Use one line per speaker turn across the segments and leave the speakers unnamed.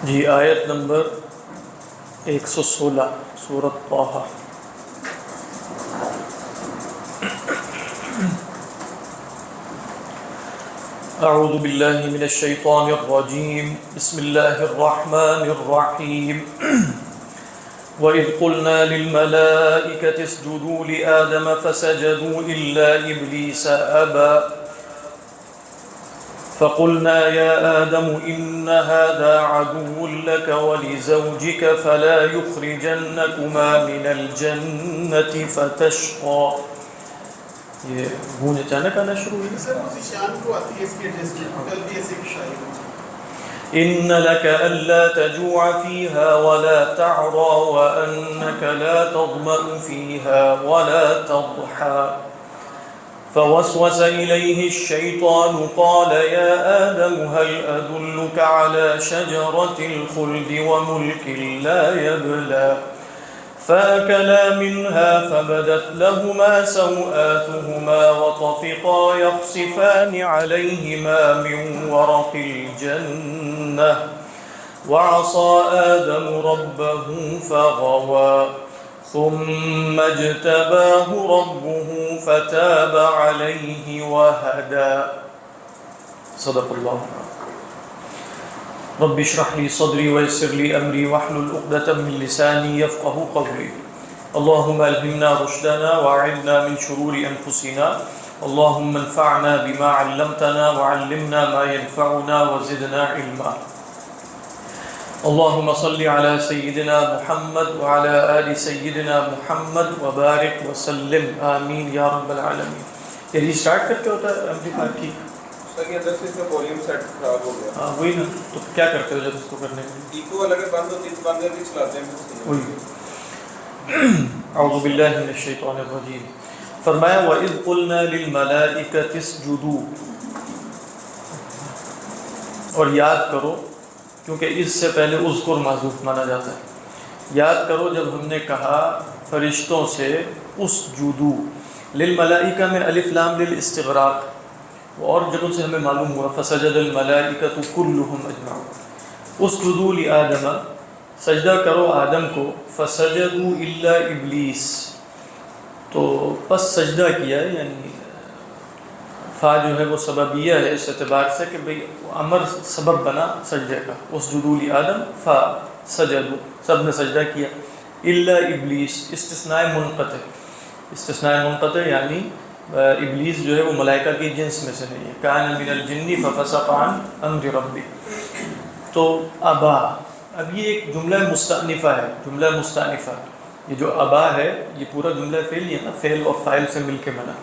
جی آیت نمبر 116 سورۃ طٰہٰ۔ اعوذ باللہ من الشیطان الرجیم بسم اللہ الرحمن الرحیم وَإِذْ قُلْنَا لِلْمَلَائِكَةِ اسْجُدُوا لِآدَمَ فَسَجَدُوا إِلَّا إِبْلِيسَ أَبَى فَقُلْنَا يَا آدَمُ إِنَّ هَذَا عَدُوٌّ لَكَ وَلِزَوْجِكَ فَلَا يُخْرِجَنَّكُمَا مِنَ الْجَنَّةِ فَتَشْقَى۔ یہ گونج اچانک آنا شروع ہوئی إِنَّ لَكَ أَلَّا تَجُوعَ فِيهَا وَلَا تَعْرَى وَأَنَّكَ لَا تَظْمَأُ فِيهَا وَلَا تَضْحَى فوسوس إليه الشيطان قال يا آدم هل أدلك على شجرة الخلد وملك لا يبلى فأكلا منها فبدت لهما سوآتهما وطفقا يخصفان عليهما من ورق الجنة وعصى آدم ربه فغوى ثم اجتباه ربه فتاب عليه وهدى صدق الله رب اشرح لي صدري ويسر لي أمري واحلل عقدة من لساني يفقهوا قولي اللهم ألهمنا رشدنا وأعذنا من شرور أنفسنا اللهم انفعنا بما علمتنا وعلمنا ما ينفعنا وزدنا علما اللهم صل على سيدنا محمد وعلى آل سيدنا محمد وبارك وسلم آمین یا رب العالمین۔ یہ ریسٹارٹ کر کے ہوتا ہے ایمپلیفائر کی؟
سر یہ اندر سے اس کا والیوم سیٹ خراب ہو گیا۔
ہاں وہی نا، تو کیا کرتے ہو جب اس کو کرنے کے لیے؟
ایکو الگ بند ہوتی ہے، بند کر کے چلاتے ہیں
وہی۔ اعوذ باللہ من الشیطان الرجیم۔ فرمایا وَإِذْ قُلْنَا لِلْمَلَائِكَةِ اسْجُدُوا، اور یاد کرو، کیونکہ اس سے پہلے اذکر معذوف مانا جاتا ہے، یاد کرو جب ہم نے کہا فرشتوں سے اسجدو، للملائکہ میں الف لام للاستغراق، اور جگہوں سے ہمیں معلوم ہوا فسجد الملائکۃ کلہم اجمعون، اسجدوا لآدم، سجدہ کرو آدم کو، فسجدوا الا ابلیس، تو پس سجدہ کیا، یعنی فا جو ہے وہ سببیہ ہے اس اعتبار سے کہ بھئی امر سبب بنا سجدے کا، اسجدوا لآدم فا سجدوا، سب نے سجدہ کیا، الا ابلیس، استثناء منقطع، استثناء منقطع یعنی ابلیس جو ہے وہ ملائکہ کی جنس میں سے نہیں ہے، کان من الجن ففسق عن امر ربی، تو ابا، اب یہ ایک جملہ مستأنفہ ہے، جملہ مستأنفہ، یہ جو ابا ہے یہ پورا جملہ فعل ہے نا، فعل اور فاعل سے مل کے بنا،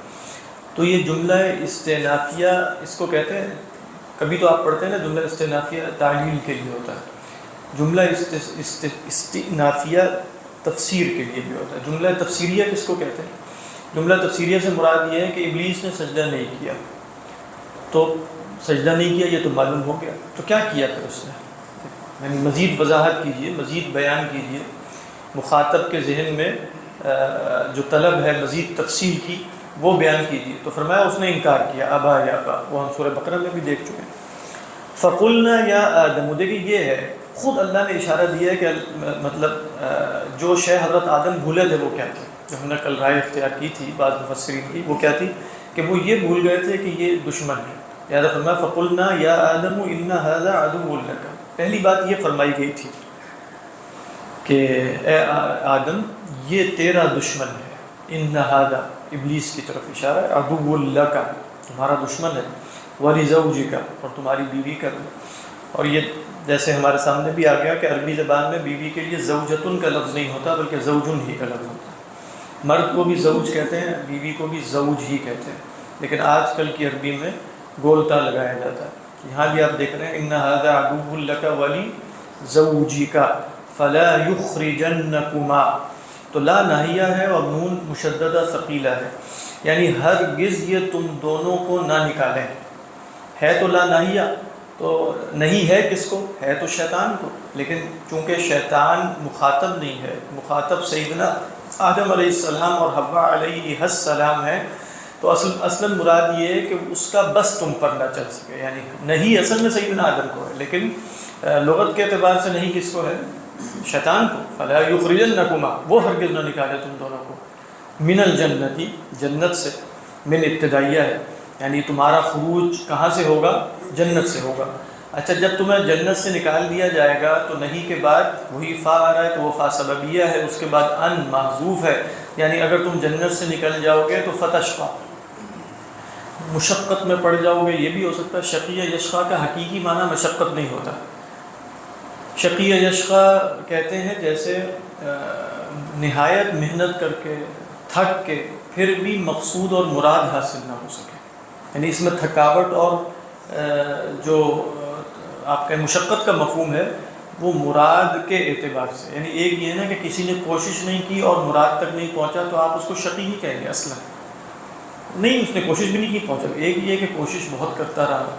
تو یہ جملہ استئنافیہ اس کو کہتے ہیں، کبھی تو آپ پڑھتے ہیں نا جملہ استئنافیہ تعلیل کے لیے ہوتا ہے، جملہ استئنافیہ تفسیر کے لیے بھی ہوتا ہے، جملہ تفسیریہ کس کو کہتے ہیں؟ جملہ تفسیریہ سے مراد یہ ہے کہ ابلیس نے سجدہ نہیں کیا، تو سجدہ نہیں کیا یہ تو معلوم ہو گیا، تو کیا کیا پھر اس نے؟ یعنی مزید وضاحت کیجئے، مزید بیان کیجئے، مخاطب کے ذہن میں جو طلب ہے مزید تفصیل کی وہ بیان کیجیے، تو فرمایا اس نے انکار کیا، ابا یا ابا، وہ ہم سورہ بقرہ میں بھی دیکھ چکے ہیں۔ فقلنا یا آدم، دیکھیے یہ ہے، خود اللہ نے اشارہ دیا ہے کہ مطلب جو شے حضرت آدم بھولے تھے وہ کیا تھے، جو ہم نے کل رائے اختیار کی تھی بعض مفسرین کی، وہ کیا تھی کہ وہ یہ بھول گئے تھے کہ یہ دشمن ہے، لہٰذا فرمایا فقلنا یا آدم ان هذا عدو لک، پہلی بات یہ فرمائی گئی تھی کہ اے آدم یہ تیرا دشمن ہے، ان هذا ابلیس کی طرف اشارہ ہے، عدو لک تمہارا دشمن ہے، ولزوجک اور تمہاری بیوی کا بھی، اور یہ جیسے ہمارے سامنے بھی آ گیا کہ عربی زبان میں بیوی کے لیے زوجتن کا لفظ نہیں ہوتا بلکہ زوجن ہی کا لفظ ہوتا ہے، مرد کو بھی زوج کہتے ہیں، بیوی کو بھی زوج ہی کہتے ہیں، لیکن آج کل کی عربی میں گولتا لگایا جاتا ہے، یہاں بھی آپ دیکھ رہے ہیں ان ھذا عدو لک ولزوجک فلا یخرجنکما، تو لا ناہیہ ہے اور نون مشددہ ثقیلہ ہے، یعنی ہرگز یہ تم دونوں کو نہ نکالیں، ہے تو لا ناہیہ، تو نہیں ہے کس کو؟ ہے تو شیطان کو، لیکن چونکہ شیطان مخاطب نہیں ہے، مخاطب سیدنا آدم علیہ السلام اور حوا علیہ السلام ہے، تو اصلاً مراد یہ ہے کہ اس کا بس تم پر نہ چل سکے، یعنی نہیں اصل میں سیدنا آدم کو ہے، لیکن لغت کے اعتبار سے نہیں کس کو ہے؟ شیطان کو. فلا یخرجنکما، وہ ہرگز نہ نکالے تم دونوں کو، من الجنتی، جنت سے. من ابتدائیہ ہے، یعنی تمہارا خروج کہاں سے ہوگا؟ جنت سے ہوگا. اچھا جب تمہیں جنت سے نکال دیا جائے گا تو نہیں کے بعد وہی فا آ رہا ہے تو وہ فا سببیہ ہے، اس کے بعد ان محذوف ہے، یعنی اگر تم جنت سے نکل جاؤ گے تو فتشقا، مشقت میں پڑ جاؤ گے. یہ بھی ہو سکتا ہے شقیہ یشقا کا حقیقی معنی مشقت نہیں ہوتا. شقیہ یشقا کہتے ہیں جیسے نہایت محنت کر کے تھک کے پھر بھی مقصود اور مراد حاصل نہ ہو سکے، یعنی اس میں تھکاوٹ اور جو آپ کا مشقت کا مفہوم ہے وہ مراد کے اعتبار سے، یعنی ایک یہ ہے نا کہ کسی نے کوشش نہیں کی اور مراد تک نہیں پہنچا تو آپ اس کو شقی ہی کہیں گے. اصلا نہیں، اس نے کوشش بھی نہیں کی پہنچا. ایک یہ کہ کوشش بہت کرتا رہا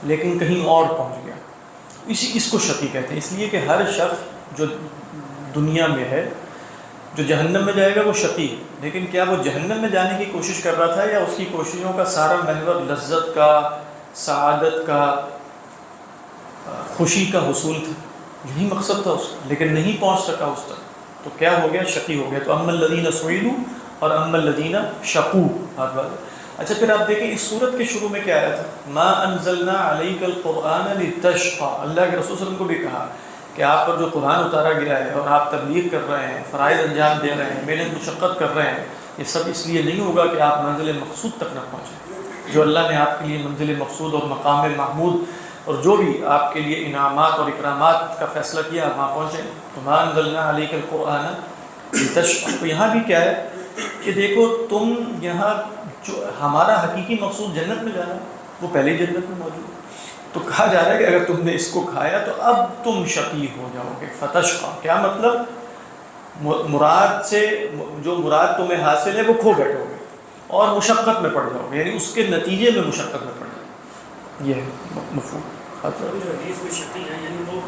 لیکن کہیں اور پہنچ گیا، اس کو شقی کہتے ہیں. اس لیے کہ ہر شخص جو دنیا میں ہے جو جہنم میں جائے گا وہ شقی ہے، لیکن کیا وہ جہنم میں جانے کی کوشش کر رہا تھا یا اس کی کوششوں کا سارا محور لذت کا، سعادت کا، خوشی کا حصول تھا؟ یہی مقصد تھا اس کا، لیکن نہیں پہنچ سکا اس تک، تو کیا ہو گیا؟ شقی ہو گیا. تو اما الذین سعدوا اور اما الذین شقوا. اچھا پھر آپ دیکھیں اس صورت کے شروع میں کیا آیا تھا؟ ما انزلنا علیک القرآن لتشقى. اللہ کے رسول صلی اللہ علیہ وسلم کو بھی کہا کہ آپ پر جو قرآن اتارا گیا ہے اور آپ تبلیغ کر رہے ہیں، فرائض انجام دے رہے ہیں، محنت مشقت کر رہے ہیں، یہ سب اس لیے نہیں ہوگا کہ آپ منزل مقصود تک نہ پہنچیں. جو اللہ نے آپ کے لیے منزل مقصود اور مقام محمود اور جو بھی آپ کے لیے انعامات اور اکرامات کا فیصلہ کیا وہاں پہنچیں. تو ما انزلنا علیک القرآن لتشقى. تو یہاں بھی کیا ہے کہ دیکھو تم یہاں جو ہمارا حقیقی مقصود جنت میں جانا ہے وہ پہلے ہی جنت میں موجود ہے. تو کہا جا رہا ہے کہ اگر تم نے اس کو کھایا تو اب تم شقی ہو جاؤ گے. فتشقى کیا مطلب؟ مراد سے جو مراد تمہیں حاصل ہے وہ کھو بیٹھو گے اور مشقت میں پڑ جاؤ گے، یعنی اس کے نتیجے میں مشقت میں پڑ جاؤ گے. یہ ہے مفہوم.
حدیث میں شقی ہے یعنی وہ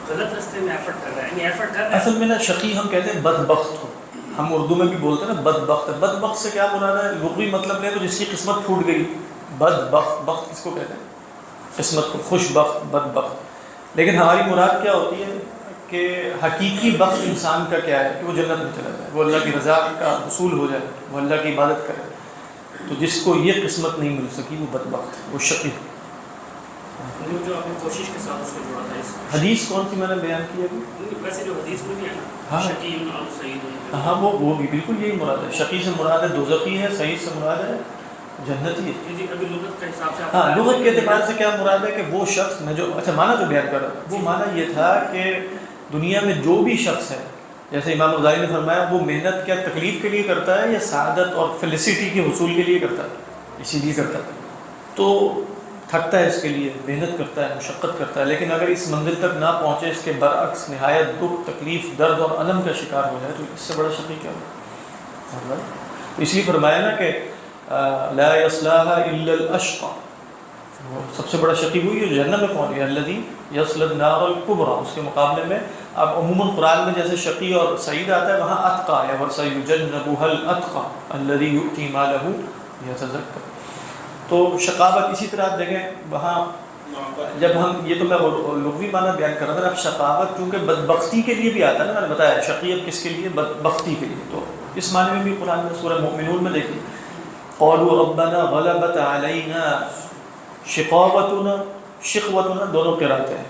غلط راستے میں ایفرٹ کر رہا ہے، یعنی ایفرٹ کر رہا ہے.
اصل میں نا شقی ہم کہتے ہیں بدبخت ہو، ہم اردو میں بھی بولتے ہیں نا بدبخت. بدبخت سے کیا مراد ہے؟ لغوی مطلب نہیں تو جس کی قسمت پھوٹ گئی. بدبخت، بخت کس کو کہتے ہیں؟ قسمت کو. خوش بخت، بدبخت. لیکن ہماری مراد کیا ہوتی ہے کہ حقیقی بخت انسان کا کیا ہے کہ وہ جنت میں چلا جائے، وہ اللہ کی رضا کا حصول ہو جائے، وہ اللہ کی عبادت کرے. تو جس کو یہ قسمت نہیں مل سکی وہ بدبخت، وہ شقی.
جو آپ نے کوشش کے ساتھ اس کو جوڑا تھا. اس
حدیث کون سی میں نے بیان کی ابھی؟
ویسے جو حدیث میں بھی ہے نا شقی اور سعید،
ہاں وہ بھی بالکل یہی مراد ہے. شقی سے مراد ہے دوزخی ہے، سعید سے مراد ہے جنتی ہے.
ابھی لغت کے حساب سے
ہاں لغت کے اعتبار سے کیا مراد ہے کہ وہ شخص میں جو اچھا معنی جو بیان کر رہا ہوں وہ معنی یہ تھا کہ دنیا میں جو بھی شخص ہے، جیسے امام غزالی نے فرمایا، وہ محنت کیا تکلیف کے لیے کرتا ہے یا سعادت اور فیلسٹی کے حصول کے لیے کرتا ہے؟ اسی لیے کرتا ہے. تو تھکتا ہے اس کے لیے، محنت کرتا ہے، مشقت کرتا ہے، لیکن اگر اس منزل تک نہ پہنچے، اس کے برعکس نہایت دکھ، تکلیف، درد اور الم کا شکار ہو جائے، تو اس سے بڑا شقی کیا ہوگا؟ اس لیے فرمایا نا کہ لا يصلاها الا الاشقى. سب سے بڑا شقی وہی ہے جو جہنم میں پہنچ گیا. الذي يصلى النار الكبرى. اس کے مقابلے میں اب عموماً قرآن میں جیسے شقی اور سعید آتا ہے وہاں اتقى یا وَسَيُجَنَّبُهَا الْأَتْقَى الَّذِي يُؤْتِي مَالَهُ يَتَزَكَّى. تو شقاوت اسی طرح آپ دیکھیں وہاں جب ہم یہ تو میں لغوی معنی بیان کر رہا تھا. اب شقاوت چونکہ بدبختی کے لیے بھی آتا ہے نا، میں نے بتایا شقیت کس کے لیے؟ بدبختی کے لیے. تو اس معنی میں بھی قرآن میں سورہ مؤمنون میں دیکھیں قالوا ربنا غلبت علينا شقوتنا دونوں قرأت ہیں.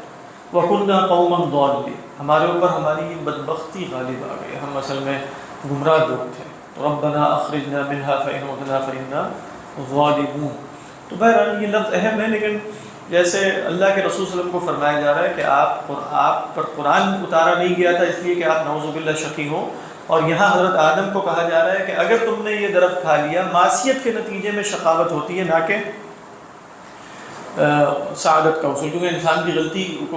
وكنا قوما ضالين. ہمارے اوپر ہماری بدبختی غالب آ گئی، ہم اصل میں گمراہ لوگ تھے. ربنا اخرجنا منها فإن عدنا فإنا ظالمون. تو بہرحال یہ لفظ اہم ہے، لیکن جیسے اللہ کے رسول صلی اللہ علیہ وسلم کو فرمایا جا رہا ہے کہ آپ پر قرآن اتارا نہیں گیا تھا اس لیے کہ آپ نعوذ باللہ شقی ہو. اور یہاں حضرت آدم کو کہا جا رہا ہے کہ اگر تم نے یہ درخت کھا لیا، معصیت کے نتیجے میں شقاوت ہوتی ہے نہ کہ سعادت کا حصول. کیونکہ انسان کی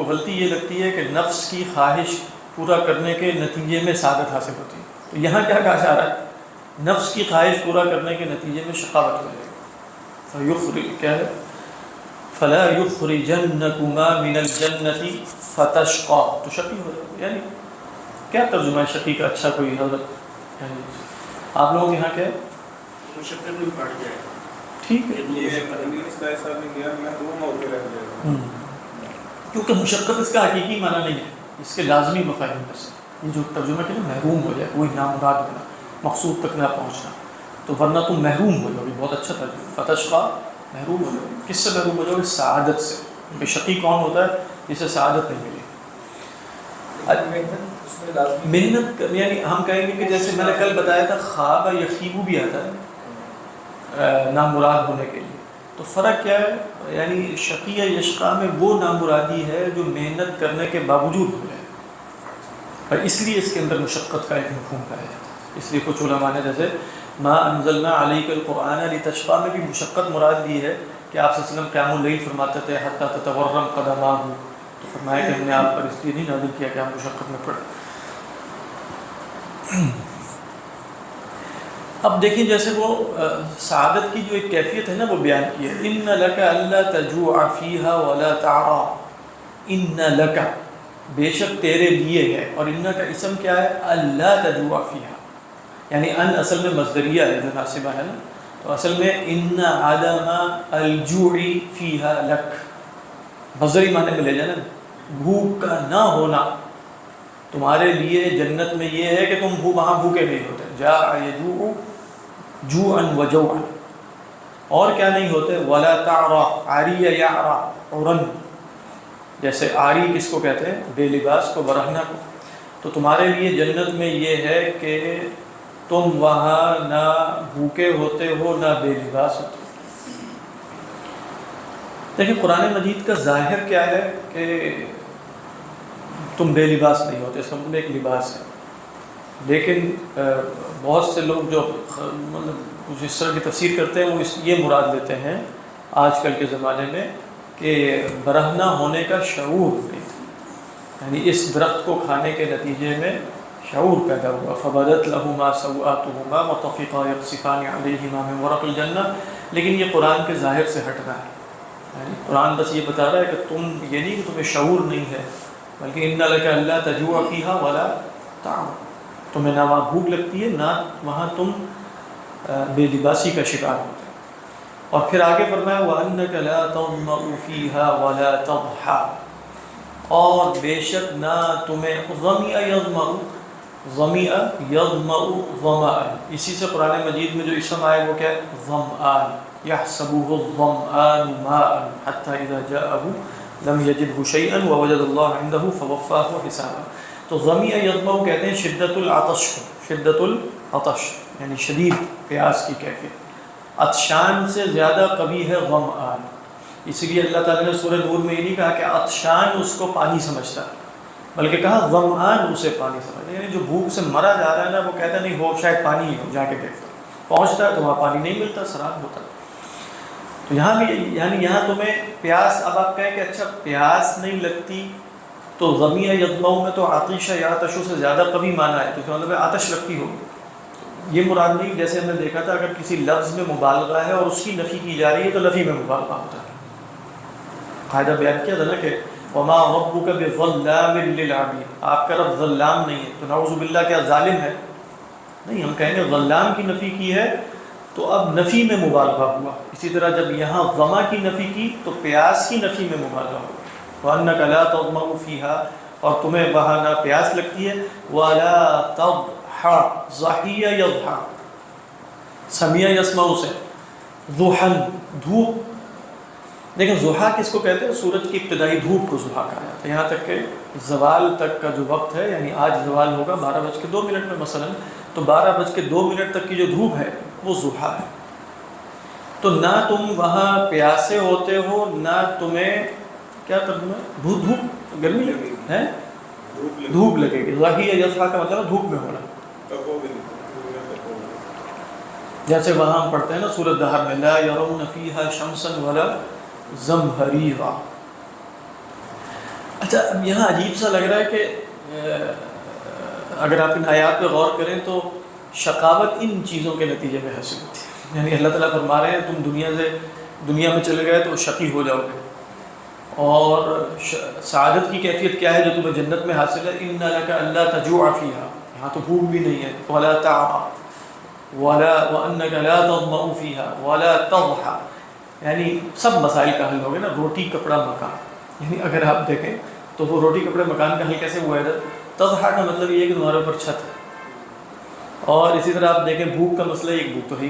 غلطی یہ لگتی ہے کہ نفس کی خواہش پورا کرنے کے نتیجے میں سعادت حاصل ہوتی ہے. تو یہاں کیا کہا جا رہا ہے؟ نفس کی خواہش پورا کرنے کے نتیجے میں شقاوت ہو جائے. کیا ہے؟ فلا یخرجنکما من الجنۃ فتشقى. تو شقی ہو جائے. یعنی کیا ترجمہ ہے شقی کا؟ اچھا کوئی حضرت یعنی آپ لوگوں کے یہاں کیا ہے؟
مشقت میں پڑ جائے.
ٹھیک ہے،
یہ انگلش کا ایسا نہیں گیا، محروم ہو کے رہ جائے گا.
کیونکہ مشقت اس کا حقیقی معنی نہیں ہے، اس کے لازمی مفاہیم میں سے یہ جو ترجمہ کہ محروم ہو جائے، کوئی نامراد ہونا، مقصود تک نہ پہنچنا، تو ورنہ تم محروم ہو جاؤ گے. بہت اچھا ترجمہ، فتشقا، محروم ہو جاؤ گے. کس سے محروم ہو جاؤ گے؟ سعادت سے. کہ شقی کون ہوتا ہے؟ جسے سعادت نہیں ملی. محنت یعنی ہم کہیں گے کہ جیسے میں نے کل بتایا تھا خواب یخیبو بھی آتا ہے نامراد ہونے کے لیے. تو فرق کیا ہے؟ یعنی شقی یشقا میں وہ نامرادی ہے جو محنت کرنے کے باوجود ہو جائے، اور اس لیے اس کے اندر مشقت کا ایک مفہوم پایا جاتا ہے. اس لیے کچھ علماء نے جیسے ما انزلنا علیک القرآن لتشقی میں بھی مشقت مراد دی ہے کہ آپ صلی اللہ علیہ وسلم قیام اللیل فرماتے تھے حتی تتورم قدماہ، تو فرمایا کہ ہم نے آپ پر اس لیے نہیں نازل کیا کہ آپ مشقت میں پڑے. اب دیکھیں جیسے وہ سعادت کی جو ایک کیفیت ہے نا وہ بیان کی ہے. ان لک الا تجوع فیہا ولا تعری، ان لک بے شک تیرے لیے ہے، اور ان کا اسم کیا ہے؟ الا تجوع فیہا، یعنی ان اصل میں مصدریہ ہے جو ناصبہ ہے نا، تو اصل میں ان عدم الجوع فیہا لک، مصدری معنی میں لے جانا، بھوک کا نہ ہونا تمہارے لیے جنت میں یہ ہے کہ تم وہاں بھوکے نہیں ہوتے. جاء یجوع جوعا وجوعا، اور کیا نہیں ہوتے؟ ولا تعرى عاری یعرى عرن، جیسے عاری کس کو کہتے ہیں؟ بے لباس کو، برہنہ کو. تو تمہارے لیے جنت میں یہ ہے کہ تم وہاں نہ بھوکے ہوتے ہو نہ بے لباس ہوتے ہو. دیکھیں قرآن مجید کا ظاہر کیا ہے کہ تم بے لباس نہیں ہوتے، اس کا مطلب ایک لباس ہے. لیکن بہت سے لوگ جو مطلب اس طرح کی تفسیر کرتے ہیں وہ یہ مراد لیتے ہیں آج کل کے زمانے میں کہ برہنہ ہونے کا شعور نہیں تھا، یعنی اس درخت کو کھانے کے نتیجے میں شعور پیدا ہوا. فبدت لہما سوآتہما وطفقا یخصفان علیہما من ورق الجنہ. لیکن یہ قرآن کے ظاہر سے ہٹ رہا ہے، یعنی قرآن بس یہ بتا رہا ہے کہ تم یہ نہیں کہ تمہیں شعور نہیں ہے، بلکہ ان لک الا تجوع فیہا ولا تعری، تمہیں نہ وہاں بھوک لگتی ہے نہ وہاں تم بے لباسی کا شکار ہوتے. اور پھر آگے فرمایا وَأَنَّكَ لَا تَظْمَأُ فِيهَا وَلَا تَضْحَىٰ، اور بے شک نہ تمہیں ظَمِئَ يَظْمَأُ، ظَمِئَ يَظْمَأُ ظَمَأً، اسی سے قرآن مجید میں جو اسم آئے وہ کیا ہے؟ ظمآن. يَحْسَبُهُ الظَّمْآنُ مَاءً حَتَّى إِذَا جَاءَهُ لَمْ يَجِدْهُ شَيْئًا وَوَجَدَ اللَّهَ عِنْدَهُ فَوَفَّاهُ حِسَابًا. تو ظَمِئَ يَظْمَأُ کہتے ہیں شدت العطش کو، شدت العطش یعنی شدید پیاس کی کیفیت. عطشان سے زیادہ قوی ہے ظمآن. اس لیے اللہ تعالیٰ نے سورہ نور میں یہ نہیں کہا کہ عطشان اس کو پانی سمجھتا ہے، بلکہ کہا ظمآن اسے پانی سمجھتا ہے. یعنی جو بھوک سے مرا جا رہا ہے نا وہ کہتا نہیں وہ شاید پانی ہی ہو، جا کے دیکھتا، پہنچتا ہے تو وہاں پانی نہیں ملتا، سراب ہوتا. تو یہاں بھی یعنی یہاں تمہیں پیاس، اب آپ کہیں کہ اچھا پیاس نہیں لگتی تو ظمیہ یظمؤ میں تو عطش یعطش سے زیادہ قوی معنی ہے، تو اس کا مطلب ہے آتش لگتی ہوگی. یہ مراد نہیں. جیسے ہم نے دیکھا تھا اگر کسی لفظ میں مبالغہ ہے اور اس کی نفی کی جا رہی ہے تو نفی میں مبالغہ ہوتا ہے. قاعدہ بیان کیا تھا نا کہ وما ربک بظلام للعبید، آپ کا رب ظلام نہیں ہے، تو نعوذ باللہ کیا ظالم ہے؟ نہیں. ہم کہیں گے ظلام کی نفی کی ہے تو اب نفی میں مبالغہ ہوا. اسی طرح جب یہاں ظما کی نفی کی تو پیاس کی نفی میں مبالغہ ہوا. وَأَنَّكَ لَا تَظْمَأُ فِيهَا، اور تمہیں وہاں نہ پیاس لگتی ہے. وَلَا تَضْحَىٰ، ضحیہ یضحیٰ، سمیع یسمع سے، ضحن دھوپ. لیکن ضحیٰ کس کو کہتے ہیں؟ سورج کی ابتدائی دھوپ کو ضحیٰ کہا جاتا ہے. یہاں تک کہ زوال تک کا جو وقت ہے، یعنی آج زوال ہوگا 12:02 میں مثلا، تو 12:02 تک کی جو دھوپ ہے وہ ضحیٰ ہے. تو نہ تم وہاں پیاسے ہوتے ہو نہ تمہیں کیا ترجمہ ہے؟ دھوپ گرمی لگے گی ہے، دھوپ لگے گی. ضحیہ یضحیٰ کا مطلب دھوپ میں ہونا. جیسے وہاں ہم پڑھتے ہیں نا سورۃ دہر میں لا یرون فیہا شمسا ولا زمہریرا. اچھا اب یہاں عجیب سا لگ رہا ہے کہ اگر آپ ان آیات پہ غور کریں تو شقاوت ان چیزوں کے نتیجے میں حاصل ہوتی ہے. یعنی اللہ تعالیٰ فرما رہے ہیں تم دنیا میں چلے گئے تو شقی ہو جاؤ گے، اور سعادت کی کیفیت کیا ہے جو تمہیں جنت میں حاصل ہے؟ ان لک الا تجوع فیہا، یہاں تو بھوک بھی نہیں ہے. ولا تعری وَأَنَّكَ لَا تَظْمَأُ فِيهَا وَلَا تَضْحَىٰ، یعنی سب مسائل کا حل ہو گیا نا، روٹی کپڑا مکان. یعنی اگر آپ دیکھیں تو وہ روٹی کپڑے مکان کا حل کیسے ہوا ہے؟ تضحیٰ کا مطلب یہ ہے کہ تمہارے اوپر چھت ہے. اور اسی طرح آپ دیکھیں بھوک کا مسئلہ ایک بھوک تو ہے،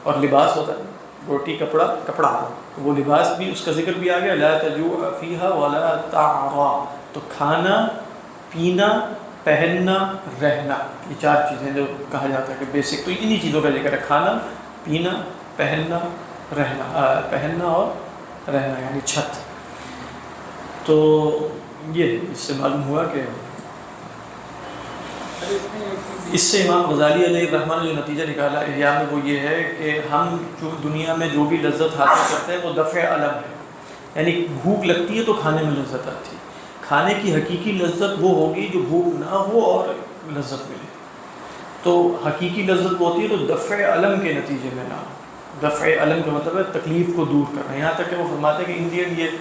اور لباس ہوتا ہے، روٹی کپڑا کپڑا، وہ لباس بھی اس کا ذکر بھی آ گیا، لا تجوع فیہا ولا تعرا. تو کھانا پینا پہننا رہنا، یہ چار چیزیں جو کہا جاتا ہے کہ بیسک، تو انہی چیزوں کا ذکر ہے، کھانا پینا پہننا رہنا، پہننا اور رہنا یعنی چھت. تو یہ اس سے معلوم ہوا کہ اس سے امام غزالی علیہ الرحمٰن نے جو نتیجہ نکالا احیاء میں وہ یہ ہے کہ ہم جو دنیا میں جو بھی لذت حاصل کرتے ہیں وہ دفع علم ہے. یعنی بھوک لگتی ہے تو کھانے میں لذت آتی ہے. کھانے کی حقیقی لذت وہ ہوگی جو بھوک نہ ہو اور لذت ملے. تو حقیقی لذت وہ ہوتی ہے تو دفع علم کے نتیجے میں نہ ہو. دفع علم کا مطلب ہے تکلیف کو دور کرنا. یہاں تک کہ وہ فرماتے ہیں کہ انڈین یہ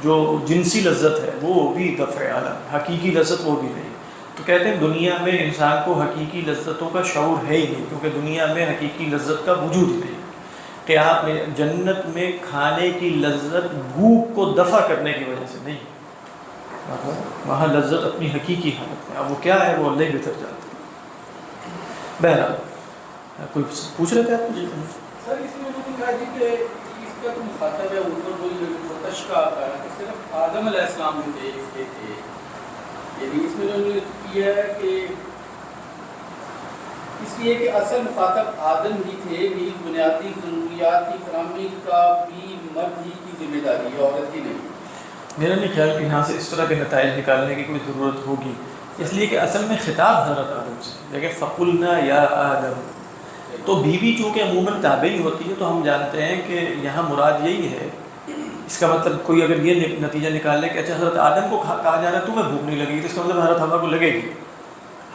جو جنسی لذت ہے وہ بھی دفع علم، حقیقی لذت وہ بھی نہیں. تو کہتے ہیں دنیا میں انسان کو حقیقی لذتوں کا شعور ہے ہی نہیں، کیونکہ دنیا میں حقیقی لذت کا وجود ہی نہیں. قیامت میں جنت میں کھانے کی لذت بھوک کو دفع کرنے کی وجہ سے نہیں، وہاں لذت اپنی حقیقی حالت میں. اب وہ کیا ہے وہ اللہ ہی بہتر جانتے ہیں. بہرحال کوئی پوچھ رہے تھے آپ مجھے؟
سر اس میں انہوں نے کہا جی کہ اس کا تو مخاطب ہے اوپر کوئی تشکا آتا ہے کہ صرف آدم علیہ السلام جو تھے، یعنی اس میں انہوں نے کیا ہے کہ اس لیے کہ اصل مخاطب آدم ہی تھے، نیز بنیادی ضروریات کی فراہمی کا بھی مرد ہی کی ذمہ داری ہے، عورت کی نہیں.
میرا نہیں خیال کہ یہاں سے اس طرح کے نتائج نکالنے کی کوئی ضرورت ہوگی، اس لیے کہ اصل میں خطاب حضرت آدم سے. دیکھیں فقلنا یا آدم، تو بیوی چونکہ عموماً تابعی ہوتی ہے تو ہم جانتے ہیں کہ یہاں مراد یہی ہے. اس کا مطلب کوئی اگر یہ نتیجہ نکال لے کہ اچھا حضرت آدم کو کہا جا رہا ہے تمہیں بھوک نہیں لگے گی، تو اس کا مطلب حضرت حوا کو لگے گی.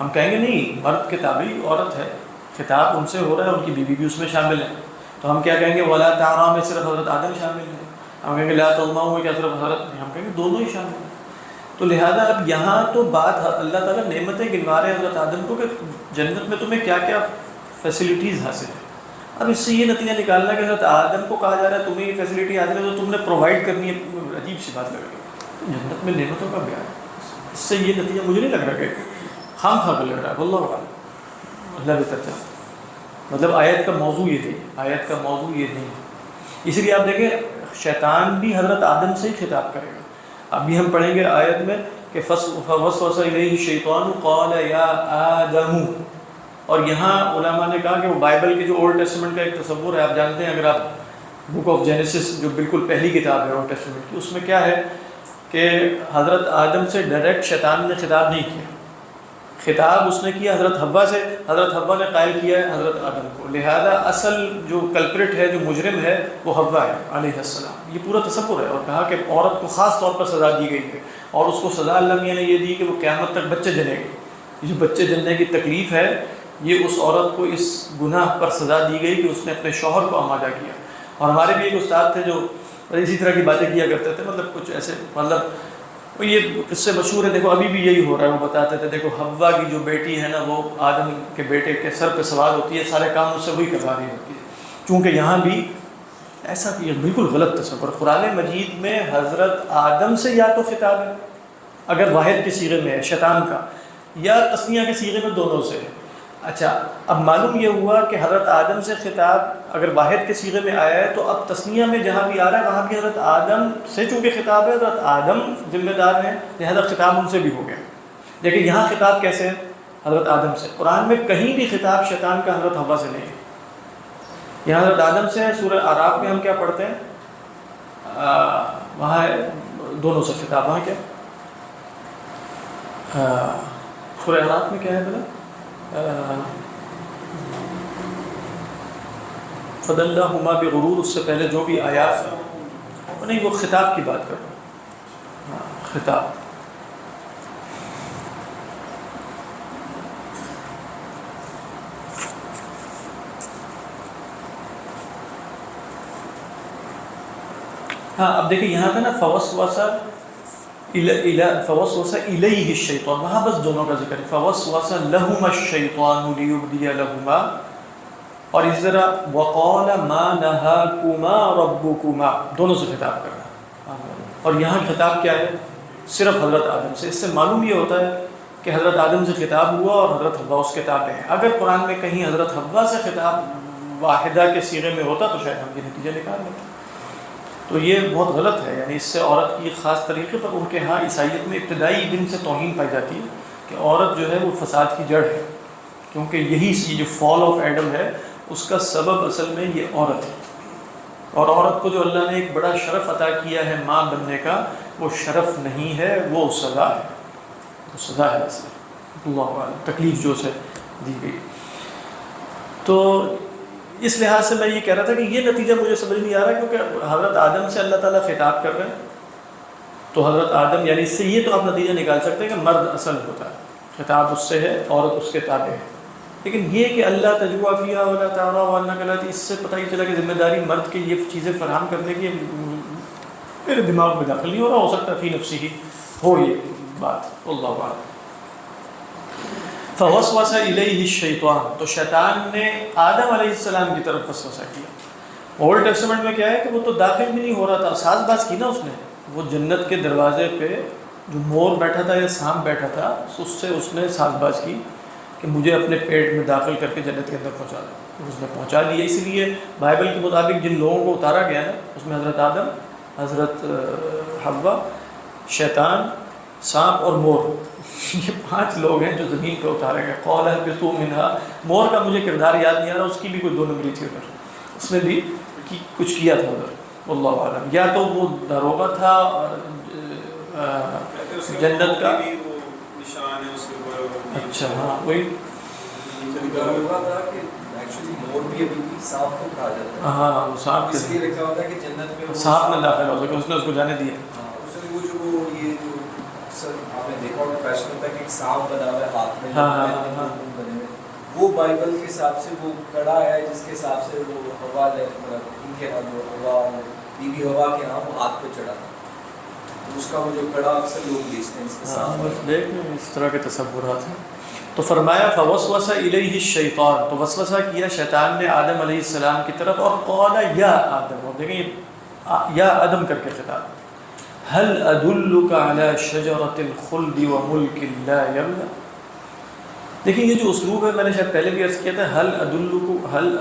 ہم کہیں گے نہیں، مرد کے تابعی عورت ہے، خطاب ان سے ہو رہا ہے، ان کی بیوی بھی اس میں شامل ہے. تو ہم کیا کہیں گے ولا تعرا میں صرف حضرت آدم شامل ہے. ہم کہیں گے لا تظمؤ میں کیا صرف حضرت، ہم کہیں گے دونوں ہی شامل ہیں. تو لہذا اب یہاں تو بات اللہ تعالیٰ نعمتیں گنوا رہے ہیں حضرت آدم کو کہ جنت میں تمہیں کیا کیا فیسلٹیز حاصل ہیں. اب اس سے یہ نتیجہ نکالنا کہ حضرت آدم کو کہا جا رہا ہے تمہیں یہ فیسلٹی حاصل ہے تو تم نے پرووائڈ کرنی ہے، عجیب سی بات لگ رہی ہے. جنت میں نعمتوں کا بیان، اس سے یہ نتیجہ مجھے نہیں لگ رہا کہ خام خواہ لگ رہا ہے. واللہ اعلم، اللہ بہتر جانتا. مطلب آیت کا موضوع یہ تھی، آیت کا موضوع یہ نہیں ہے. اسی لیے آپ دیکھیں شیطان بھی حضرت آدم سے ہی خطاب کرے گا. ابھی ہم پڑھیں گے آیت میں کہ فوسوس الیہ الشیطان قال یا آدم، اور یہاں علماء نے کہا کہ وہ بائبل کے جو اولڈ ٹیسٹمنٹ کا ایک تصور ہے، آپ جانتے ہیں اگر آپ بک آف جینیسس جو بالکل پہلی کتاب ہے اولڈ ٹیسٹمنٹ کی، اس میں کیا ہے کہ حضرت آدم سے ڈائریکٹ شیطان نے خطاب نہیں کیا. خطاب اس نے کیا حضرت حوا سے، حضرت حوا نے قائل کیا ہے حضرت آدم کو. لہذا اصل جو کلپریٹ ہے، جو مجرم ہے، وہ حوا ہے علیہ السلام. یہ پورا تصور ہے. اور کہا کہ عورت کو خاص طور پر سزا دی گئی ہے، اور اس کو سزا اللہ میاں نے یہ دی کہ وہ قیامت تک بچے جنے گی. یہ جو بچے جننے کی تکلیف ہے، یہ اس عورت کو اس گناہ پر سزا دی گئی کہ اس نے اپنے شوہر کو آمادہ کیا. اور ہمارے بھی ایک استاد تھے جو اسی طرح کی باتیں کیا کرتے تھے، مطلب کچھ ایسے، مطلب یہ قصے مشہور ہے. دیکھو ابھی بھی یہی ہو رہا ہے. وہ بتاتے تھے دیکھو حوا کی جو بیٹی ہے نا، وہ آدم کے بیٹے کے سر پہ سوار ہوتی ہے، سارے کام اس سے وہی کروا رہی ہوتی ہے. چونکہ یہاں بھی ایسا کہ بالکل غلط تصور. قرآن مجید میں حضرت آدم سے یا تو خطاب ہے اگر واحد کے صیغے میں ہے شیطان کا، یا تثنیہ کے صیغے میں دونوں سے ہے. اچھا اب معلوم یہ ہوا کہ حضرت آدم سے خطاب اگر واحد کے صیغے میں آیا ہے، تو اب تثنیہ میں جہاں بھی آ رہا ہے وہاں بھی حضرت آدم سے چونکہ خطاب ہے، حضرت آدم ذمہ دار ہیں، لہذا خطاب ان سے بھی ہو گیا. لیکن یہاں خطاب کیسے ہے؟ حضرت آدم سے. قرآن میں کہیں بھی خطاب شیطان کا حضرت حوا سے نہیں ہے. یہاں حضرت آدم سے ہے. سورہ اعراف میں ہم کیا پڑھتے ہیں؟ وہاں دونوں سے خطاب. وہاں کیا سورہ اعراف میں کیا ہے بلا فَدَلَّهُمَا بِغُرُورٍ، اس سے پہلے جو بھی آیات نہیں، وہ خطاب کی بات کر رہا ہوں. خطاب ہاں. اب دیکھیں یہاں پہ نا فوسوس الیہ الشیطان، وہاں بس دونوں کا ذکر ہے. فوسوس لہما الشیطان لیبدی لہما، اور اس طرح وقال ما نہاکما ربکما، دونوں سے خطاب کر رہا ہے. اور یہاں خطاب کیا ہے؟ صرف حضرت آدم سے. اس سے معلوم یہ ہوتا ہے کہ حضرت آدم سے خطاب ہوا اور حضرت حوا اس کے تابع ہیں. اگر قرآن میں کہیں حضرت حوا سے خطاب واحدہ کے صیغے میں ہوتا تو شاید ہم یہ نتیجہ نکال لیتے. تو یہ بہت غلط ہے. یعنی اس سے عورت کی خاص طریقے پر ان کے ہاں عیسائیت میں ابتدائی دن سے توہین پائی جاتی ہے کہ عورت جو ہے وہ فساد کی جڑ ہے، کیونکہ یہی جو فال آف ایڈم ہے اس کا سبب اصل میں یہ عورت ہے. اور عورت کو جو اللہ نے ایک بڑا شرف عطا کیا ہے ماں بننے کا، وہ شرف نہیں ہے، وہ سزا ہے. وہ سزا ہے اصل اللہ عالم، تکلیف جو اسے دی گئی. تو اس لحاظ سے میں یہ کہہ رہا تھا کہ یہ نتیجہ مجھے سمجھ نہیں آ رہا، کیونکہ حضرت آدم سے اللہ تعالیٰ خطاب کر رہے ہیں. تو حضرت آدم یعنی اس سے یہ تو آپ نتیجہ نکال سکتے ہیں کہ مرد اصل ہوتا ہے، خطاب اس سے ہے، عورت اس کے تابع ہے. لیکن یہ کہ اللہ تجوا فیہا ولا تعرا وانک لا، اس سے پتہ ہی چلا کہ ذمہ داری مرد کے یہ چیزیں فراہم کرنے کی میرے دماغ میں داخل نہیں ہو رہا. ہو سکتا فی نفسی ہی ہو یہ بات، اللہ اعلم. فوسوس الیہ الشیطان، تو شیطان نے آدم علیہ السلام کی طرف وسوسہ کیا. اولڈ ٹیسٹمنٹ میں کیا ہے کہ وہ تو داخل بھی نہیں ہو رہا تھا، ساز باز کی نا اس نے. وہ جنت کے دروازے پہ جو مور بیٹھا تھا یا سانپ بیٹھا تھا، اس سے اس نے ساز باز کی کہ مجھے اپنے پیٹ میں داخل کر کے جنت کے اندر پہنچا دیا. اس نے پہنچا دیا. اس لیے بائبل کے مطابق جن لوگوں کو اتارا گیا نا، اس میں حضرت آدم، حضرت حوا، شیطان، سانپ اور مور، یہ 5 لوگ ہیں جو زمین پہ اتارے گئے. قول اہبطوا منہا، مور کا مجھے کردار یاد نہیں آ رہا، اس کی بھی کوئی 2 نمبری تھی ادھر، اس نے بھی کچھ کیا تھا ادھر، واللہ عالم. یا تو وہ داروغہ تھا جنت کا.
نشان ہے اس کے اوپر.
اچھا ہاں وہی ہاں وہ سانپ
اس لیے لکھا ہوتا ہے کہ جنت میں
سانپ نہ داخل ہو سکے، اس نے اس کو جانے دیا.
وہ جو یہ جو اکثر آپ نے دیکھا ہوگا فیشن ہوتا ہے کہ ایک سانپ بنا ہوا ہے ہاتھ میں، بنے ہوئے، وہ بائبل کے حساب سے وہ کڑا ہے جس کے حساب سے وہ ہوا ان کے نام ہوا، بی بی ہوا کے نام وہ ہاتھ پہ چڑھا تھا. اس کا وہ جو کڑا اکثر لوگ بیچتے ہیں اس کے ساتھ.
بس دیکھ لیں اس طرح کے تصورات ہیں. تو فرمایا فوسوس الیہ الشیطان، تو وسوسہ کیا شیطان نے آدم علیہ السلام کی طرف، اور قال یا آدم، اور دیکھیں یا آدم کر کے خطاب، هل ادلک علی شجرۃ الخلد وملک لا یبلی. دیکھیں یہ جو اسلوب ہے، میں نے شاید پہلے بھی عرض کیا تھا، هل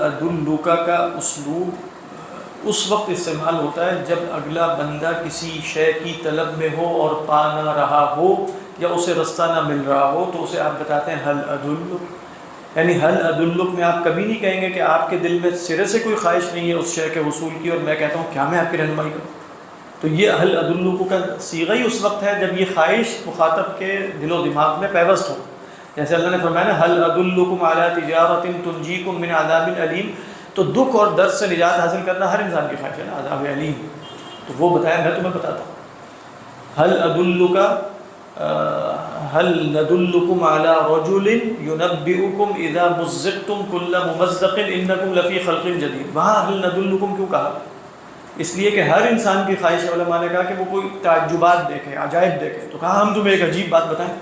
ادلک کا اسلوب اس وقت استعمال ہوتا ہے جب اگلا بندہ کسی شے کی طلب میں ہو اور پا نہ رہا ہو یا اسے رستہ نہ مل رہا ہو، تو اسے آپ بتاتے ہیں حل ادلک. یعنی حل ادلک میں آپ کبھی نہیں کہیں گے کہ آپ کے دل میں سرے سے کوئی خواہش نہیں ہے اس شے کے حصول کی، اور میں کہتا ہوں کیا میں آپ کی رہنمائی کروں. تو یہ حل ادلک کا صیغہ ہی اس وقت ہے جب یہ خواہش مخاطب کے دل و دماغ میں پیوست ہو. جیسے اللہ نے فرمایا نا حل ادلکم علی تجارۃ تنجیکم من عذاب علیم، تو دکھ اور درد سے نجات حاصل کرنا ہر انسان کی خواہش ہے نا، عذاب علیم. تو وہ بتایا، میں تمہیں بتاتا ہوں. حل ادلک هل ندلكم على رجل ينبئكم اذا مزقتم كل ممزق انكم لفي خلق جديد. وہاں هل ندلكم کیوں کہا؟ اس لیے کہ ہر انسان کی خواہش ہے. علماء نے کہا کہ وہ کوئی تعجبات دیکھے، عجائب دیکھے، تو کہا ہم تمہیں ایک عجیب بات بتائیں.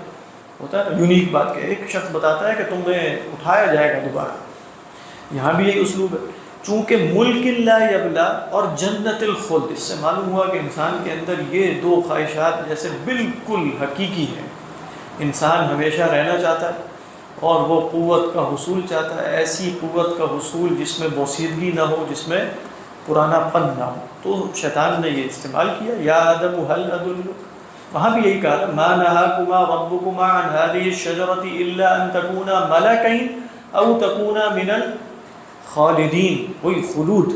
ہوتا ہے یونیک بات کہ ایک شخص بتاتا ہے کہ تمہیں اٹھایا جائے گا دوبارہ. یہاں بھی یہی اسلوب ہے. چونکہ ملک لا یبلا اور جنت الخلد، اس سے معلوم ہوا کہ انسان کے اندر یہ 2 خواہشات جیسے بالکل حقیقی ہیں. انسان ہمیشہ رہنا چاہتا ہے اور وہ قوت کا حصول چاہتا ہے، ایسی قوت کا حصول جس میں بوسیدگی نہ ہو، جس میں پرانا پن نہ ہو. تو شیطان نے یہ استعمال کیا، یا آدم هل ادلک. وہاں بھی یہی کہا ما نہاکما ربکما عن هذه الشجرۃ الا ان تکونا ملکین او تکونا من خالدین، وہی خلود.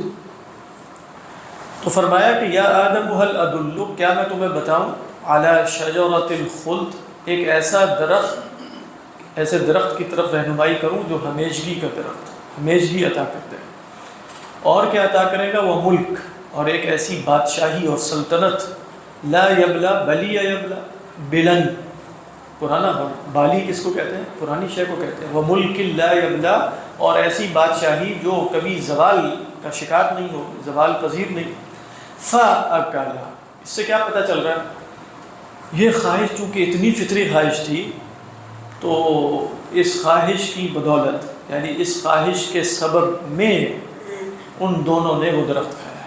تو فرمایا کہ یا آدم هل ادلک، کیا میں تمہیں بتاؤں، علی شجرۃ الخلد، ایک ایسا درخت، ایسے درخت کی طرف رہنمائی کروں جو ہمیشگی کا درخت، ہمیشگی عطا کرتے ہیں. اور کیا عطا کرے گا، وہ ملک، اور ایک ایسی بادشاہی اور سلطنت، لا یبلا، بلی یبلا، بلن، پرانا بالی کس کو کہتے ہیں، پرانی شے کو کہتے ہیں. وہ ملک لا یبلا، اور ایسی بادشاہی جو کبھی زوال کا شکار نہیں ہو، زوال پذیر نہیں. فاکلا، اس سے کیا پتہ چل رہا ہے، یہ خواہش چونکہ اتنی فطری خواہش تھی، تو اس خواہش کی بدولت، یعنی اس خواہش کے سبب میں ان دونوں نے وہ درخت کھایا.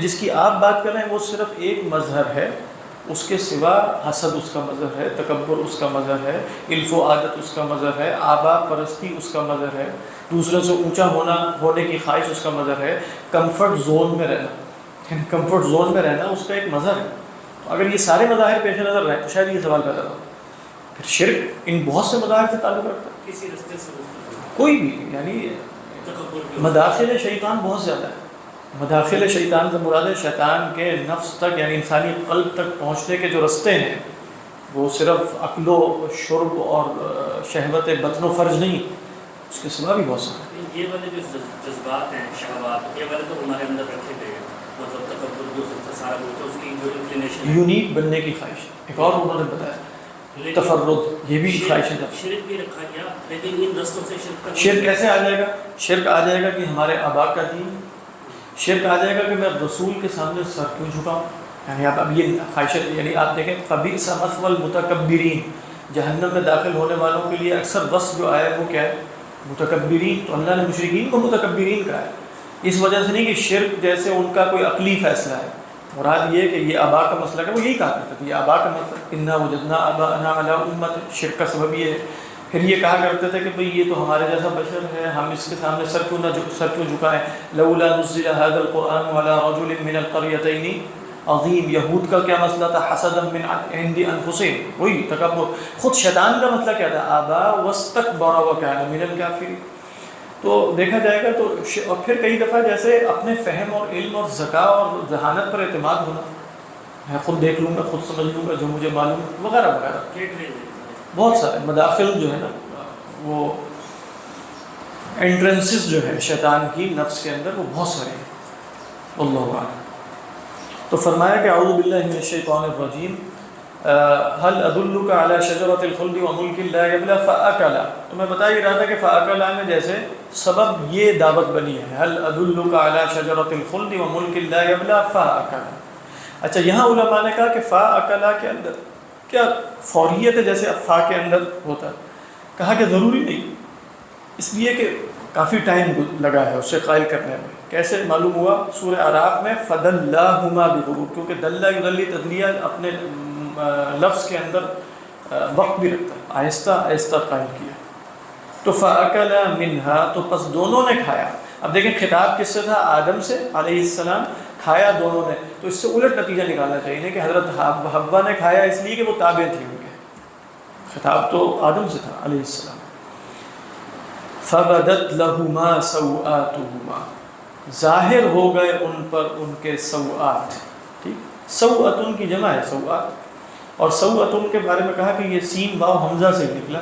جس کی آپ بات کر رہے ہیں وہ صرف ایک مظہر ہے، اس کے سوا حسد اس کا مظہر ہے، تکبر اس کا مظہر ہے، الف و عادت اس کا مظہر ہے، آبا پرستی اس کا مظہر ہے، دوسروں سے اونچا ہونے کی خواہش اس کا مظہر ہے، کمفرٹ زون میں رہنا، کمفرٹ زون میں رہنا اس کا ایک مظہر ہے۔ تو اگر یہ سارے مظاہر پیش نظر رہے تو شاید یہ سوال پیدا ہو، پھر شرک ان بہت سے مظاہر سے تعلق رکھتا ہے،
کسی رستے سے
کوئی بھی، یعنی مداخل شیطان بہت زیادہ ہے۔ مداخل شیطان سے مراد ہے شیطان کے نفس تک، یعنی انسانی قلب تک پہنچنے کے جو رستے ہیں وہ صرف عقل و شرب اور شہوت بطن و فرج نہیں، اس کے سوا بھی بہت سارے۔
یہ والے جو جذبات ہیں، شہوات، یہ والے تو ہمارے اندر رکھے گئے ہیں، مطلب تکبر جو سارا کچھ اس کی جو انکلینیشن،
یونیک بننے کی خواہش، ایک اور انہوں نے بتایا تفرد، یہ بھی خواہش ہے۔
شرک بھی رکھا گیا، لیکن ان رستوں سے
شرک کیسے آ جائے گا؟ شرک آ جائے گا کہ ہمارے آبا کا دین، شرک آ جائے گا کہ میں رسول کے سامنے سر کیوں جھکاؤں، یعنی آپ اب یہ خواہش، یعنی آپ دیکھیں فبئس مثوى المتکبرین، جہنم میں داخل ہونے والوں کے لیے اکثر وصف جو آیا ہے وہ کیا ہے؟ متکبرین۔ تو اللہ نے مشرکین کو متکبرین کہا ہے، اس وجہ سے نہیں کہ شرک جیسے ان کا کوئی عقلی فیصلہ ہے، مراد یہ کہ یہ آبا کا مسئلہ ہے، وہ یہی کہا کرتے تھے، یہ آبا کا مسئلہ، انا وجدنا آباءنا علی امۃ، شرک کا سبب یہ ہے۔ پھر یہ کہا کرتے تھے کہ بھئی یہ تو ہمارے جیسا بشر ہے، ہم اس کے سامنے سر کیوں جھکائیں، لولا نزل هذا القرآن على رجل من القريتين عظیم۔ یہود کا کیا مسئلہ تھا؟ حسدا من عند انفسهم، وہی تکبر۔ خود شیطان کا مسئلہ کیا تھا؟ آبا واستکبر وکان من الکافرین۔ تو دیکھا جائے گا تو اور پھر کئی دفعہ جیسے اپنے فہم اور علم اور ذکاء اور ذہانت پر اعتماد ہونا، میں خود دیکھ لوں گا، خود سمجھ لوں گا جو مجھے معلوم ہے، وغیرہ وغیرہ، بہت سارے مداخل جو ہے نا، وہ انٹرنسز جو ہے شیطان کی نفس کے اندر، وہ بہت سارے ہیں، اللہ اعلم۔ تو فرمایا کہ اعوذ باللہ من الشیطان الرجیم، هل ادلک علی شجرۃ الخلد وملک لا یبلی فاکلا۔ تو میں بتا ہی رہا تھا کہ فاکلا میں جیسے سبب یہ دعوت بنی ہے، هل ادلک علی شجرۃ الخلد وملک لا یبلی فاکلا۔ اچھا، یہاں علماء نے کہا کہ فاکلا کے اندر کیا فوریت ہے جیسے فا کے اندر ہوتا ہے؟ کہا کہ ضروری نہیں، اس لیے کہ کافی ٹائم لگا ہے اسے قائل کرنے میں۔ کیسے معلوم ہوا؟ سورہ اعراف میں فدلاہما بغرور، کیونکہ دلہ یدلی تدلیہ اپنے لفظ کے اندر وقت بھی رکھتا ہے، آہستہ آہستہ قائل کیا۔ تو فاکلا منہا، تو پس دونوں نے کھایا۔ اب دیکھیں خطاب کس سے تھا؟ آدم سے علیہ السلام، کھایا دونوں نے، تو اس سے الٹ نتیجہ نکالنا چاہیے کہ حضرت حوا نے کھایا اس لیے کہ وہ تابع تھی ان کے، خطاب تو آدم سے تھا علیہ السلام۔ فبدت لہما سوآتہما، ظاہر ہو گئے ان پر ان کے سوآت، ٹھیک، سوآتن کی جمع ہے سوآت، اور سوآتن کے بارے میں کہا کہ یہ سین واو حمزہ سے نکلا،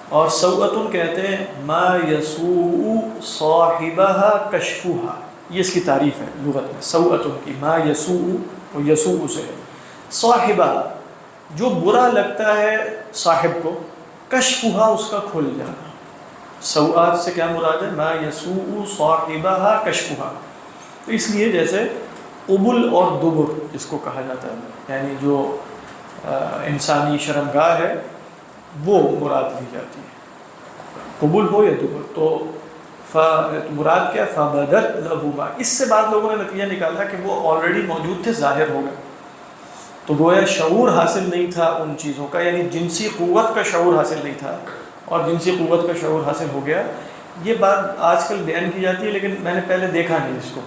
اور سوآتن کہتے ہیں ما یسوء صاحبہا کشفہا، یہ اس کی تعریف ہے لغت میں، سوءتن کی، ما یسوء، وہ یسوء سے ہے، صاحبہ جو برا لگتا ہے صاحب کو، کشفہا اس کا کھل جانا۔ سوءات سے کیا مراد ہے؟ ما یسوء صاحبہا کشفہا۔ تو اس لیے جیسے قبل اور دبر جس کو کہا جاتا ہے، یعنی جو انسانی شرمگاہ ہے وہ مراد لی جاتی ہے، قبل ہو یا دبر۔ تو مراد کیا؟ فبدت لہما، اس سے بعد لوگوں نے نتیجہ نکالا کہ وہ آلریڈی موجود تھے، ظاہر ہو گئے، تو گویا شعور حاصل نہیں تھا ان چیزوں کا، یعنی جنسی قوت کا شعور حاصل نہیں تھا، اور جنسی قوت کا شعور حاصل ہو گیا۔ یہ بات آج کل بیان کی جاتی ہے لیکن میں نے پہلے دیکھا نہیں اس کو،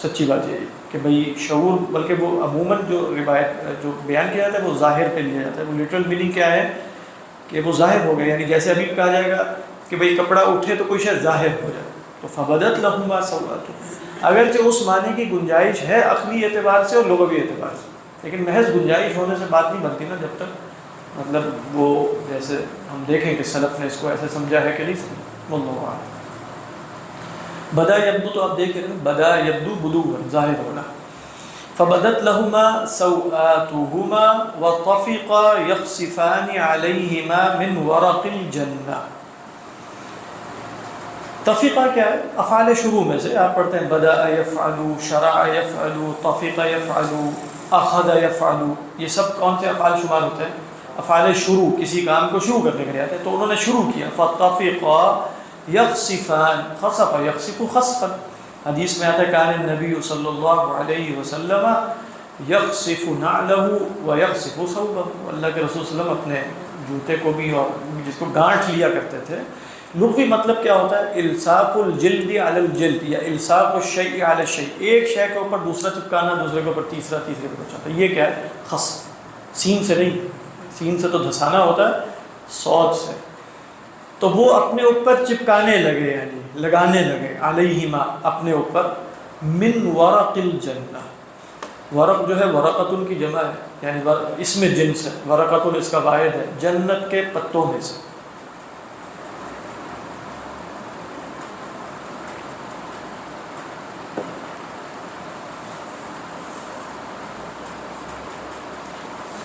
سچی بات یہ ہے کہ بھئی شعور، بلکہ وہ عموماً جو روایت جو بیان کیا جاتا ہے وہ ظاہر پہ لیا جاتا ہے، وہ لٹرل میننگ کیا ہے کہ وہ ظاہر ہو گئے، یعنی جیسے ابھی کہا جائے گا کہ بھئی کپڑا اٹھے تو کوئی شاید ظاہر ہو جائے، تو فبدت لہما سوآتہما، اگرچہ اس معنی کی گنجائش ہے عقلی اعتبار سے اور لغوی اعتبار سے، لیکن محض گنجائش ہونے سے بات نہیں بنتی نا، جب تک مطلب وہ جیسے ہم دیکھیں کہ سلف نے اس کو ایسے سمجھا ہے کہ نہیں سمجھا، واللہ اعلم۔ بدا یبدو، تو آپ دیکھ رہے ہیں بدا یبدو بدوا، ظاہر ہونا۔ فبدت لہما سوآتہما وطفقا یخصفان علیہما من ورق الجنہ۔ طفقہ کیا ہے؟ افعال شروع میں سے آپ پڑھتے ہیں بدا یفعل، شرع یفعل، طفق یفعل، اخذ یفعل، یہ سب کون سے افعال شمار ہوتے ہیں؟ افعال شروع، کسی کام کو شروع کرنے کے لیے آتے ہیں، تو انہوں نے شروع کیا، فطفقا یخصفان، خصف یخصف خصفا، حدیث میں آتا ہے کان نبی صلی اللہ علیہ وسلم یخصف نعلہ و یخصف ثوبہ، اللہ کے رسول صلی اللہ علیہ وسلم اپنے جوتے کو بھی اور جس کو گانٹھ لیا کرتے تھے. لغوی مطلب کیا ہوتا ہے؟ الصاق الجلد علی الجلد یا الصاق الشیء علی الشیء، ایک شے کے اوپر دوسرا چپکانا، دوسرے کے اوپر تیسرا، تیسرے کے اوپر چوتھا. یہ کیا ہے؟ خصف. سین سے نہیں، سین سے تو دھسانا ہوتا ہے، صاد سے. تو وہ اپنے اوپر چپکانے لگے، یعنی لگانے لگے، علیہما اپنے اوپر، من ورق الجنہ. ورق جو ہے ورقۃ کی جمع ہے، یعنی اس میں جنس ہے، ورقۃ اس کا واحد ہے، جنت کے پتوں میں سے.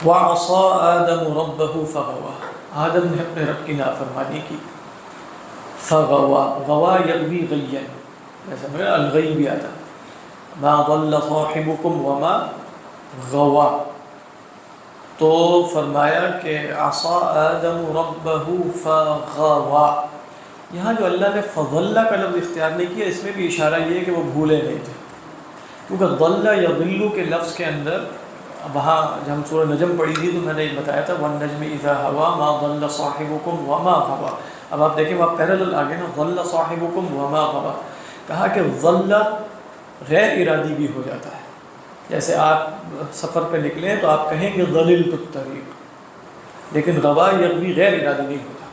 وَعَصَىٰ آدَمُ رَبَّهُ فَغَوَىٰ، آدم نے اپنے رب کی نافرمانی کی. فَغَوَىٰ، غوا یغوی غیا، جیسے میں الغی بھی آتا، مَا ضَلَّ صَاحِبُكُمْ وَمَا غَوَىٰ. تو فرمایا کہ عصا آدم ربہ فغوا. یہاں جو اللہ نے فضلہ کا لفظ اختیار نہیں کیا، اس میں بھی اشارہ یہ ہے کہ وہ بھولے نہیں تھے، کیونکہ ضلہ یا ضلو کے لفظ کے اندر وہاں جب ہم سورہ نجم پڑھی تھی تو میں نے بتایا تھا وَالنَّجْمِ إِذَا هَوَىٰ مَا ضَلَّ صَاحِبُكُمْ وَمَا غَوَىٰ. اب آپ دیکھیں وہاں پیرالل آگے نا ضَلَّ صَاحِبُكُمْ وَمَا غَوَىٰ، کہا کہ ضلہ غیر ارادی بھی ہو جاتا ہے. جیسے آپ سفر پہ نکلیں تو آپ کہیں گے ضللت الطریق، لیکن غوا یغوی غیر ارادی نہیں ہوتا.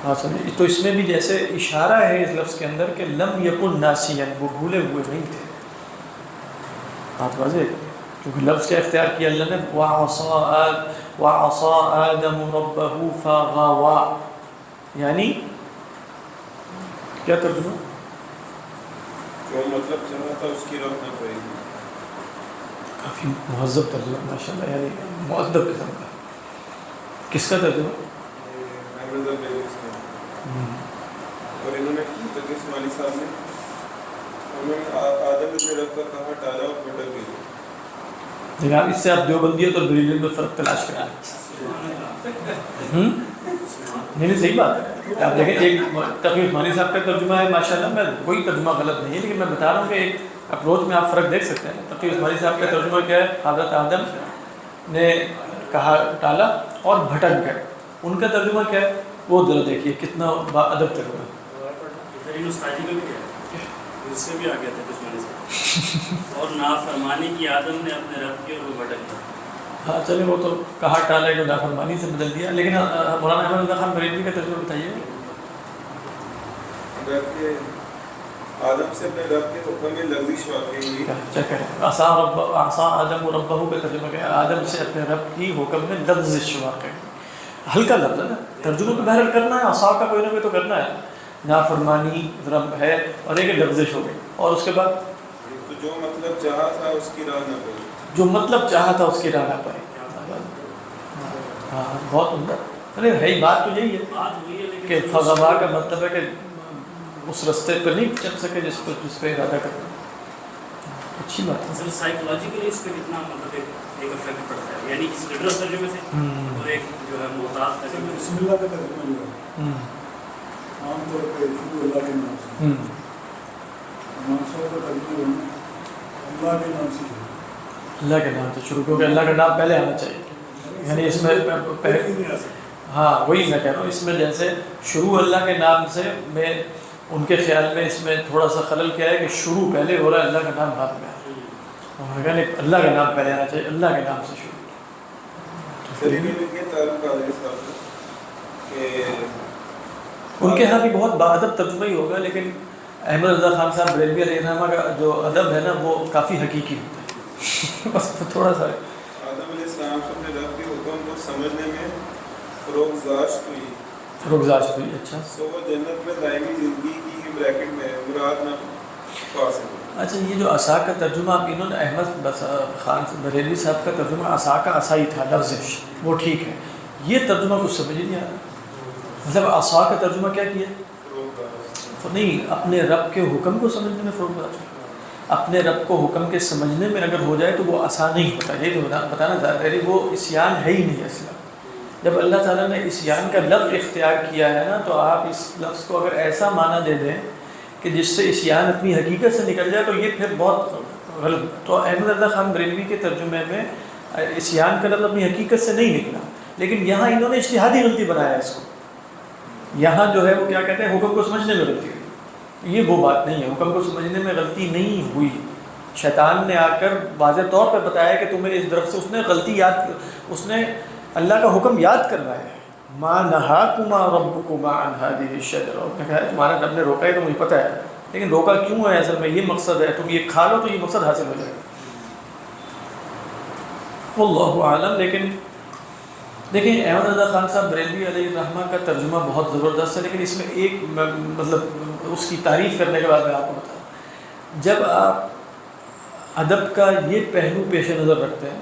ہاں سمجھے؟ تو اس میں بھی جیسے اشارہ ہے اس لفظ کے اندر کہ لم یکن ناسیا، وہ بھولے ہوئے نہیں تھے. بات واضح ہے کیونکہ لفظ کا اختیار کیا اللہ نے، وَعَصَىٰ آدَمُ رَبَّهُ فَغَوَىٰ، یعنی کیا ترجمہ؟
جو مطلب چاہا تھا اس کی رب نہ پڑے گی.
کافی مہذب ترجمہ ماشاء اللہ، یعنی مؤدب قسم کا. کس کا ترجمہ؟
احمد البیض کا. اور انہوں نے تقی اسماعیلی صاحب نے آدم اپنے رب کا کہا ٹالا اور بھٹک گئی.
لیکن آپ اس سے آپ دیوبندیت اور بریلیت میں فرق تلاش کریں. نہیں صحیح بات ہے. آپ دیکھیں ایک تقی عثمانی صاحب کا ترجمہ ہے ماشاءاللہ، میں کوئی ترجمہ غلط نہیں ہے، لیکن میں بتا رہا ہوں کہ ایک اپروچ میں آپ فرق دیکھ سکتے ہیں. تقی عثمانی صاحب کا ترجمہ کیا ہے؟ حضرت آدم نے کہا ٹالا اور بھٹک گئے. ان کا ترجمہ کیا ہے؟ وہ ذرا دیکھیے کتنا با ادب ترجمہ.
اس سے بھی آگے تھے عثمانی صاحب، اور نافرمانی کی آدم نے اپنے رب کی اور وہ بھٹک گیا.
ہاں چلے وہ تو کہا ٹالا جو نافرمانی سے بدل دیا. لیکن مولانا احمد اللہ خان بریلوی کا ترجمہ بتائیے.
آدم سے اپنے رب کے حکم میں لغزش واقع ہوئی.
چیک کریں عصا آدم ربہ کا ترجمہ کیا ہے؟ آدم سے اپنے رب کی حکم میں لغزش واقع ہوئی. ہلکا لفظ ہے نا، ترجمہ تو بہرحال کرنا ہے، عصا کا کوئی نہ کوئی تو کرنا ہے. نافرمانی رب ہے اور ایک لغزش ہو گئی، اور اس کے بعد
تو جو مطلب چاہا تھا اس کی راہ نہ پڑی.
جو مطلب چاہا تھا اس کی راہ نہ پڑی. ہاں بہت عمدہ. ارے ہے بات تو یہی ہے کہ فغوا کا مطلب ہے کہ اس رستے پر نہیں چل سکے جس پہ ارادہ کرنا. اچھی بات ہے.
اصل سائیکولوجیکلی اس پہ کتنا مطلب ایک افیکٹ پڑتا ہے، یعنی اس لٹرل ترجمے سے اور ایک جو ہے محتاط ترجمے سے.
بسم اللہ کا ترجمہ جو ہے عام طور پہ شروع اللہ کے نام سے، منصور کا ترجمہ جو ہے اللہ کے نام سے،
اللہ کے نام سے شروع کیونکہ اللہ کا نام پہلے آنا چاہیے. یعنی اس میں ہاں وہی میں کہہ رہا ہوں، اس میں جیسے شروع اللہ کے نام سے، میں ان کے خیال میں اس میں تھوڑا سا خلل کیا ہے کہ شروع پہلے ہو رہا ہے، اللہ کا نام بعد میں. اللہ کا نام پہلے آنا چاہیے، اللہ کے نام سے شروع. ان کے ہاں بھی بہت باادب ترجمہ ہی ہوگا، لیکن احمد رضا خان صاحب بریلوی علیہ السلام کا جو ادب ہے نا وہ کافی حقیقی ہوتا ہے. بس تھوڑا سا
آدم علیہ السلام سے اپنے رب کے حکم کو سمجھنے میں فروغزاشت ہوئی.
فروغزاشت ہوئی. اچھا
سو وہ جنت میں دائمی زندگی کی بریکٹ میں مراد نہ پا سکے.
اچھا یہ جو عصا کا ترجمہ آپ انہوں نے احمد خان بریلوی صاحب کا ترجمہ عصا کا عصا ہی تھا، لفظ وہ ٹھیک ہے. یہ ترجمہ کچھ سمجھ نہیں آ رہا. مطلب عصا کا ترجمہ کیا کیا نہیں، اپنے رب کے حکم کو سمجھنے میں فروغزاشت. اپنے رب کو حکم کے سمجھنے میں اگر ہو جائے تو وہ عصا نہیں ہوتا. یہ تو بتانا چاہ رہے وہ عصیان ہے ہی نہیں اصلا. جب اللہ تعالیٰ نے عصیان کا لفظ اختیار کیا ہے نا، تو آپ اس لفظ کو اگر ایسا معنی دے دیں کہ جس سے عصیان اپنی حقیقت سے نکل جائے تو یہ پھر بہت غلط. تو احمد رضا خان بریلوی کے ترجمے میں عصیان کا لفظ اپنی حقیقت سے نہیں نکلا، لیکن یہاں انہوں نے اجتہادی غلطی بنایا اس کو. یہاں جو ہے وہ کیا کہتے ہیں، حکم کو سمجھنے میں غلطی ہوئی. یہ وہ بات نہیں ہے، حکم کو سمجھنے میں غلطی نہیں ہوئی. شیطان نے آ کر واضح طور پہ بتایا کہ تمہیں اس درخت سے، اس نے غلطی اس نے اللہ کا حکم یاد کروایا ہے. ما نہاکما ربکما عن هذه الشجرہ، نے کہا تمہارا رب نے روکا ہے تو مجھے پتہ ہے، لیکن روکا کیوں ہے؟ اصل میں یہ مقصد ہے، تم یہ کھا لو تو یہ مقصد حاصل ہو جائے گا. واللہ اعلم. لیکن دیکھیں احمد رضا خان صاحب بریلوی علیہ الرحمہ کا ترجمہ بہت زبردست ہے، لیکن اس میں ایک مطلب اس کی تعریف کرنے کے بعد میں آپ کو بتاؤں، جب آپ ادب کا یہ پہلو پیش نظر رکھتے ہیں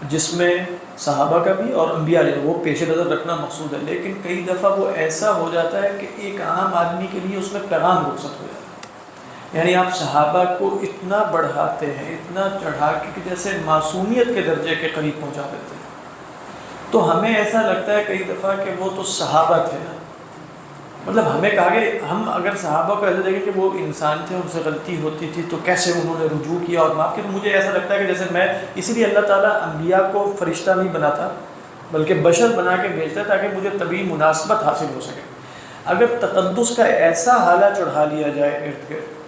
جس میں صحابہ کا بھی اور انبیاء علیہ وہ پیش نظر رکھنا مقصود ہے، لیکن کئی دفعہ وہ ایسا ہو جاتا ہے کہ ایک عام آدمی کے لیے اس میں پیغام رخصت ہو جاتا ہے. یعنی آپ صحابہ کو اتنا بڑھاتے ہیں، اتنا چڑھا کے کہ جیسے معصومیت کے درجے کے قریب پہنچا دیتے ہیں. تو ہمیں ایسا لگتا ہے کئی دفعہ کہ وہ تو صحابہ تھے نا، مطلب ہمیں کہا کہ ہم اگر صحابہ کو ایسے دیکھیں کہ وہ انسان تھے، ان سے غلطی ہوتی تھی تو کیسے انہوں نے رجوع کیا اور معاف کیا. تو مجھے ایسا لگتا ہے کہ جیسے میں، اسی لیے اللہ تعالیٰ انبیاء کو فرشتہ نہیں بناتا بلکہ بشر بنا کے بھیجتا ہے تاکہ مجھے طبعی مناسبت حاصل ہو سکے. اگر تقدس کا ایسا حالہ چڑھا لیا جائے ارد گرد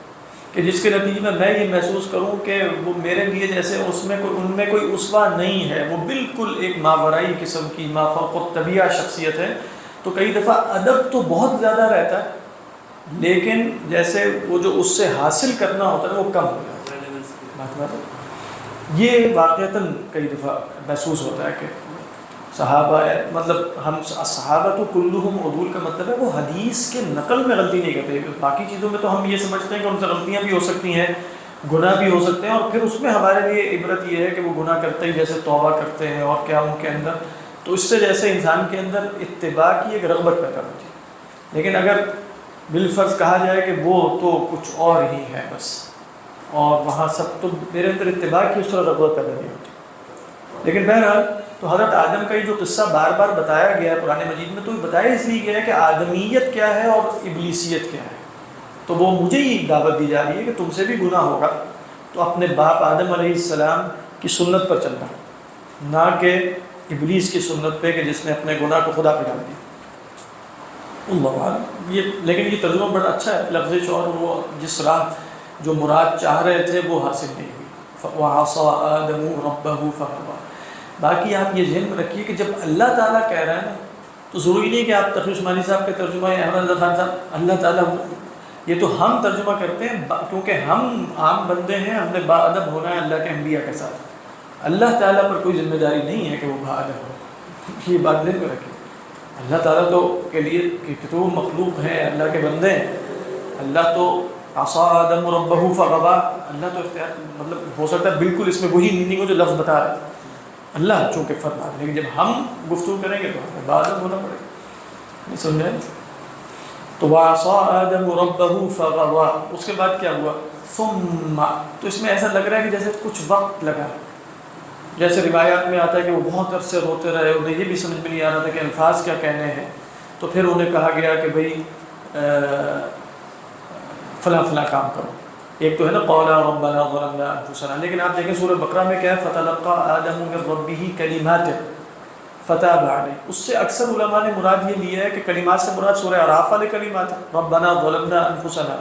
کہ جس کے نتیجے میں یہ محسوس کروں کہ وہ میرے لیے جیسے ان میں کوئی اسوہ نہیں ہے، وہ بالکل ایک ماورائی قسم کی مافوق الطبیعہ شخصیت ہے، تو کئی دفعہ ادب تو بہت زیادہ رہتا ہے لیکن جیسے وہ جو اس سے حاصل کرنا ہوتا ہے وہ کم ہو جاتا ہے. یہ واقعتاً کئی دفعہ محسوس ہوتا ہے کہ صحابہ مطلب ہم صحابہ تو کلہم عدول کا مطلب ہے وہ حدیث کے نقل میں غلطی نہیں کرتے. باقی چیزوں میں تو ہم یہ سمجھتے ہیں کہ ان سے غلطیاں بھی ہو سکتی ہیں، گناہ بھی ہو سکتے ہیں، اور پھر اس میں ہمارے لیے عبرت یہ ہے کہ وہ گناہ کرتے ہی جیسے توبہ کرتے ہیں اور کیا ان کے اندر، تو اس سے جیسے انسان کے اندر اتباع کی ایک رغبت پیدا ہوتی ہے. لیکن اگر بالفرض کہا جائے کہ وہ تو کچھ اور ہی ہے بس، اور وہاں سب، تو میرے اندر اتباع کی اس طرح رغبت پیدا نہیں ہوتی. لیکن بہرحال تو حضرت آدم کا یہ جو قصہ بار بار بتایا گیا ہے قرآن مجید میں، تو بتایا اس لیے گیا ہے کہ آدمیت کیا ہے اور ابلیسیت کیا ہے. تو وہ مجھے ہی دعوت دی جا رہی ہے کہ تم سے بھی گناہ ہوگا تو اپنے باپ آدم علیہ السلام کی سنت پر چلنا، نہ کہ ابلیس کی سنت پہ کہ جس نے اپنے گناہ کو خدا پہ ڈال دیا. اللہ عالم. یہ لیکن یہ ترجمہ بڑا اچھا ہے لفظ، اور وہ جس راہ جو مراد چاہ رہے تھے وہ حاصل نہیں ہوئی. وَعَصَىٰ آدَمُ رَبَّهُ فَغَوَىٰ. باقی آپ یہ ذہن میں رکھیے کہ جب اللہ تعالیٰ کہہ رہا ہے نا تو ضروری نہیں کہ آپ تقی عثمانی صاحب کے ترجمہ یا احمد رضا خان صاحب اللہ تعالیٰ، یہ تو ہم ترجمہ کرتے ہیں کیونکہ ہم عام بندے ہیں، ہم نے باادب ہونا ہے اللہ کے انبیاء کے ساتھ. اللہ تعالیٰ پر کوئی ذمہ داری نہیں ہے کہ وہ باادب ہو. یہ بات ذہن میں رکھیے. اللہ تعالیٰ تو کے لیے کہ تو مخلوق ہیں، اللہ کے بندے ہیں. اللہ تو عصا آدم ربہ فغوا، اللہ تو اختیار مطلب ہو سکتا ہے بالکل اس میں وہی میننگ ہو جو لفظ بتا رہا ہے اللہ چونکہ فرما، لیکن جب ہم گفتگو کریں گے تو ہمیں باادب ہونا پڑے گا. نہیں سمجھے؟ تو وعصا آدم ربہ فغوا، اس کے بعد کیا ہوا؟ ثم، تو اس میں ایسا لگ رہا ہے کہ جیسے کچھ وقت لگا، جیسے روایات میں آتا ہے کہ وہ بہت عرصے روتے رہے، انہیں یہ بھی سمجھ میں نہیں آ رہا تھا کہ الفاظ کیا کہنے ہیں. تو پھر انہیں کہا گیا کہ بھئی فلاں فلاں کام کرو. ایک تو ہے نا قولا ربنا ظلمنا انفسنا، لیکن آپ دیکھیں سورہ بقرہ میں کیا ہے؟ فتلقى آدم من ربه کلمات فتاب علیہ. اس سے اکثر علماء نے مراد یہ لیا ہے کہ کلمات سے مراد سورہ اعراف والے کلمات ہیں، ربنا ظلمنا انفسنا.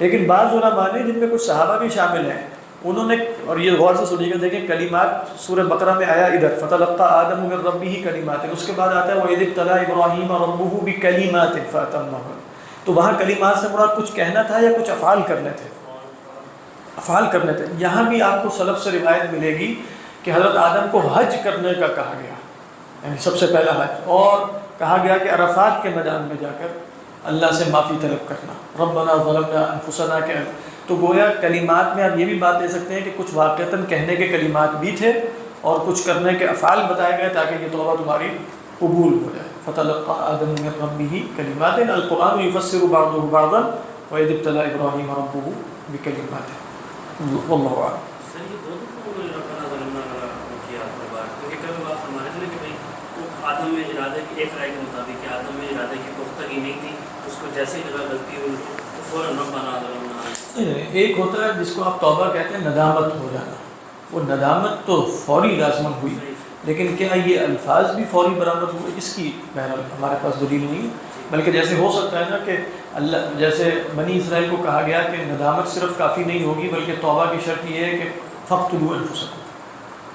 لیکن بعض علماء نے جن میں کچھ صحابہ بھی شامل ہیں انہوں نے، اور یہ غور سے سنیے گا، دیکھیں کلمات سورہ بقرہ میں آیا ادھر فتلقى آدم من ربه کلمات، اس کے بعد آتا ہے وَإِذِ ابْتَلَىٰ إِبْرَاهِيمَ رَبُّهُ بِكَلِمَاتٍ فَأَتَمَّهُنَّ. تو وہاں کلمات سے مراد کچھ کہنا تھا یا کچھ افعال کرنے تھے؟ افعال کرنے تھے. یہاں بھی آپ کو سلف سے روایت ملے گی کہ حضرت آدم کو حج کرنے کا کہا گیا، یعنی سب سے پہلا حج، اور کہا گیا کہ عرفات کے میدان میں جا کر اللہ سے معافی طلب کرنا، ربنا ظلمنا انفسنا کے. تو گویا کلمات میں آپ یہ بھی بات دے سکتے ہیں کہ کچھ واقعتاً کہنے کے کلمات بھی تھے اور کچھ کرنے کے افعال بتائے گئے تاکہ یہ توبہ تمہاری قبول ہو جائے. فتلقى آدم من ربه کلمات، القرآن یفسر بعضه بعضا وإذ ابتلى إبراهيم ربه بکلمات. واللہ اعلم.
سر یہ دو دفعہ ربنا ظلمنا کیا ہر بار، کیونکہ کبھی بات ہمارے تھے کہ بھائی آدم میں ارادے کی ایک رائے کے مطابق کہ آدم میں ارادے کی پختگی نہیں تھی، اس کو جیسے ہی لگا غلطی ہوئی فوراً ربنا ظلمنا.
ایک ہوتا ہے جس کو آپ توبہ کہتے ہیں ندامت ہو جانا، وہ ندامت تو فوری لازمن ہوئی، لیکن کیا یہ الفاظ بھی فوری برآمد ہوئے اس کی بہرحال ہمارے پاس دلیل نہیں ہے، بلکہ جیسے ہو سکتا ہے نا کہ اللہ جیسے بنی اسرائیل کو کہا گیا کہ ندامت صرف کافی نہیں ہوگی بلکہ توبہ کی شرط یہ ہے کہ فاقتلوا انفسکم،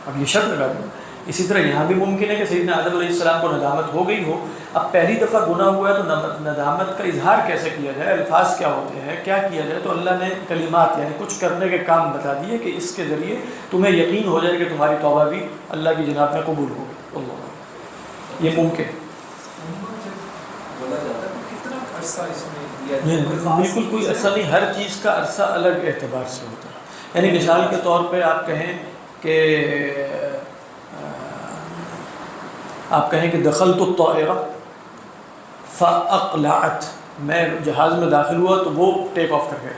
اب یہ شرط لگا دیں. اسی طرح یہاں بھی ممکن ہے کہ سیدنا آدم علیہ السلام کو ندامت ہو گئی ہو، اب پہلی دفعہ گناہ ہوا ہے تو ندامت کا اظہار کیسے کیا جائے، الفاظ کیا ہوتے ہیں، کیا کیا جائے، تو اللہ نے کلمات یعنی کچھ کرنے کے کام بتا دیے کہ اس کے ذریعے تمہیں یقین ہو جائے کہ تمہاری توبہ بھی اللہ کی جناب میں قبول ہوگی. اللہ یہ ممکن
بولا جاتا ہے کتنا عرصہ اس میں دیا
نہیں، بالکل کوئی عرصہ نہیں، ہر چیز کا عرصہ الگ اعتبار سے ہوتا ہے. یعنی مثال کے طور پہ آپ کہیں کہ دخلت الطائرہ فاقلعت، میں جہاز میں داخل ہوا تو وہ ٹیک آف کر گئے.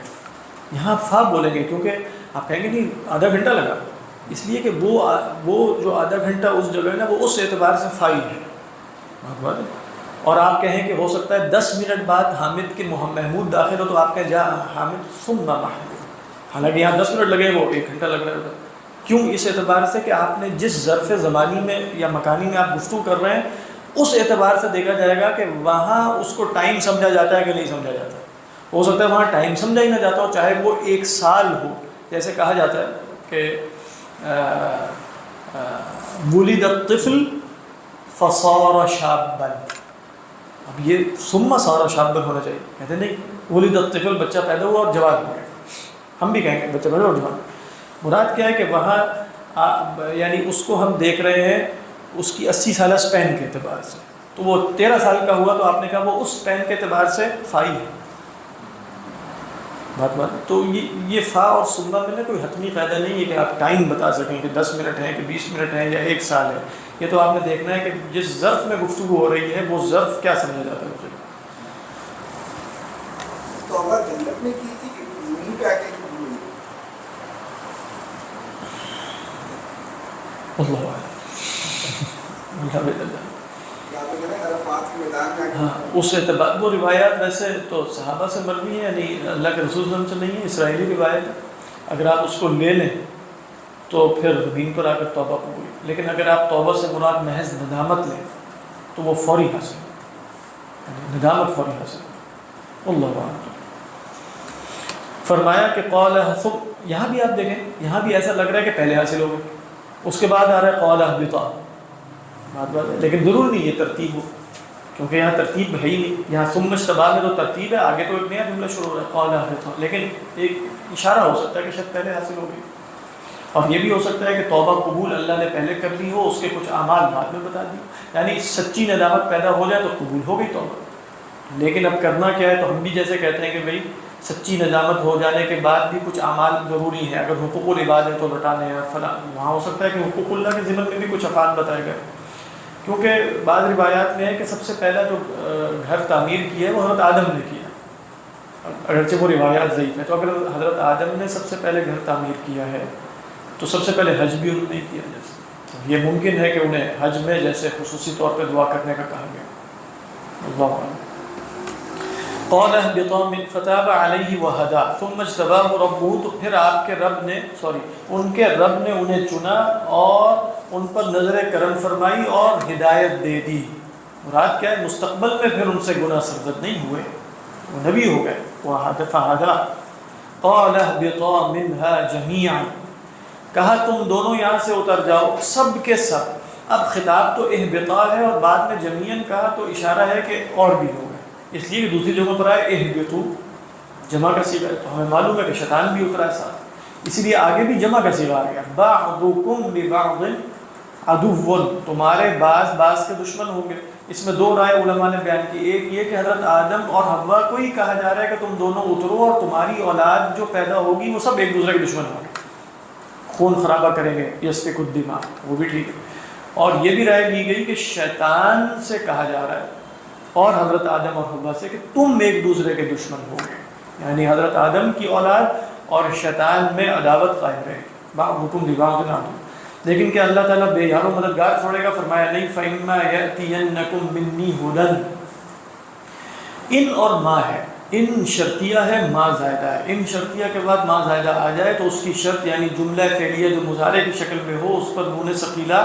یہاں فا بولیں گے کیونکہ آپ کہیں گے نہیں آدھا گھنٹہ لگا، اس لیے کہ وہ جو آدھا گھنٹہ اس جگہ ہے نا وہ اس اعتبار سے فائل ہے. بات ہے. اور آپ کہیں کہ ہو سکتا ہے 10 منٹ بعد حامد کے محمود داخل ہو تو آپ کہیں جا حامد ثم محمود، حالانکہ یہاں 10 منٹ لگے وہ 1 گھنٹہ لگ رہا ہے. کیوں؟ اس اعتبار سے کہ آپ نے جس ظرف زمانی میں یا مکانی میں آپ گفتگو کر رہے ہیں اس اعتبار سے دیکھا جائے گا کہ وہاں اس کو ٹائم سمجھا جاتا ہے کہ نہیں سمجھا جاتا. ہو سکتا ہے وہاں ٹائم سمجھا ہی نہ جاتا ہو، چاہے وہ 1 سال ہو. جیسے کہا جاتا ہے کہ ولد الطفل فصار شابا، اب یہ ثم صار شابا ہونا چاہیے، کہتے نہیں ولد الطفل بچہ پیدا ہوا اور جوان ہو گیا. ہم بھی کہیں گے بچہ پیدا ہوا اور جوان. مراد کیا ہے کہ وہاں یعنی اس کو ہم دیکھ رہے ہیں اس کی 80 سالہ سپین کے اعتبار سے، تو وہ 13 سال کا ہوا تو آپ نے کہا وہ اس سپین کے اعتبار سے فائی ہے. بات تو یہ فا اور سنہ میں کوئی حتمی فائدہ نہیں ہے کہ آپ ٹائم بتا سکیں کہ 10 منٹ ہے کہ 20 منٹ ہے یا 1 سال ہے. یہ تو آپ نے دیکھنا ہے کہ جس ظرف میں گفتگو ہو رہی ہے وہ ظرف کیا سمجھا جاتا ہے.
توبہ جنت میں کی تھی کہ زمین پہ آ کے
ہاں اس اعتبار وہ روایات ویسے تو صحابہ سے مروی ہیں، یعنی اللہ کے رسول صلی اللہ علیہ وسلم سے نہیں ہے، اسرائیلی روایت ہے. اگر آپ اس کو لے لیں تو پھر زمین پر آ کر توبہ قبول، لیکن اگر آپ توبہ سے مراد محض ندامت لیں تو وہ فوری حاصل ہے، یعنی ندامت فوری حاصل ہے. اللہ عنہ فرمایا کہ قال حسب، یہاں بھی آپ دیکھیں یہاں بھی ایسا لگ رہا ہے کہ پہلے حاصل ہو گئے، اس کے بعد آ رہا ہے قال اهبطا. بات ہے لیکن ضرور نہیں یہ ترتیب ہو، کیونکہ یہاں ترتیب ہے ہی نہیں. یہاں ثم اجتبا میں تو ترتیب ہے، آگے تو ایک نیا جملہ شروع ہو رہا ہے قال اهبطا، لیکن ایک اشارہ ہو سکتا ہے کہ شاید پہلے حاصل ہو گئی. اور یہ بھی ہو سکتا ہے کہ توبہ قبول اللہ نے پہلے کر لی ہو، اس کے کچھ اعمال بعد میں بتا دی، یعنی سچی ندامت پیدا ہو جائے تو قبول ہو گئی توبہ. لیکن اب کرنا کیا ہے، تو ہم بھی جیسے کہتے ہیں کہ بھئی سچی ندامت ہو جانے کے بعد بھی کچھ اعمال ضروری ہیں، اگر حقوق العباد ہے تو لوٹانے ہیں فلاں، وہاں ہو سکتا ہے کہ حقوق اللہ کے ضمن میں بھی کچھ افعال بتائے گئے. کیونکہ بعض روایات میں ہے کہ سب سے پہلا جو گھر تعمیر کیا ہے وہ حضرت آدم نے کیا، اگرچہ وہ روایات ضعیف ہے. تو اگر حضرت آدم نے سب سے پہلے گھر تعمیر کیا ہے تو سب سے پہلے حج بھی انہوں نے کیا. جیسے یہ ممکن ہے کہ انہیں حج میں جیسے خصوصی طور پہ دعا کرنے کا کہا گیا. اللہ عنہ قال اهبطا من فتاب علیہ وہدا ثم اجتباہ ربہ، تو پھر آپ کے رب نے ان کے رب نے انہیں چنا اور ان پر نظر کرم فرمائی اور ہدایت دے دی. مراد کیا ہے، مستقبل میں پھر ان سے گناہ سرزد نہیں ہوئے، وہ نبی ہو گئے. فہدا قال اهبطا منها جميعا، کہا تم دونوں یہاں سے اتر جاؤ سب کے سب. اب خطاب تو اہبطا ہے اور بعد میں جميعا کہا تو اشارہ ہے کہ اور بھی لوگ ہیں، اس لیے کہ دوسری جگہ پر آئے اہبطوا جمع کا صیغہ ہے، تو ہمیں معلوم ہے کہ شیطان بھی اترا ہے ساتھ، اسی لیے آگے بھی جمع کا صیغہ آ گیا. بعضکم لبعض عدو، تمہارے بعض کے دشمن ہوں گے. اس میں 2 رائے علماء نے بیان کی. ایک یہ کہ حضرت آدم اور حوا کو ہی کہا جا رہا ہے کہ تم دونوں اترو اور تمہاری اولاد جو پیدا ہوگی وہ سب ایک دوسرے کے دشمن ہوں گے، خون خرابہ کریں گے، یسفک الدماء، وہ بھی ٹھیک ہے. اور یہ بھی رائے لی گئی کہ شیطان سے کہا جا رہا ہے اور حضرت آدم اور حوا سے کہ تم ایک دوسرے کے دشمن ہو گے، یعنی حضرت آدم کی اولاد اور شیطان میں عداوت قائم رہے گی. بعضکم لبعض عدو، لیکن کہ اللہ تعالیٰ بے یار و مددگار چھوڑے گا. فرمایا نہیں فَإِمَّا يَأْتِيَنَّكُم مِّنِّي هُدًى، ان اور ما ہے ان شرطیہ ہے، ما زائدہ ہے. ان شرطیہ کے بعد ما زائدہ آ جائے تو اس کی شرط یعنی جملہ فعلیہ جو مضارع کی شکل میں ہو اس پر نون ثقیلہ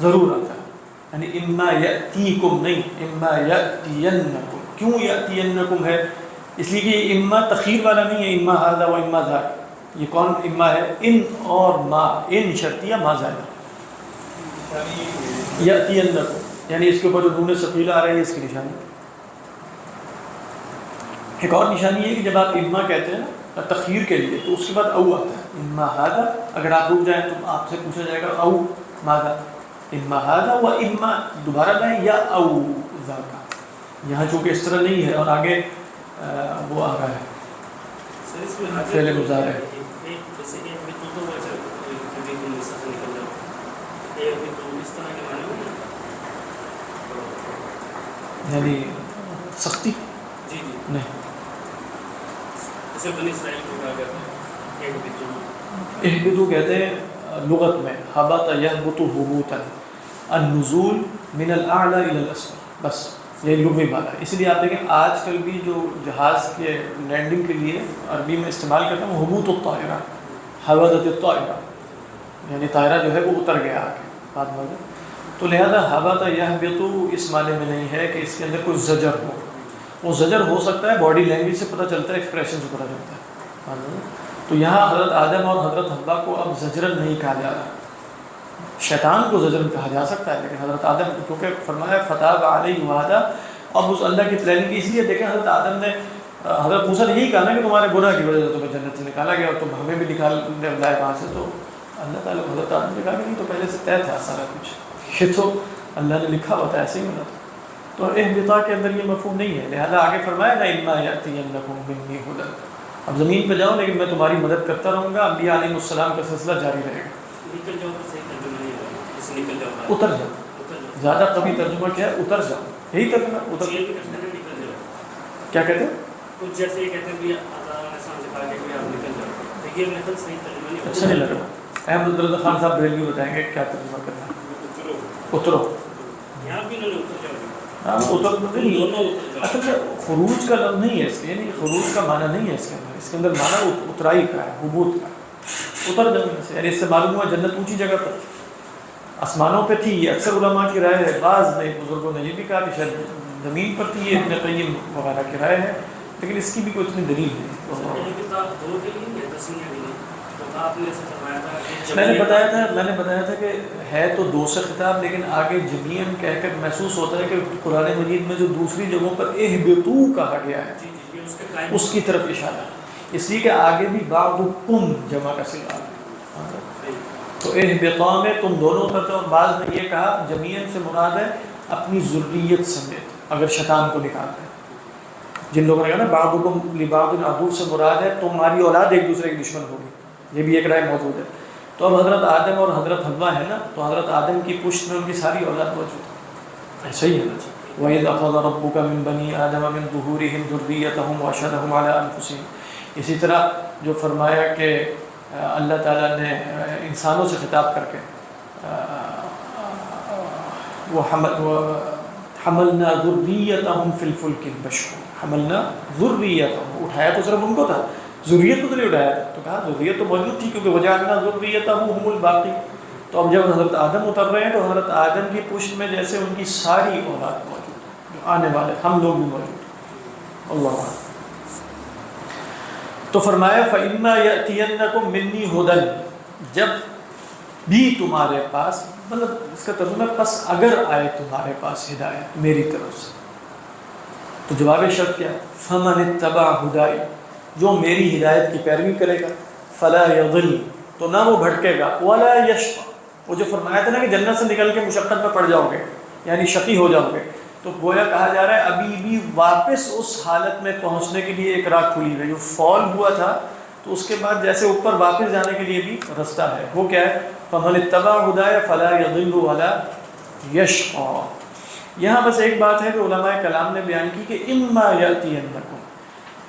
ضرور آتا ہے. یعنی اما یأتیکم نہیں، اما یأتینکم. کیوں یأتینکم ہے؟ اس لیے کہ یہ اما تخیر والا نہیں ہے، اما ھذا و اما ذاک. یہ کون اما ہے؟ ان اور ما. ان شرطیہ ما زائدہ. یأتینکم یعنی اس کے اوپر جو نون ثقیلہ آ رہی ہے اس کی نشانی. ایک اور نشانی یہ ہے کہ جب آپ اما کہتے ہیں نا تخیر کے لیے تو اس کے بعد او آتا ہے. اما ھذا، اگر آپ رک جائیں تو آپ سے پوچھا جائے گا او ماذا، اما ھذا و اما دوبارہ لائیں یا او ذاک. یہاں چونکہ اس طرح نہیں ہے اور آگے وہ آ رہا ہے
سر اس میں
فعل مضارع.
جیسے ایک بھی تو وجہ کبھی کوئی مسئلہ نکل جائے، ایک بھی تو اس طرح کے معنی ہوتے ہیں
یعنی سختی
جی جی.
نہیں.
جیسے بنی اسرائیل کو کہا کرتے ہیں ایک بھی تو،
اہبطوا کہتے ہیں لغت میں حبط یہبط حبوطا، النزول من الاعلی الى الاسفل. بس یہ لغوی معنی ہے. اس لیے آپ دیکھیں آج کل بھی جو جہاز کے لینڈنگ کے لیے عربی میں استعمال کرتے ہیں وہ حبوط الطائرہ، حبطت الطائرہ، یعنی طائرہ جو ہے وہ اتر گیا آگے بات میں. تو لہذا حبط یہبط اس معنی میں نہیں ہے کہ اس کے اندر کوئی زجر ہو. وہ زجر ہو سکتا ہے، باڈی لینگویج سے پتہ چلتا ہے، ایکسپریشن سے پتہ چلتا ہے. تو یہاں حضرت آدم اور حضرت حوا کو اب زجرن نہیں کہا جا رہا. شیطان کو زجرن کہا جا سکتا ہے لیکن حضرت آدم کیونکہ فرمایا فتاب علیہ وعدہ. اب اس اللہ کی پلاننگ کی اس لیے دیکھیں حضرت آدم نے حضرت موسیٰ نے یہی کہا نا کہ تمہارے گناہ کی وجہ سے تمہیں جنت سے نکالا گیا اور تم ہمیں بھی نکالنے لائے وہاں سے. تو اللہ تعالیٰ حضرت آدم نے کہا کہ نہیں تو پہلے سے طے تھا سارا کچھ، یہ تو اللہ نے لکھا ہوتا ہے، ایسے ہی ہونا تھا. تو اہبطا کے اندر یہ مفہوم نہیں ہے. لہذا آگے فرمایا نا اما یأتینکم منی ھدی، اب زمین پہ جاؤ لیکن میں تمہاری مدد کرتا رہوں گا. انبیاء علیہ السلام کا سلسلہ جاری رہے گا.
نکل جاؤ تو صحیح ترجمہ نہیں ہوگا، جیسے نکل جاؤ
اتر جاؤ. زیادہ کبھی ترجمہ کیا ہے؟ اتر جاؤ. یہی ترجمہ اتر.
نکل جاؤ.
کیا کہتے ہیں؟
کچھ جیسے یہ کہتے ہیں کہ اللہ علیہ السلام سے کہا کہ آپ نکل جاؤ، تو یہ میتھڈ صحیح ترجمہ نہیں ہوگا.
اچھا نہیں لگ رہا. احمد رضا خان صاحب بریلوی بتائیں گے کیا ترجمہ کرنا ہے. اترو.
یہاں بھی انہوں نے اتر جاؤ.
ہاں اتر نہیں. اصل میں خروج کا لفظ نہیں ہے اس کے، یعنی خروج کا معنی نہیں ہے اس کے اندر. اس کے اندر معنی اترائی کا ہے، حبوط کا. اتر زمین سے، یعنی اس سے معلوم ہوا جنت اونچی جگہ پر آسمانوں پہ تھی. یہ اکثر علماء کی رائے ہے. بعض نے بزرگوں نے یہ بھی کہا کہ شاید زمین پر تھی. یہ ابن قیم وغیرہ کی رائے ہے لیکن اس کی بھی کوئی اتنی دلیل نہیں. میں نے بتایا تھا کہ ہے تو دو سے خطاب لیکن آگے جمیعاً کہہ کر محسوس ہوتا ہے کہ قرآن مجید میں جو دوسری جگہوں پر اہبطوا کہا گیا ہے اس کی طرف اشارہ ہے. اس لیے کہ آگے بھی بعضکم جمع کا صیغہ ہے. تو اہبطا میں تم دونوں اترتے ہو. بعض نے یہ کہا جمیعاً سے مراد ہے اپنی ذریت سمیت اگر شیطان کو نکالتے ہیں. جن لوگوں نے کہا نا بعضکم لبعض عدو سے مراد ہے تمہاری اولاد ایک دوسرے کی دشمن ہوگی. یہ بھی ایک رائے موجود ہے. تو اب حضرت آدم اور حضرت حوا ہے نا، تو حضرت آدم کی پشت میں ان کی ساری اولاد موجود ہے. ایسا ہی ہے نا. وَإِذْ أَخَذَ رَبُّكَ مِنْ بَنِي آدَمَ مِنْ ظُهُورِهِمْ ذُرِّيَّتَهُمْ وَأَشْهَدَهُمْ عَلَىٰ أَنفُسِهِمْ. اسی طرح جو فرمایا کہ اللہ تعالیٰ نے انسانوں سے خطاب کر کے حملنا ذُرِّيَّتَهُمْ فِي الْفُلْكِ الْمَشْحُونِ. حملنا ذُرِّيَّتَهُمْ، اٹھایا تو صرف ان کو تھا، ذریت کو تو نہیں اٹھایا تھا. تو کہا ذریت تو موجود تھی کیونکہ وجعلنا ذریتہ هم الباقی. تو اب جب حضرت آدم اتر رہے ہیں تو حضرت آدم کی پشت میں جیسے ان کی ساری اولاد موجود ہے، آنے والے ہم لوگ بھی موجود ہیں. اللہ عنہ. تو فرمایا فَإِمَّا يَأْتِيَنَّكُم مِّنِّي هُدًى، جب بھی تمہارے پاس، مطلب اس کا ترجمہ پس اگر آئے تمہارے پاس ہدایت میری طرف سے. تو جواب شرط کیا؟ فَمَنِ اتَّبَعَ هُدَايَ، جو میری ہدایت کی پیروی کرے گا، فَلَا يَضِلُّ، تو نہ وہ بھٹکے گا، وَلَا يَشْقَى. وہ جو فرمایا تھا نا کہ جنت سے نکل کے مشقت میں پڑ جاؤ گے یعنی شقی ہو جاؤ گے، تو گویا کہا جا رہا ہے ابھی بھی واپس اس حالت میں پہنچنے کے لیے ایک راہ کھلی ہے. جو فال ہوا تھا تو اس کے بعد جیسے اوپر واپس جانے کے لیے بھی رستہ ہے. وہ کیا ہے؟ فَمَنِ اتَّبَعَ هُدَايَ فَلَا يَضِلُّ وَلَا يَشْقَى. یہاں بس ایک بات ہے کہ علماء کلام نے بیان کی کہ اِمَّا يَأْتِيَنَّكُمْ،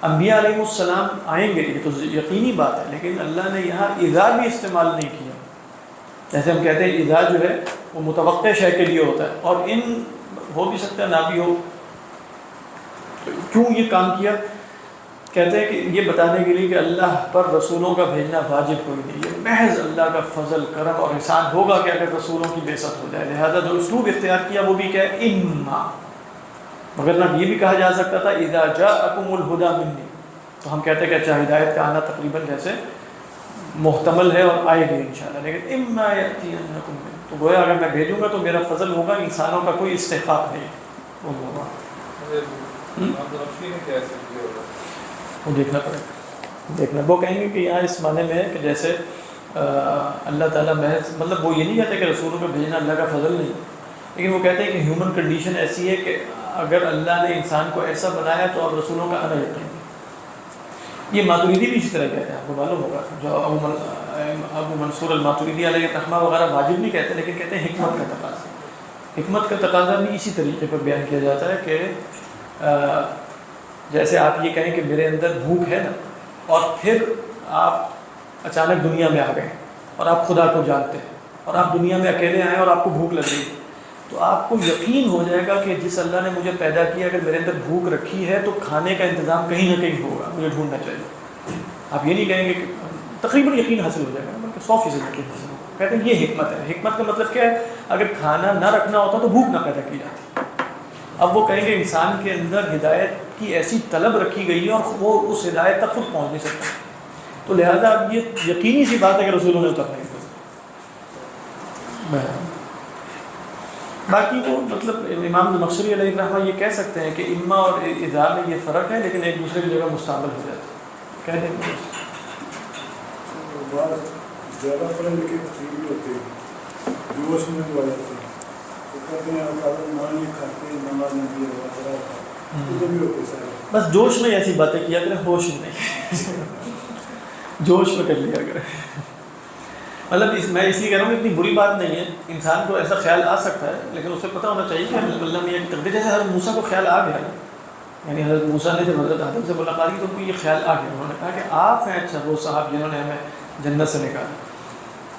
انبیاء علیہ السلام آئیں گے، یہ تو یقینی بات ہے، لیکن اللہ نے یہاں اذا بھی استعمال نہیں کیا. جیسے ہم کہتے ہیں اذا جو ہے وہ متوقع شے کے لیے ہوتا ہے اور ان ہو بھی سکتا ہے نہ بھی ہو. کیوں یہ کام کیا؟ کہتے ہیں کہ یہ بتانے کے لیے کہ اللہ پر رسولوں کا بھیجنا واجب کوئی نہیں، یہ محض اللہ کا فضل کرم اور احسان ہوگا کہ اگر رسولوں کی بعثت ہو جائے. لہذا جو اسلوب اختیار کیا وہ بھی کیا ہے، اما. مگر نہ یہ بھی کہا جا سکتا تھا اذا جاءکم الہدی منی، تو ہم کہتے ہیں کہ اچھا ہدایت کا آنا تقریباً جیسے محتمل ہے اور آئے گی انشاءاللہ، لیکن اما یاتینکم منی، تو گویا اگر میں بھیجوں گا تو میرا فضل ہوگا، انسانوں کا کوئی استحقاق نہیں ہوگا. وہ دیکھنا پڑے گا، دیکھنا. وہ کہیں گے کہ یہاں اس معنی میں ہے کہ جیسے اللہ تعالیٰ محض، مطلب وہ یہ نہیں کہتے کہ رسولوں کو بھیجنا اللہ کا فضل نہیں، لیکن وہ کہتے ہیں کہ ہیومن کنڈیشن ایسی ہے کہ اگر اللہ نے انسان کو ایسا بنایا تو اب رسولوں کا آنا یقین. یہ ماتریدی بھی اسی طرح کہتے ہیں، آپ کو معلوم ہوگا، جو ابو منصور الماتریدی علیہ رحمہ وغیرہ واجب نہیں کہتے، لیکن کہتے ہیں حکمت کا تقاضا. حکمت کا تقاضا بھی اسی طریقے پر بیان کیا جاتا ہے کہ جیسے آپ یہ کہیں کہ میرے اندر بھوک ہے نا، اور پھر آپ اچانک دنیا میں آ گئے اور آپ خدا کو جانتے ہیں اور آپ دنیا میں اکیلے آئے اور آپ کو بھوک لگ گئی، تو آپ کو یقین ہو جائے گا کہ جس اللہ نے مجھے پیدا کیا اگر میرے اندر بھوک رکھی ہے تو کھانے کا انتظام کہیں نہ کہیں ہوگا، مجھے ڈھونڈنا چاہیے. آپ یہ نہیں کہیں گے کہ تقریباً یقین حاصل ہو جائے گا، بلکہ 100% یقین حاصل ہوگا. کہتے ہیں یہ حکمت ہے. حکمت کا مطلب کیا ہے، اگر کھانا نہ رکھنا ہوتا تو بھوک نہ پیدا کی جاتی. اب وہ کہیں گے انسان کے اندر ہدایت کی ایسی طلب رکھی گئی ہے اور وہ اس ہدایت تک خود پہنچ نہیں سکتا، تو لہذا اب یہ یقینی سی بات ہے کہ رسولوں نے اترنا ہی. باقی وہ مطلب امام نقشری علیہ رحمہ یہ کہہ سکتے ہیں کہ اما اور اذا میں یہ فرق ہے، لیکن ایک دوسرے کی جگہ مستعمل ہو جاتا ہے. کہہ دیں گے
زیادہ پڑھے لکھے تفصیل بھی ہوتے ہیں، جوش میں جو آ جاتے ہیں، وہ کہتے ہیں نماز نہیں کھاتے، نماز نہیں وغیرہ، تو بھی ہوتے سارے.
بس جوش میں ایسی باتیں کیا کریں، ہوش میں نہیں. جوش میں کر لیا کریں. مطلب میں اس لیے کہہ رہا ہوں کہ اتنی بری بات نہیں ہے، انسان کو ایسا خیال آ سکتا ہے، لیکن اسے پتہ ہونا چاہیے کہ اللہ میں ایک تقدیر. جیسے حضرت موسیٰ کو خیال آ گیا، یعنی حضرت موسیٰ نے جب حضرت آدم سے ملاقات کی تو ان کو یہ خیال آ گیا، انہوں نے کہا کہ آپ ہیں اچھا وہ صاحب جنہوں نے ہمیں جنت سے نکالا.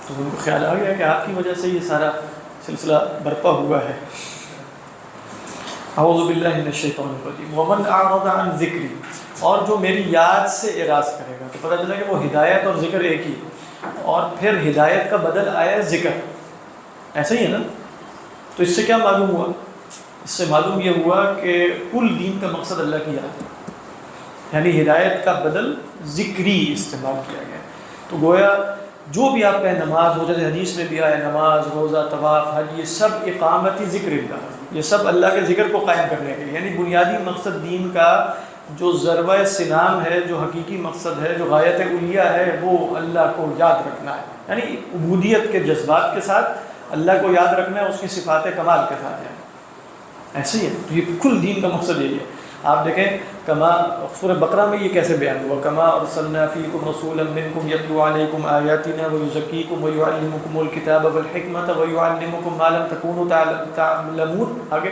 تو ان کو خیال آ گیا کہ آپ کی وجہ سے یہ سارا سلسلہ برپا ہوا ہے. اعوذ باللہ من الشیطان الرجیم. ومن اعرض عن ذکری، اور جو میری یاد سے اعراض کرے گا. تو پتہ چلا کہ وہ ہدایت اور ذکر ایک ہی، اور پھر ہدایت کا بدل آیا ذکر، ایسا ہی ہے نا. تو اس سے کیا معلوم ہوا؟ اس سے معلوم یہ ہوا کہ کل دین کا مقصد اللہ کی یاد ہے، یعنی ہدایت کا بدل ذکری استعمال کیا گیا. تو گویا جو بھی آپ کہیں نماز ہو، جیسے حدیث میں بھی آیا نماز، روزہ، طواف، حج، یہ سب اقامتی ذکر اللہ، یہ سب اللہ کے ذکر کو قائم کرنے کے لیے. یعنی بنیادی مقصد دین کا جو ضربہ سنام ہے، جو حقیقی مقصد ہے، جو غایت علیہ ہے، وہ اللہ کو یاد رکھنا ہے. یعنی عبودیت کے جذبات کے ساتھ اللہ کو یاد رکھنا ہے، اس کی صفات کمال کے ساتھ ہے. ایسے ہی ہے. تو یہ کل دین کا مقصد یہی ہے. آپ دیکھیں کما سورہ بقرہ میں یہ کیسے بیان ہوا، کما ارسلنا فیکم رسولا منکم یتلو علیکم آیاتنا ویزکیکم ویعلمکم الکتاب والحکمۃ ویعلمکم ما لم تکونوا تعلمون. آگے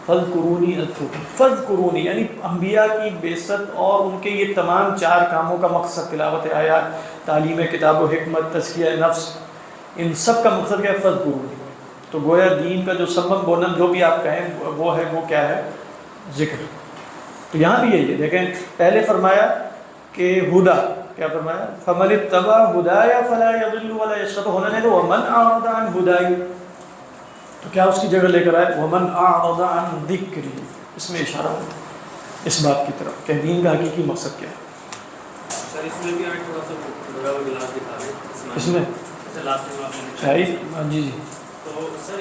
فاذکرونی اذکرکم. فاذکرونی یعنی انبیاء کی بعثت اور ان کے یہ تمام 4 کاموں کا مقصد، تلاوت آیات، تعلیم کتاب و حکمت، تزکیہ نفس، ان سب کا مقصد کیا ہے؟ فاذکرونی. تو گویا دین کا جو سبب بونم جو بھی آپ کہیں وہ ہے، وہ کیا ہے؟ ذکر. تو یہاں بھی یہی ہے. دیکھیں پہلے فرمایا کہ ہدا، کیا فرمایا؟ فمن اتبع ہدایا فلا یضل ولا یشقى. تو ہونا نہیں تو ومن اعرض عن ہدائی، تو کیا اس کی جگہ لے کر آئے ومن اعرض عن ذکری. اس میں اشارہ ہو اس بات کی طرف کہ دین کا حقیقی مقصد کیا ہے.
سر اس میں بھی آئے تھوڑا سا بڑا گلاس دکھا رہے
اس میں
لاسٹ میں آپ نے
جی جی.
تو سر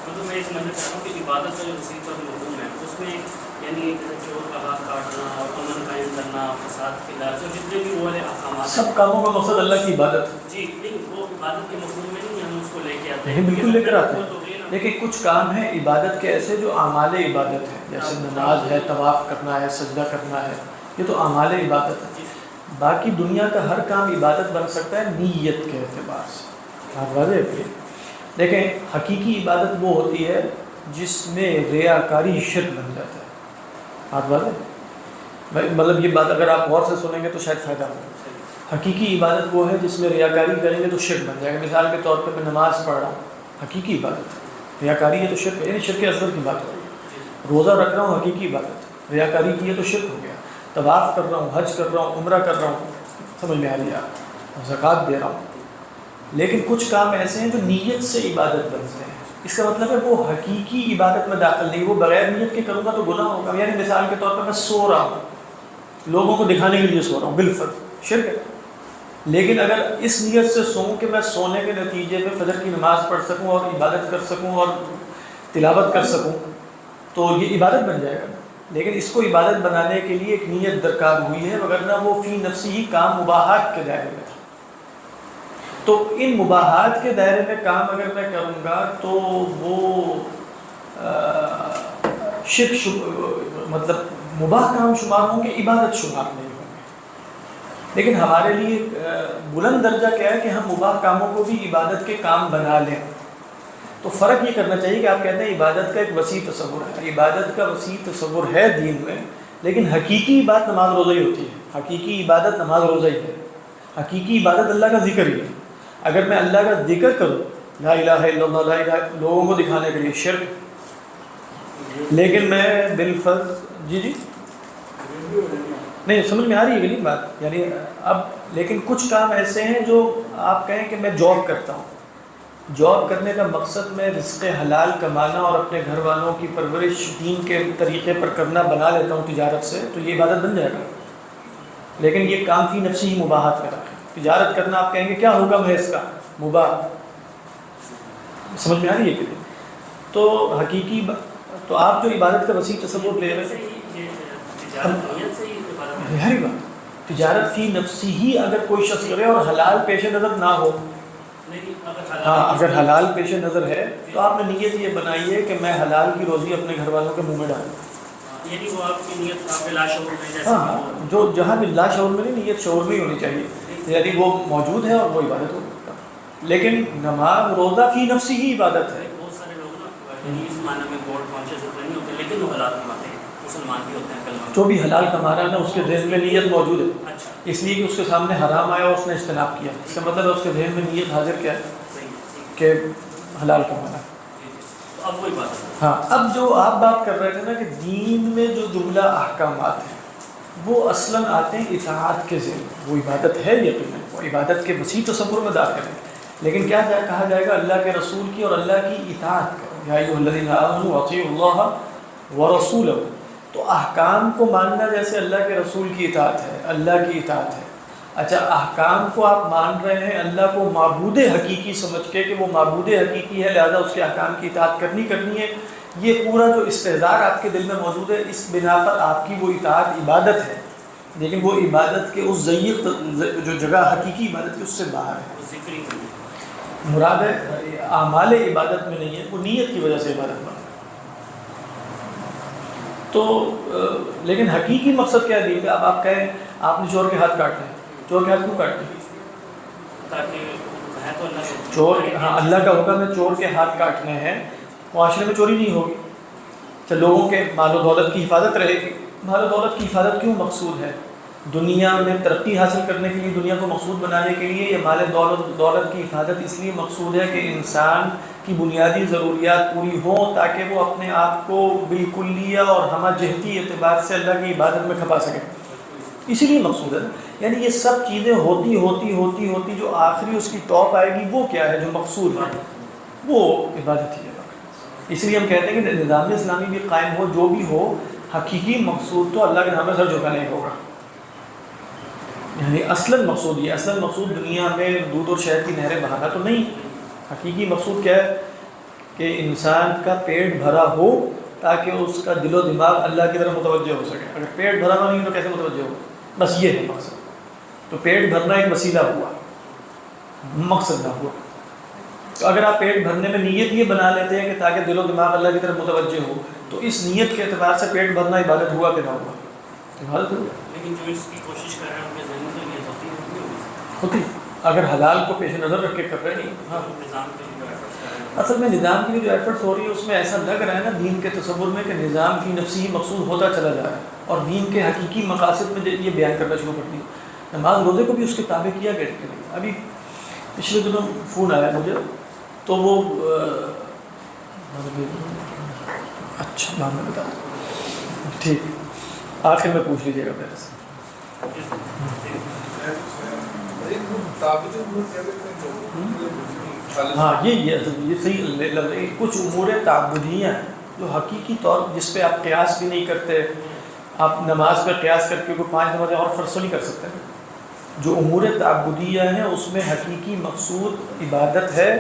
مطلب میں یہ سمجھنا چاہتا ہوں کہ عبادت کا جو اسی پر مفہوم ہے، اس میں یعنی چور کا ہاتھ کاٹنا اور امن قائم کرنا، فساد فیلانا، جو جتنے بھی وہ احکامات،
سب کاموں کا مقصد اللہ کی عبادت ہے.
جی نہیں وہ عبادت کے مفہوم میں نہیں ہم اس کو لے کے آتے
نہیں بالکل لے کر آتے ہیں. لیکن کچھ کام ہیں عبادت کے ایسے جو اعمال عبادت ہے، جیسے نماز ہے، طواف کرنا ہے، سجدہ کرنا ہے، یہ تو اعمال عبادت ہے. باقی دنیا کا ہر کام عبادت بن سکتا ہے نیت کے اعتبار سے. بات واضح ہے. دیکھیں حقیقی عبادت وہ ہوتی ہے جس میں ریاکاری شرک بن جاتا ہے. بات واضح ہے. مطلب یہ بات اگر آپ غور سے سنیں گے تو شاید فائدہ ہوگا. حقیقی عبادت وہ ہے جس میں ریاکاری کریں گے تو شرک بن جائے گا. مثال کے طور پہ میں نماز پڑھ رہا ہوں، حقیقی عبادت ہے. ریاکاری ہے تو شرک ہے، یعنی شرک اصغر کی بات ہو رہی ہے. روزہ رکھ رہا ہوں، حقیقی عبادت. ریاکاری کی ہے تو شرک ہو گیا. طواف کر رہا ہوں، حج کر رہا ہوں، عمرہ کر رہا ہوں، سمجھ میں آ رہی ہے، زکوٰۃ دے رہا ہوں، لیکن کچھ کام ایسے ہیں جو نیت سے عبادت بنتے ہیں. اس کا مطلب ہے وہ حقیقی عبادت میں داخل نہیں، وہ بغیر نیت کے کروں گا تو گناہ ہوگا. یعنی مثال کے طور پر میں سو رہا ہوں، لوگوں کو دکھانے کے لیے سو رہا ہوں، بالفرض شرک ہے. لیکن اگر اس نیت سے سوؤں کہ میں سونے کے نتیجے میں فجر کی نماز پڑھ سکوں اور عبادت کر سکوں اور تلاوت کر سکوں تو یہ عبادت بن جائے گا. لیکن اس کو عبادت بنانے کے لیے ایک نیت درکار ہوئی ہے، وگرنہ وہ فی نفسی ہی کام مباحات کے دائرے میں تھا. تو ان مباحات کے دائرے میں کام اگر میں کروں گا تو وہ شرک مطلب مباح کام شمار ہوں گے، عبادت شمار نہیں ہوں گے. لیکن ہمارے لیے بلند درجہ کیا ہے کہ ہم مباح کاموں کو بھی عبادت کے کام بنا لیں. تو فرق یہ کرنا چاہیے کہ آپ کہتے ہیں عبادت کا ایک وسیع تصور ہے، عبادت کا وسیع تصور ہے دین میں، لیکن حقیقی عبادت نماز روزہ ہی ہوتی ہے. حقیقی عبادت نماز روزہ ہی ہے. حقیقی عبادت اللہ کا ذکر ہی ہے. اگر میں اللہ کا ذکر کروں لا الہ الا اللہ، لا الہ لوگوں کو دکھانے کے لیے شرک. لیکن میں بالفرض جی نہیں سمجھ میں آ رہی ہے کہ نہیں بات. یعنی اب لیکن کچھ کام ایسے ہیں جو آپ کہیں کہ میں جاب کرتا ہوں، جاب کرنے کا مقصد میں رزق حلال کمانا اور اپنے گھر والوں کی پرورش دین کے طریقے پر کرنا بنا لیتا ہوں تجارت سے، تو یہ عبادت بن جائے گا. لیکن یہ کام فی نفسی ہی مباحات کا رکھے. تجارت کرنا آپ کہیں گے کیا حکم ہے اس کا؟ مباح. سمجھ میں آ رہی ہے کہ نہیں؟ تو حقیقی تو آپ جو عبادت کا وسیع تصور لے رہے ہیں ہری بات، تجارت فی نفسی ہی اگر کوئی شخص کرے اور حلال پیش نظر نہ ہو، ہاں اگر حلال پیش نظر ہے تو آپ نے نیت یہ بنائی ہے کہ میں حلال کی روزی اپنے گھر والوں کے منہ میں ڈالوں.
یعنی وہ آپ کی نیت آپ لا شعور میں جیسے
ہاں جو جہاں بھی لا شعور میں نہیں، نیت شعور میں ہی ہونی چاہیے. یعنی وہ موجود ہے اور وہ عبادت ہو. لیکن نماز روزہ فی نفسی ہی عبادت ہے.
بہت سارے لوگ نا اس معنی میں گاڈ کانشیس ہوتے نہیں ہوتے، لیکن وہ حلال کماتے ہیں، مسلمان بھی ہوتے ہیں.
جو بھی حلال کما رہا ہے نا اس کے ذہن میں نیت موجود ہے،
اچھا
اس لیے کہ اس کے سامنے حرام آیا اور اس نے اجتناب کیا. اس کا مطلب ہے اس کے ذہن میں نیت حاضر کیا ہے کہ حلال کمانا.
تو اب وہی بات ہے.
ہاں اب جو آپ بات کر رہے تھے نا کہ دین میں جو جملہ احکامات ہیں وہ اصلاً آتے ہیں اطاعت کے ذریعے. وہ عبادت ہے یقیناً، وہ عبادت کے وسیع تصور میں داخل ہے. لیکن کیا کہا جائے گا؟ اللہ کے رسول کی اور اللہ کی اطاعت کرو. یا ایھا الذین آمنوا اطیعوا اللہ ورسولہ. تو احکام کو ماننا جیسے اللہ کے رسول کی اطاعت ہے، اللہ کی اطاعت ہے. اچھا احکام کو آپ مان رہے ہیں اللہ کو معبود حقیقی سمجھ کے کہ وہ معبود حقیقی ہے لہذا اس کے احکام کی اطاعت کرنی ہے. یہ پورا جو استحضار آپ کے دل میں موجود ہے اس بنا پر آپ کی وہ اطاعت عبادت ہے، لیکن وہ عبادت کے اس ضیق جو جگہ حقیقی عبادت کی اس سے باہر ہے. مراد ہے اعمال عبادت میں نہیں ہے، وہ نیت کی وجہ سے عبادت بنا. تو لیکن حقیقی مقصد کیا ہے؟ اب آپ کہیں آپ نے چور کے ہاتھ کاٹنے، چور کے ہاتھ کیوں کاٹنے؟ چور ہاں اللہ کا حکم ہے چور کے ہاتھ کاٹنے ہیں، معاشرے میں چوری نہیں ہوگی. تو لوگوں کے مال و دولت کی حفاظت رہے گی. مال و دولت کی حفاظت کیوں مقصود ہے؟ دنیا میں ترقی حاصل کرنے کے لیے، دنیا کو مقصود بنانے کے لیے یہ مال دولت کی حفاظت اس لیے مقصود ہے کہ انسان کی بنیادی ضروریات پوری ہوں تاکہ وہ اپنے آپ کو بالکلیہ اور ہمہ جہتی اعتبار سے اللہ کی عبادت میں کھپا سکے. اسی لیے مقصود ہے. یعنی یہ سب چیزیں ہوتی ہوتی ہوتی ہوتی جو آخری اس کی ٹاپ آئے گی وہ کیا ہے؟ جو مقصود ہے وہ عبادت ہی ہے. اس لیے ہم کہتے ہیں کہ نظام اسلامی بھی قائم ہو، جو بھی ہو، حقیقی مقصود تو اللہ کے نام میں سر جھکانے نہیں ہوگا. یعنی اصلاً مقصود یہ اصلاً مقصود دنیا میں دودھ اور شہد کی نہریں بہانا تو نہیں. حقیقی مقصود کیا ہے؟ کہ انسان کا پیٹ بھرا ہو تاکہ اس کا دل و دماغ اللہ کی طرف متوجہ ہو سکے. اگر پیٹ بھرا نہیں تو کیسے متوجہ ہو؟ بس یہ ہے مقصد. تو پیٹ بھرنا ایک وسیلہ ہوا، مقصد نہ ہوا. تو اگر آپ پیٹ بھرنے میں نیت یہ بنا لیتے ہیں کہ تاکہ دل و دماغ اللہ کی طرف متوجہ ہو، تو اس نیت کے اعتبار سے پیٹ بھرنا عبادت ہوا کہ نہ ہوا؟ عبادت ہوا.
لیکن جو اس کی کوشش کر رہے ہیں ان کے ذہن میں نیت
ہوتی اگر حلال کو پیش نظر رکھ کے کر رہے ہیں. ہاں
نظام کے لیے ایفرٹس کر رہے ہیں.
اصل میں نظام کے لیے جو ایفرٹس ہو رہی ہے اس میں ایسا لگ رہا ہے نا دین کے تصور میں کہ نظام فی نفسی ہی مقصود ہوتا چلا جا رہا ہے اور دین کے حقیقی مقاصد میں یہ بیان کرنا شروع کر دیا. نماز روزے کو بھی اس کے تابع کیا گیا کہ نہیں. ابھی پچھلے دنوں فون آیا مجھے تو وہ اچھا نام میں بتا ٹھیک آخر میں پوچھ لیجیے گا میرے سے. ہاں یہ صحیح لفظ ہے. کچھ امور تعبدیہ ہیں جو حقیقی طور جس پہ آپ قیاس بھی نہیں کرتے. آپ نماز پہ قیاس کر کے کوئی 5 نمازیں اور فرض تو نہیں کر سکتے. جو امور تعبدیہ ہیں اس میں حقیقی مقصود عبادت ہے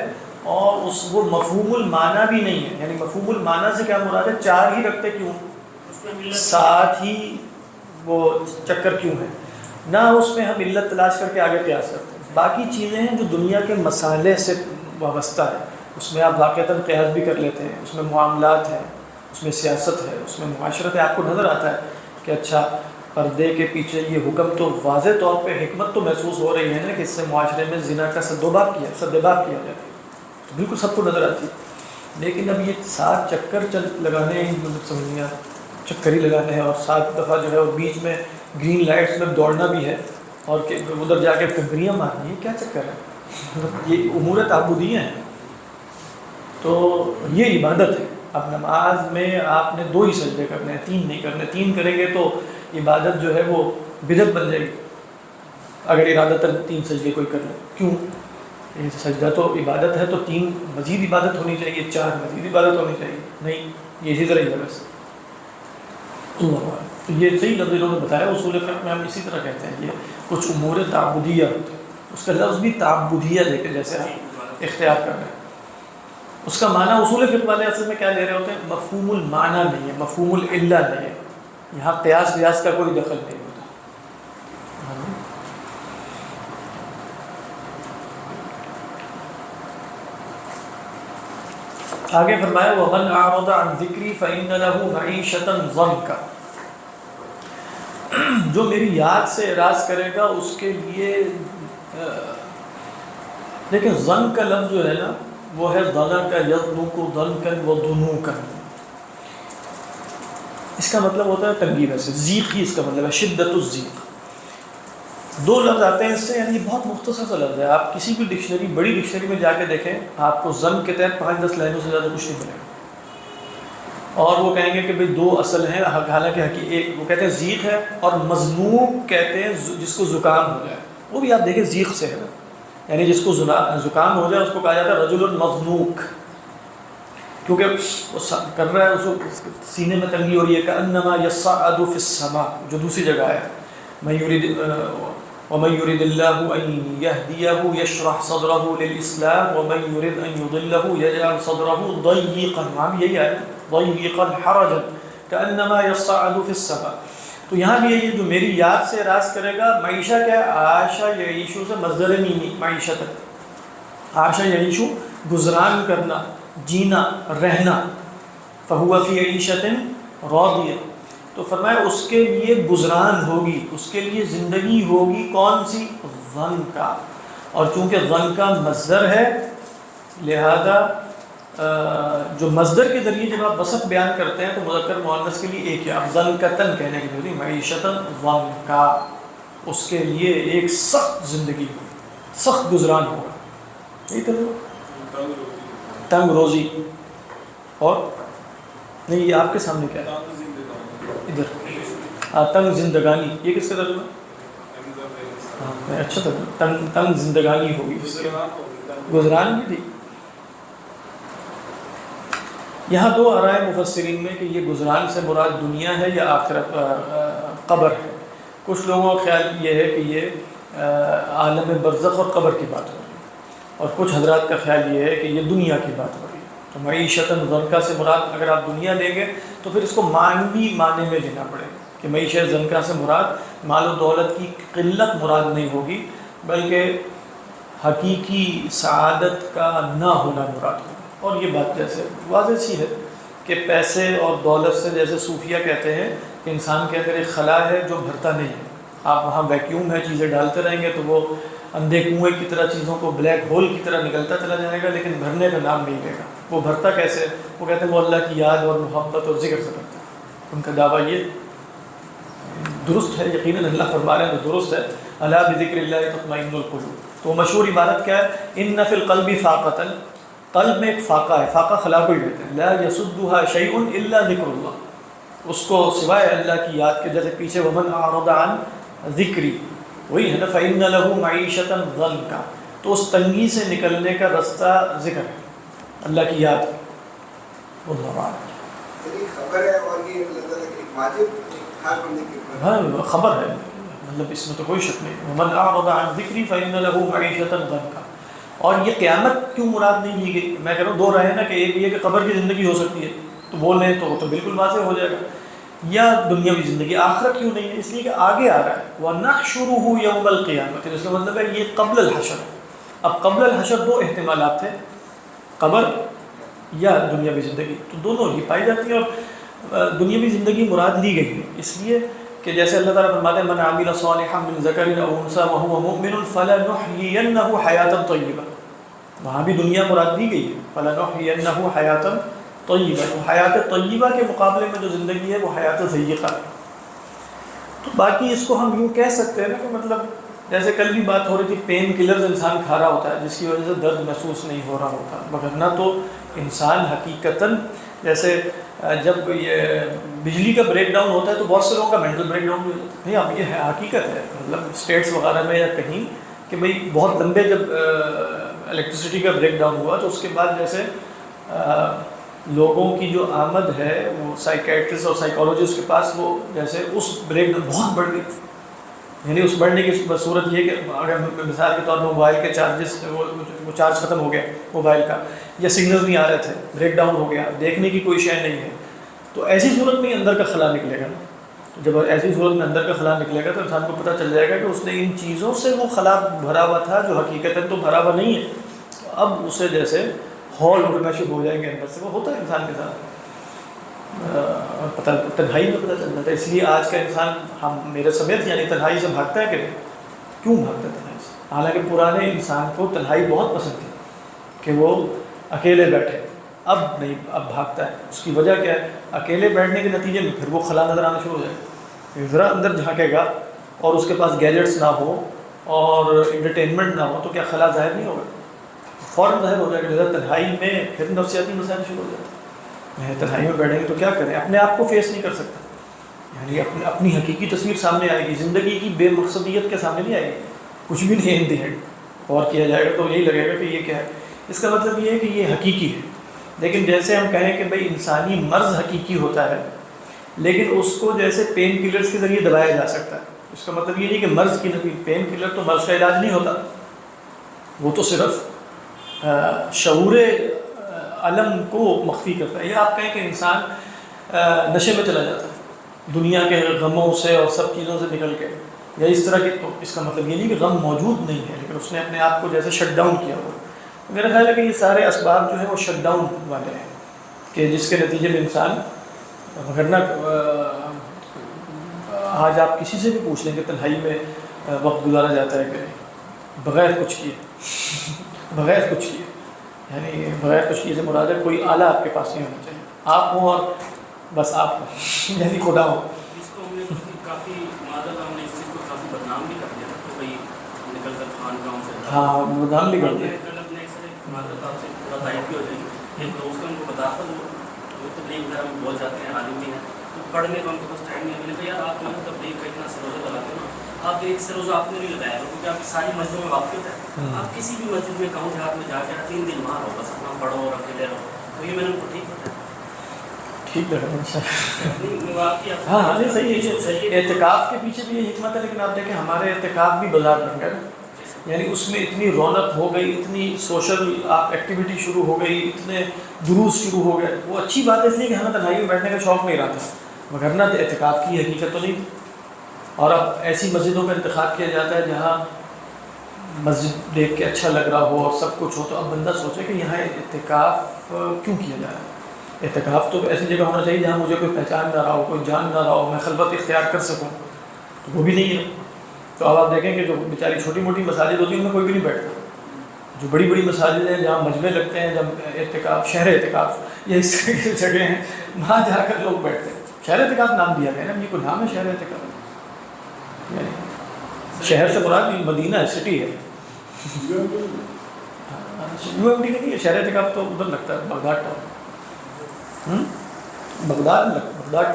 اور وہ مفہوم المعنی بھی نہیں ہے. یعنی مفہوم المعنی سے کیا مراد ہے؟ 4 ہی رکھتے کیوں، ساتھ ہی وہ چکر کیوں ہے؟ نہ اس میں ہم علت تلاش کر کے آگے قیاس کرتے ہیں. باقی چیزیں ہیں جو دنیا کے مسالے سے وابستہ ہے، اس میں آپ واقعتاً قیاس بھی کر لیتے ہیں. اس میں معاملات ہیں، اس میں سیاست ہے، اس میں معاشرت ہے. آپ کو نظر آتا ہے کہ اچھا پردے کے پیچھے یہ حکم تو واضح طور پہ حکمت تو محسوس ہو رہی ہے نا کہ اس سے معاشرے میں زنا کا سدباب کیا جاتا ہے، تو بالکل سب کو نظر آتی ہے. لیکن اب یہ 7 چکر لگانے ہیں، سمجھ نہیں آتا. چکر ہی لگانے ہیں اور 7 دفعہ جو ہے وہ بیچ میں گرین لائٹس میں دوڑنا بھی ہے اور کہ ادھر جا کے کمریاں مارنی ہے. کیا چکر ہے؟ یہ امور تعبدیہ ہیں. تو یہ عبادت ہے. اب نماز میں آپ نے 2 ہی سجدے کرنے ہیں، 3 نہیں کرنے. 3 کریں گے تو عبادت جو ہے وہ بدعت بن جائے گی اگر ارادتاً 3 سجدے کوئی کر لے. کیوں؟ یہ سجدہ تو عبادت ہے تو 3 مزید عبادت ہونی چاہیے، 4 مزید عبادت ہونی چاہیے. نہیں، یہ اسی طرح ہی ہے بس. تو یہ صحیح لفظ انہوں نے بتایا. اصول فقہ میں ہم اسی طرح کہتے ہیں یہ کچھ امور تعبدیہ ہوتے ہیں. اس کا لفظ بھی تعبدیہ لے کے جیسے آپ اختیار کر رہے ہیں. اس کا معنی اصول فقہ والے اصل میں کیا لے رہے ہوتے ہیں؟ مفہوم المعنی نہیں ہے، مفہوم العلہ نہیں ہے. یہاں قیاس ویاس کا کوئی دخل نہیں ہوتا. آگے فرمایا وَمَنْ أَعْرَضَ عَنْ ذِكْرِي فَإِنَّ لَهُ مَعِيشَةً ضَنْكَ. جو میری یاد سے اعراض کرے گا اس کے لیے دیکھیں ظن کا لفظ جو ہے نا وہ ہے ظن کا یظنک ظنکن و ظنوکن. اس کا مطلب ہوتا ہے تنگی. ویسے ضیق ہی اس کا مطلب ہے، شدت الضیق. 2 لفظ آتے ہیں اس سے، یعنی بہت مختصر سا لفظ ہے. آپ کسی بھی ڈکشنری، بڑی ڈکشنری میں جا کے دیکھیں آپ کو ظن کے تحت 5-10 لائنوں سے زیادہ کچھ نہیں ملے گا. اور وہ کہیں گے کہ بھئی 2 اصل ہیں، حالانکہ ایک وہ کہتے ہیں ضیق ہے اور مضنوق کہتے ہیں جس کو زکام ہو جائے. وہ بھی آپ دیکھیں ضیق سے ہے نا، یعنی جس کو زکام ہو جائے اس کو کہا جاتا ہے رجل مضنوق، کیونکہ وہ کر رہا ہے، اس کو سینے میں تنگی ہو رہی ہے. کأنما یصعد فی السماء، جو دوسری جگہ ہے. ومن يرد الله أن يهديه يشرح صدره للإسلام ومن يرد أن يضله يجعل صدره ضيقا، یہی ہے ضيقا حرجا كأنما يصعد في السماء. تو یہاں بھی یہ جو میری یاد سے راز کرے گا. معیشہ کیا ہے؟ عاشا یعیشو سے مصدر میمی معیشت. عاشا یعیشو گزران کرنا، جینا، رہنا. فہو فی عیشۃ راضیہ. تو فرمایا اس کے لیے گزران ہوگی، اس کے لیے زندگی ہوگی. کون سی؟ ظن کا. اور چونکہ ظن کا مصدر ہے لہذا جو مصدر کے ذریعے جب آپ وصف بیان کرتے ہیں تو مذکر مؤنث کے لیے ایک ہے. آپ ظن کا تن کہنے کی ضروری، معیشت ظن کا. اس کے لیے ایک سخت زندگی ہوگی، سخت گزران ہوگا. یہی تو تنگ روزی. اور نہیں یہ آپ کے سامنے کیا ہے ادھر تنگ زندگانی. یہ کس کا ترجمہ ہے؟ ہاں اچھا ترجمہ. تنگ زندگانی ہوگی، گزران بھی تھی. یہاں 2 آراء مفسرین میں کہ یہ گزران سے مراد دنیا ہے یا آخرت قبر ہے. کچھ لوگوں کا خیال یہ ہے کہ یہ عالم برزخ اور قبر کی بات ہو رہی ہے، اور کچھ حضرات کا خیال یہ ہے کہ یہ دنیا کی بات ہو رہی ہے. تو معیشت ضنکا سے مراد اگر آپ دنیا لیں گے تو پھر اس کو معنوی معنی میں لینا پڑے گا کہ معیشت ضنکا سے مراد مال و دولت کی قلت مراد نہیں ہوگی، بلکہ حقیقی سعادت کا نہ ہونا مراد ہوگا. اور یہ بات جیسے واضح سی ہے کہ پیسے اور دولت سے، جیسے صوفیہ کہتے ہیں کہ انسان کے اندر ایک خلا ہے جو بھرتا نہیں ہے. آپ وہاں ویکیوم ہے، چیزیں ڈالتے رہیں گے تو وہ اندھے کنویں کی طرح چیزوں کو بلیک ہول کی طرح نکلتا چلا جائے گا، لیکن بھرنے کا نام نہیں لے گا. وہ بھرتا کیسے؟ وہ کہتے ہیں وہ اللہ کی یاد اور محبت اور ذکر سے بھرتا ہے. ان کا دعویٰ یہ درست ہے، یقیناً اللہ فرما رہے ہیں تو درست ہے. الا بذکر اللہ تطمئن القلوب. تو مشہور عبارت کیا ہے؟ ان فی القلب فاقۃ. قلب میں ایک فاقہ ہے، فاقہ خلا کو ہی کہتے ہیں. لا یسدها شیء الا ذکر اللہ. اس کو سوائے اللہ کی یاد کے، جیسے پیچھے ومن اعرض عن ذکری، وہی ہے نا فإن له معیشۃ ضنکا، تو اس تنگی سے نکلنے کا رستہ ذکر ہے، اللہ کی یاد. اللہ اعلم.
یہ خبر ہے اور یہ اللہ تعالیٰ کی ایک واجب ہر بندے کے اوپر
ہاں خبر ہے، مطلب اس میں تو کوئی شک نہیں. ومن اعرض عن ذکری فإن له معیشۃ ضنکا. اور یہ قیامت کیوں مراد نہیں لی گئی؟ میں کہہ رہا ہوں دو رائے نا، کہ ایک یہ کہ قبر کی زندگی ہو سکتی ہے تو بول لیں تو بالکل واضح ہو جائے گا، یا دنیاوی زندگی. آخرت کیوں نہیں ہے؟ اس لیے کہ آگے آ رہا ہے وَنَحْشُرُهُ يَوْمَ الْقِيَامَةِ، اس کا مطلب ہے یہ قبل الحشر ہے. اب قبل الحشر دو احتمالات تھے، قبر یا دنیاوی زندگی، تو دونوں ہی پائی جاتی ہیں. اور دنیاوی زندگی مراد لی گئی ہے اس لیے کہ جیسے اللہ تعالیٰ فرماتے ہیں من عمل صالحا من ذکر او انثى وهو مؤمن فلنحيينه حیاتا طیبہ، وہاں بھی دنیا مراد دی گئی ہے فلنحيينه حیاتا طیبہ. تو حیات طیبہ کے مقابلے میں جو زندگی ہے وہ حیات ضیقہ ہے. تو باقی اس کو ہم یوں کہہ سکتے ہیں نا کہ مطلب جیسے کل بھی بات ہو رہی تھی، پین کلرز انسان کھا رہا ہوتا ہے جس کی وجہ سے درد محسوس نہیں ہو رہا ہوتا، وگرنہ تو انسان حقیقتاً جیسے جب یہ بجلی کا بریک ڈاؤن ہوتا ہے تو بہت سے لوگوں کا مینٹل بریک ڈاؤن بھی ہوتا ہے. نہیں اب یہ ہے حقیقت ہے، مطلب اسٹیٹس وغیرہ میں یا کہیں کہ بھئی بہت لمبے جب الیکٹریسٹی کا بریک ڈاؤن ہوا تو اس کے بعد جیسے لوگوں کی جو آمد ہے وہ سائیکیٹرسٹ اور سائیکالوجسٹ کے پاس وہ جیسے اس بریک ڈاؤن بہت بڑھ گئی. یعنی اس بڑھنے کی صورت یہ کہ اگر مثال کے طور پر موبائل کے چارجز وہ چارج ختم ہو گیا موبائل کا، یا سگنلز نہیں آ رہے تھے، بریک ڈاؤن ہو گیا، دیکھنے کی کوئی شے نہیں ہے، تو ایسی صورت میں اندر کا خلا نکلے گا نا. جب ایسی صورت میں اندر کا خلا نکلے گا تو انسان کو پتہ چل جائے گا کہ اس نے ان چیزوں سے وہ خلا بھرا ہوا تھا جو حقیقتاً تو بھرا ہوا نہیں ہے. اب اسے جیسے ہال اڑنا شروع ہو جائیں گے اندر سے، وہ ہوتا ہے انسان کے ساتھ، پتہ تنہائی میں پتہ چل جاتا ہے. اس لیے آج کا انسان ہم میرے سمیت یعنی تنہائی سے بھاگتا ہے کہ نہیں؟ کیوں بھاگتا ہے تنہائی سے؟ حالانکہ پرانے انسان کو تنہائی بہت پسند تھی کہ وہ اکیلے بیٹھے، اب نہیں، اب بھاگتا ہے. اس کی وجہ کیا ہے؟ اکیلے بیٹھنے کے نتیجے میں پھر وہ خلا نظر آنا شروع ہو جائے. ذرا اندر جھانکے گا اور اس کے پاس گیجٹس نہ ہو اور انٹرٹینمنٹ نہ ہو تو کیا خلا ظاہر نہیں ہوگا؟ فوراً ظاہر ہو جائے گا. ذرا تنہائی میں پھر نفسیاتی مسائل شروع ہو جاتے ہیں. تنہائی میں بیٹھیں گے تو کیا کریں؟ اپنے آپ کو فیس نہیں کر سکتا، یعنی اپنی حقیقی تصویر سامنے آئے گی، زندگی کی بے مقصدیت کے سامنے نہیں آئے گی، کچھ بھی نہیں ان دی ہینڈ. اور کیا جائے گا تو یہی لگے گا کہ یہ کیا ہے. اس کا مطلب یہ ہے کہ یہ حقیقی ہے. لیکن جیسے ہم کہیں کہ بھئی انسانی مرض حقیقی ہوتا ہے، لیکن اس کو جیسے پین کلرز کے ذریعے دبایا جا سکتا ہے. اس کا مطلب یہ نہیں کہ مرض کی نفی، پین کلر تو مرض کا علاج نہیں ہوتا، وہ تو صرف شعور علم کو مخفی کرتا ہے. یا آپ کہیں کہ انسان نشے میں چلا جاتا ہے دنیا کے غموں سے اور سب چیزوں سے نکل کے، یا اس طرح کے، تو اس کا مطلب یہ نہیں کہ غم موجود نہیں ہے، لیکن اس نے اپنے آپ کو جیسے شٹ ڈاؤن کیا ہوا. میرا خیال ہے کہ یہ سارے اسباب جو ہیں وہ شٹ ڈاؤن والے ہیں، کہ جس کے نتیجے میں انسان، ورنہ آج آپ کسی سے بھی پوچھ لیں کہ تنہائی میں وقت گزارا جاتا ہے کہ بغیر کچھ کیے، بغیر کچھ کیے، یعنی بغیر کچھ کیے سے مراد ہے کوئی آلہ آپ کے پاس نہیں ہونا چاہیے، آپ ہوں اور بس آپ ہوں، یعنی خدا ہو.
اس کو ہم نے کافی مادہ ہم نے اس چیز کو کافی بدنام بھی کر دیا تو بھائی نکل کر خان گاؤں سے،
ہاں بدنام بھی کر دیا.
مادہ آپ سے تھوڑا تائید بھی ہو جائے گی. ایک دوست کا ان کو بتا تھا، وہ تبلیغ وغیرہ میں بہت جاتے ہیں، عالم بھی ہیں، تو پڑھنے کا ان کے پاس ٹائم نہیں ہے. میں نے کہا یار آپ جو ہے تبلیغ کا اتنا سروزہ لگاتے ہو نا، آپ ایک سروزہ آپ نے نہیں لگایا کیونکہ آپ کی ساری مسجدوں میں واقف ہے. آپ کسی بھی مسجد میں گاؤں دیہات میں جا کے 3 دن وہاں رہو، بس اپنا پڑھو اور اکیلے رہو. تو یہ میں نے ان کو ٹھیک بتایا.
ٹھیک ہے، ہاں ہاں نہیں صحیح ہے. اعتکاف کے پیچھے بھی یہ حکمت ہے، لیکن آپ دیکھیں ہمارے اعتکاف بھی بازار بن گئے، یعنی اس میں اتنی رونق ہو گئی، اتنی سوشل ایکٹیویٹی شروع ہو گئی، اتنے دروس شروع ہو گئے. وہ اچھی بات ہے اس لیے کہ ہمیں تنہائی میں بیٹھنے کا شوق نہیں رہا تھا، وگرنہ اعتکاف کی حقیقت تو نہیں تھی. اور اب ایسی مسجدوں کا انتخاب کیا جاتا ہے جہاں مسجد دیکھ کے اچھا لگ رہا ہو اور سب کچھ ہو، تو اب بندہ سوچے کہ یہاں اعتکاف کیوں کیا جا رہا ہے. اعتکاف تو ایسی جگہ ہونا چاہیے جہاں مجھے کوئی پہچان نہ رہا ہو، کوئی جان نہ رہا ہو، میں خلوت اختیار کر سکوں، تو وہ بھی نہیں ہے. تو اب آپ دیکھیں کہ جو بیچاری چھوٹی موٹی مساجد ہوتی ہیں ان میں کوئی بھی نہیں بیٹھتا. جو بڑی بڑی مساجد ہیں جہاں مجمع لگتے ہیں، جب اعتکاف، شہر اعتکاف، یہ اس طرح کی جگہ ہیں وہاں جا کر لوگ بیٹھتے ہیں. شہر اعتکاف نام دیا گیا نا، یہ کوئی نام ہے شہر اعتکاف؟ شہر سے مراد مدینہ ہے، سٹی ہے. UMD کا نہیں ہے شہر اعتکاف، تو ادھر لگتا ہے بغداد ٹاؤن. بغداد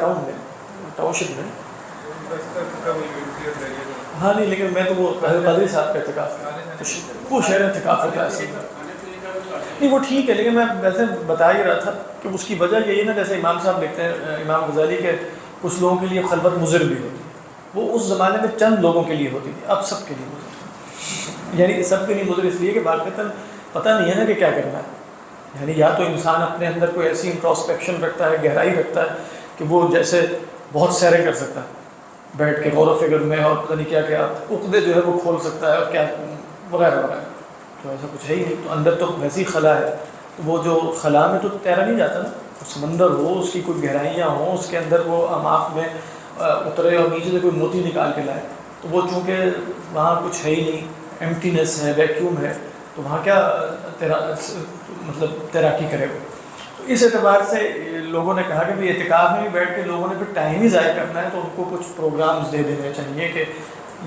ٹاؤن میں، ٹاؤن شپ میں. ہاں نہیں، لیکن میں تو وہ قادری صاحب کا اعتکاف، وہ شہر اعتکاف ہوتا ہے اصل میں. نہیں وہ ٹھیک ہے، لیکن میں ویسے بتا ہی رہا تھا کہ اس کی وجہ یہی نا، جیسے امام صاحب لکھتے ہیں، امام غزالی کے، کچھ لوگوں کے لیے خلوت مضر بھی ہوتی ہے. وہ اس زمانے میں چند لوگوں کے لیے ہوتی تھی، اب سب کے لیے مضر، یعنی سب کے لیے مضر اس لیے کہ واقعتاً پتہ نہیں ہے نا کہ کیا کرنا ہے. یعنی یا تو انسان اپنے اندر کوئی ایسی انٹروسپیکشن رکھتا ہے، گہرائی رکھتا ہے کہ وہ جیسے بہت سیریں کر سکتا ہے بیٹھ کے غور و فکر میں، اور پتہ نہیں کیا کیا عقدے جو ہے وہ کھول سکتا ہے، اور کیا وغیرہ وغیرہ. تو ایسا کچھ ہے ہی نہیں. تو اندر تو ویسی خلا ہے، تو وہ جو خلا میں تو تیرا نہیں جاتا نا، سمندر ہو، اس کی کوئی گہرائیاں ہوں، اس کے اندر وہ اعماق میں اترے اور نیچے سے کوئی موتی نکال کے لائے، تو وہ چونکہ وہاں کچھ ہے ہی نہیں، ایمٹینس ہے، ویکیوم ہے، تو وہاں کیا مطلب تیراکی کرے گا. تو اس اعتبار سے لوگوں نے کہا کہ بھائی اعتکاف میں بھی بیٹھ کے لوگوں نے پھر ٹائم ہی ضائع کرنا ہے، تو ان کو کچھ پروگرامز دے دینے چاہیے کہ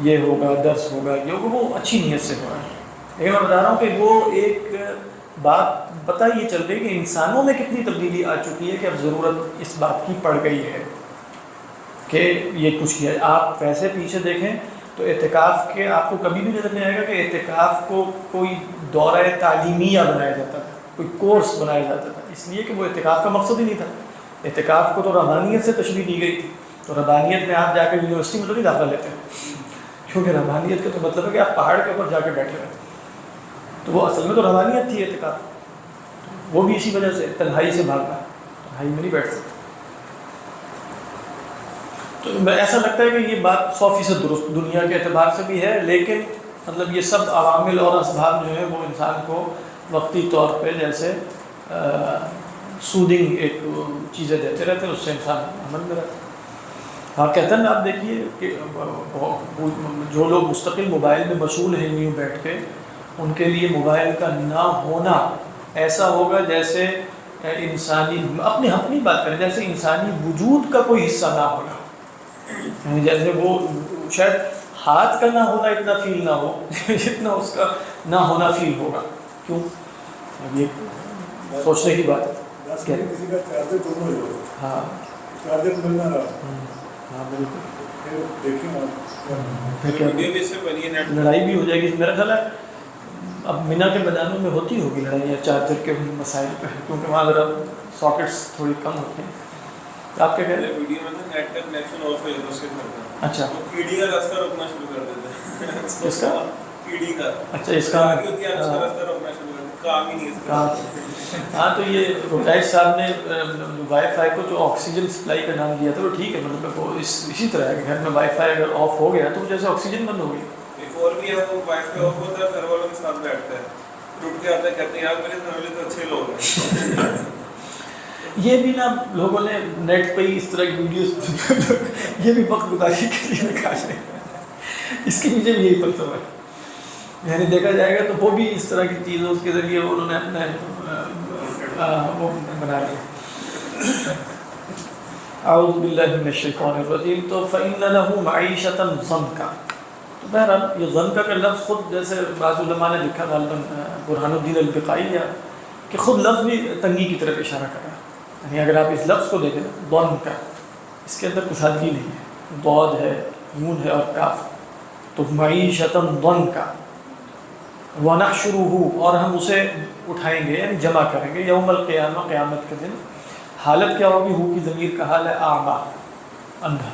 یہ ہوگا، درس ہوگا، یہ ہوگا. وہ اچھی نیت سے ہو رہا ہے، لیکن میں بتا رہا ہوں کہ وہ ایک بات پتہ یہ چل رہی کہ انسانوں میں کتنی تبدیلی آ چکی ہے کہ اب ضرورت اس بات کی پڑ گئی ہے کہ یہ کچھ کیا. آپ ویسے پیچھے دیکھیں تو اعتکاف کے آپ کو کبھی بھی نظر نہیں آئے گا کہ اعتکاف کو کوئی دورہ تعلیمیہ بنایا جاتا تھا، کوئی کورس بنایا جاتا تھا، اس لیے کہ وہ اعتکاف کا مقصد ہی نہیں تھا. اعتکاف کو تو رحمانیت سے تشریح دی گئی تھی. تو رحمانیت میں آپ جا کے یونیورسٹی میں تو نہیں داخلہ لیتے ہیں، کیونکہ رحمانیت کا تو مطلب ہے کہ آپ پہاڑ کے اوپر جا کے بیٹھے ہوئے. تو وہ اصل میں تو رحمانیت تھی اعتکاف. وہ بھی اسی وجہ سے تنہائی سے بھاگنا، تنہائی میں نہیں بیٹھ سکتے. تو ایسا لگتا ہے کہ یہ بات 100% درست دنیا کے اعتبار سے بھی ہے، لیکن مطلب یہ سب عوامل اور اسباب جو ہیں وہ انسان کو وقتی طور پہ جیسے سودنگ ایک چیزیں دیتے رہتے ہیں، اس سے انسان عمل میں رہتا ہے. ہاں کہتے ہیں آپ دیکھیے کہ جو لوگ مستقل موبائل میں مشغول ہیں یوں بیٹھ کے، ان کے لیے موبائل کا نہ ہونا ایسا ہوگا جیسے انسانی اپنی بات کریں، جیسے انسانی وجود کا کوئی حصہ نہ ہونا. جیسے وہ شاید ہاتھ کا نہ ہونا اتنا فیل نہ ہو جتنا اس کا نہ ہونا فیل ہوگا. کیوں؟ اب یہ سوچنے کی بات ہے.
کسی کا چارجر گم ہو جائے،
ہاں
چارجر مل نہ رہا،
ہاں بالکل.
پھر دیکھیں آپ
لڑائی بھی ہو جائے گی میرا خیال ہے. اب مینا کے میدانوں میں ہوتی ہوگی لڑائیاں چارجر کے مسائل پہ، کیونکہ وہاں ذرا ساکٹس تھوڑی کم ہوتے ہیں. آپ کیا کہہ رہے ہیں؟
ویڈیو میں نا نیٹ کا کنیکشن آف ہو جاتا ہے اس کے گھر.
اچھا
کیڑی کا راستہ روکنا شروع کر دیتے ہیں.
اس کا
کیڑی کا،
اچھا اس کا
راستہ روکنا شروع کر دیتے، کام ہی نہیں ہے.
ہاں تو یہ رکائش صاحب نے وائی فائی کو جو آکسیجن سپلائی کا نام دیا تھا وہ ٹھیک ہے، مطلب وہ اسی طرح ہے کہ گھر میں وائی فائی اگر آف ہو گیا تو جیسے آکسیجن بند ہو گئی.
ایک اور بھی ہے، وہ وائی فائی آف ہوتا ہے، گھر والوں کے ساتھ بیٹھتا ہے، ٹوٹ کے آتا ہے، کہتے ہیں یار میرے گھر والے تو اچھے لوگ ہیں.
یہ بھی نا لوگوں نے نیٹ پہ ہی اس طرح کی ویڈیوز یہ بھی وقت گزاری کے لیے نکالے، اس کے پیچھے بھی یہی فلسفہ ہے. یعنی دیکھا جائے گا تو وہ بھی اس طرح کی چیزوں کے ذریعے انہوں نے اپنے وہ بنا لیا. اعوذ باللہ من الشیطان الرجیم. تو فإن له معیشۃ ضنکا. تو بہرحال یہ ضنکا کا لفظ خود جیسے بعض علماء نے لکھا غالباً برہان الدین البقائی کہ خود لفظ بھی تنگی کی طرف اشارہ کر رہا ہے. یعنی اگر آپ اس لفظ کو دیکھیں ضنکا، اس کے اندر کشادگی نہیں ہے، ضاد ہے، نون ہے اور کاف. تو معیشۃ ضنکا وَنَحْشُرُهُ، اور ہم اسے اٹھائیں گے یعنی جمع کریں گے یوم القیامہ، قیامت کے دن. حالت کیا ہوگی؟ ہو کی ضمیر کا حال ہے اعمیٰ، اندھا.